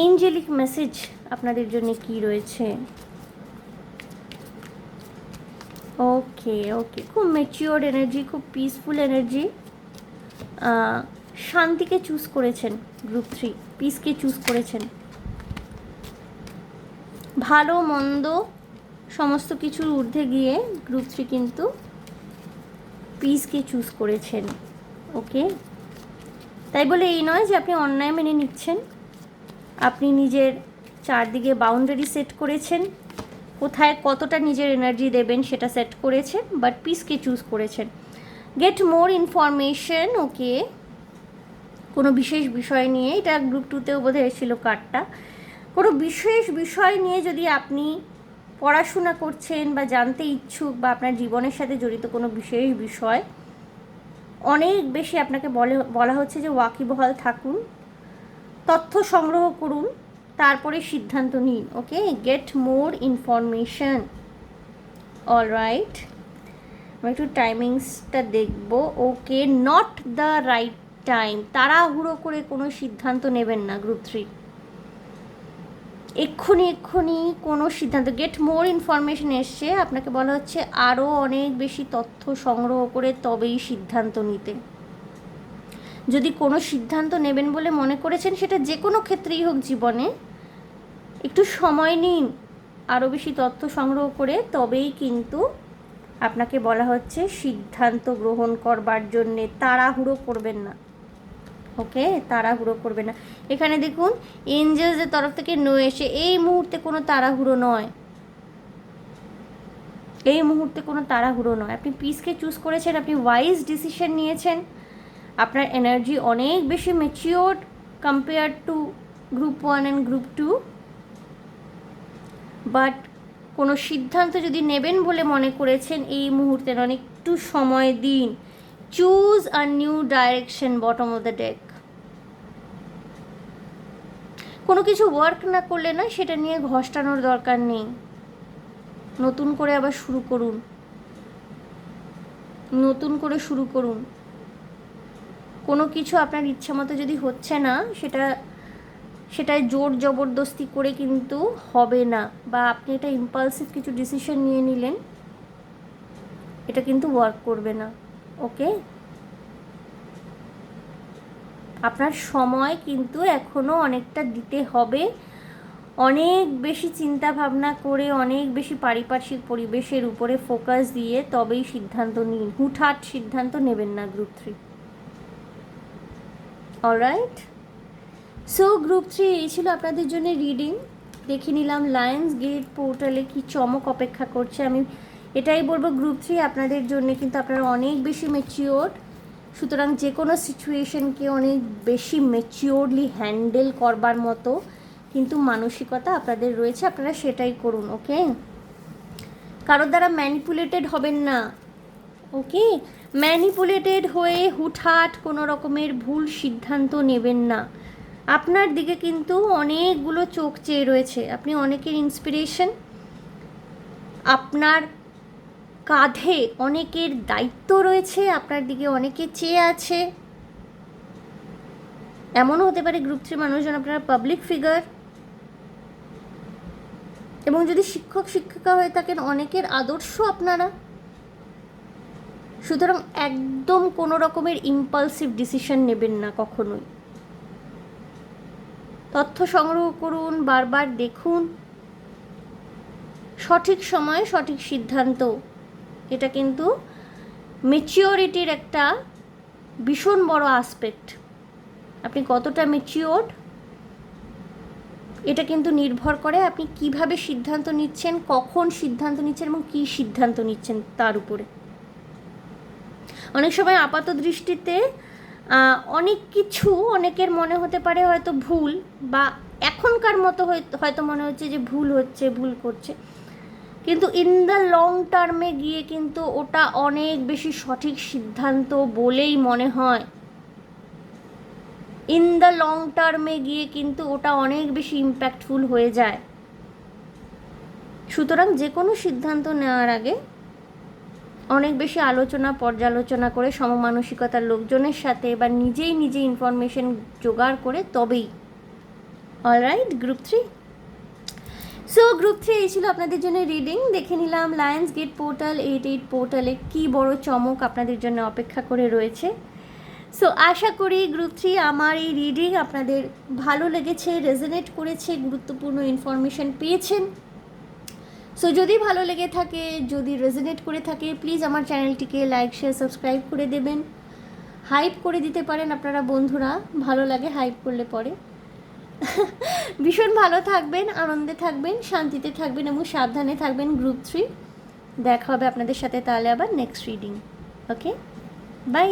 এঞ্জেলিক মেসেজ আপনাদের জন্য কি রয়েছে। ওকে, খুব ম্যাচিওর এনার্জি, খুব পিসফুল এনার্জি। শান্তিকে চুজ করেছেন গ্রুপ 3, পিসকে চুজ করেছেন। ভালো মন্দ সমস্ত কিছুর ঊর্ধ্বে গিয়ে গ্রুপ 3 কিন্তু পিসকে চুজ করেছেন। ওকে, তাই বলে এই নয় যে আপনি অন্যায় মেনে নিচ্ছেন, আপনি নিজের চারদিকে বাউন্ডারি সেট করেছেন, কোথায় কতটা নিজের এনার্জি দেবেন সেটা সেট করেছেন, বাট পিসকে চুজ করেছেন। Get more information. ওকে, কোনো বিশেষ বিষয় নিয়ে, এটা গ্রুপ 2তেও বোধহয় এসেছিল কার্ডটা, কোনো বিশেষ বিষয় নিয়ে যদি আপনি পড়াশোনা করছেন বা জানতে ইচ্ছুক, বা আপনার জীবনের সাথে জড়িত কোনো বিশেষ বিষয়, অনেক বেশি আপনাকে বলা হচ্ছে যে ওয়াকিবহাল থাকুন, তথ্য সংগ্রহ করুন, তারপরে সিদ্ধান্ত নিন। ওকে, গেট মোর ইনফরমেশন। অলরাইট, আমি একটু টাইমিংসটা দেখব। ওকে, নট দ্য রাইট টাইম। তাড়াহুড়ো করে কোনো সিদ্ধান্ত নেবেন না গ্রুপ 3, এক্ষুনি কোনো সিদ্ধান্ত। গেট মোর ইনফরমেশন এসছে, আপনাকে বলা হচ্ছে আরও অনেক বেশি তথ্য সংগ্রহ করে তবেই সিদ্ধান্ত নিতে। যদি কোনো সিদ্ধান্ত নেবেন বলে মনে করেছেন, সেটা যে কোনো ক্ষেত্রেই হোক জীবনে, একটু সময় নিন, আরও বেশি তথ্য সংগ্রহ করে তবেই কিন্তু আপনাকে বলা হচ্ছে সিদ্ধান্ত গ্রহণ করবার জন্যে। তাড়াহুড়ো করবেন না। ওকে, তাড়াহুড়ো করবে না। এখানে দেখুন এঞ্জেলসের তরফ থেকে নো এসে, এই মুহূর্তে কোনো তাড়াহুড়ো নয়, এই মুহূর্তে কোনো তাড়াহুড়ো নয়। আপনি পিসকে চুজ করেছেন, আপনি ওয়াইজ ডিসিশন নিয়েছেন, আপনার এনার্জি অনেক বেশি matured compare to group 1 and group 2, but কোনো সিদ্ধান্ত যদি নেবেন বলে মনে করেছেন, এই মুহূর্তে অনেক একটু সময় দিন। Choose a new direction, bottom of the deck. কোনো কিছু ওয়ার্ক না করলে না, সেটা নিয়ে ঘষ্টানোর দরকার নেই, নতুন করে আবার শুরু করুন, নতুন করে শুরু করুন। কোনো কিছু আপনার ইচ্ছা মতো যদি হচ্ছে না, সেটায় জোর জবরদস্তি করে কিন্তু হবে না, বা আপনি এটা ইম্পালসিভ কিছু ডিসিশন নিয়ে নিলেন, এটা কিন্তু ওয়ার্ক করবে না। ওকে, আপনার সময় কিন্তু এখনও অনেকটা দিতে হবে। অনেক বেশি চিন্তা ভাবনা করে, অনেক বেশি পারিপার্শ্বিক পরিবেশের উপরে ফোকাস দিয়ে তবেই সিদ্ধান্ত নিন। হুটহাট সিদ্ধান্ত নেবেন না গ্রুপ 3। অলরাইট, সো গ্রুপ 3 এই ছিল আপনাদের জন্য রিডিং। দেখে নিলাম লায়ন্স গেট পোর্টালে কি চমক অপেক্ষা করছে। আমি এটাই বলবো, গ্রুপ 3 আপনাদের জন্য কিন্তু আপনারা অনেক বেশি ম্যাচিওর্ড, সুতরাং যে কোনো সিচুয়েশনকে অনেক বেশি ম্যাচিওরলি হ্যান্ডেল করবার মতো কিন্তু মানসিকতা আপনাদের রয়েছে, আপনারা সেটাই করুন। ওকে, কারোর দ্বারা ম্যানিপুলেটেড হবেন না। ওকে, ম্যানিপুলেটেড হয়ে হুটহাট কোনো রকমের ভুল সিদ্ধান্ত নেবেন না। আপনার দিকে কিন্তু অনেকগুলো চোখ চেয়ে রয়েছে, আপনি অনেকের ইন্সপিরেশন, আপনার কাঁধে অনেকের দায়িত্ব রয়েছে, আপনার দিকে অনেকে চেয়ে আছে। এমনও হতে পারে গ্রুপ 3 মানুষজন আপনারা পাবলিক ফিগার, এবং যদি শিক্ষক শিক্ষিকা হয়ে থাকেন অনেকের আদর্শ আপনারা। সুতরাং একদম কোনো রকমের ইম্পালসিভ ডিসিশন নেবেন না কখনোই। তথ্য সংগ্রহ করুন, বারবার দেখুন, সঠিক সময়ে সঠিক সিদ্ধান্ত, এটা কিন্তু ম্যাচিওরিটির একটা ভীষণ বড় আসপেক্ট। আপনি কতটা ম্যাচিওর্ড এটা কিন্তু নির্ভর করে আপনি কিভাবে সিদ্ধান্ত নিচ্ছেন, কখন সিদ্ধান্ত নিচ্ছেন এবং কী সিদ্ধান্ত নিচ্ছেন তার উপরে। অনেক সময় আপাত দৃষ্টিতে অনেক কিছু অনেকের মনে হতে পারে হয়তো ভুল, বা এখনকার মতো হয়তো মনে হচ্ছে যে ভুল হচ্ছে, ভুল করছে, কিন্তু ইন দ্য লং টার্মে গিয়ে কিন্তু ওটা অনেক বেশি সঠিক সিদ্ধান্ত বলেই মনে হয়। ইন দ্য লং টার্মে গিয়ে কিন্তু ওটা অনেক বেশি ইম্প্যাক্টফুল হয়ে যায়। সুতরাং যে কোনো সিদ্ধান্ত নেওয়ার আগে অনেক বেশি আলোচনা পর্যালোচনা করে সমমানসিকতার লোকজনের সাথে বা নিজেই নিজে ইনফরমেশন জোগাড় করে তবেই। অলরাইট গ্রুপ 3, সো গ্রুপ 3 এই ছিল আপনাদের জন্য রিডিং। দেখে নিলাম লায়ন্স গেট পোর্টাল 88 পোর্টালে কী বড় চমক আপনাদের জন্য অপেক্ষা করে রয়েছে। সো আশা করি গ্রুপ 3 আমার এই রিডিং আপনাদের ভালো লেগেছে, রেজোনেট করেছে, গুরুত্বপূর্ণ ইনফরমেশন পেয়েছেন। সো যদি ভালো লেগে থাকে, যদি রেজোনেট করে থাকে, প্লিজ আমার চ্যানেলটিকে লাইক শেয়ার সাবস্ক্রাইব করে দেবেন। হাইপ করে দিতে পারেন আপনারা বন্ধুরা, ভালো লাগে হাইপ করলে পরে। ভীষণ ভালো থাকবেন, আনন্দে থাকবেন, শান্তিতে থাকবেন এবং সাবধানে থাকবেন গ্রুপ 3। দেখা হবে আপনাদের সাথে তাহলে আবার নেক্সট রিডিং। Okay, by.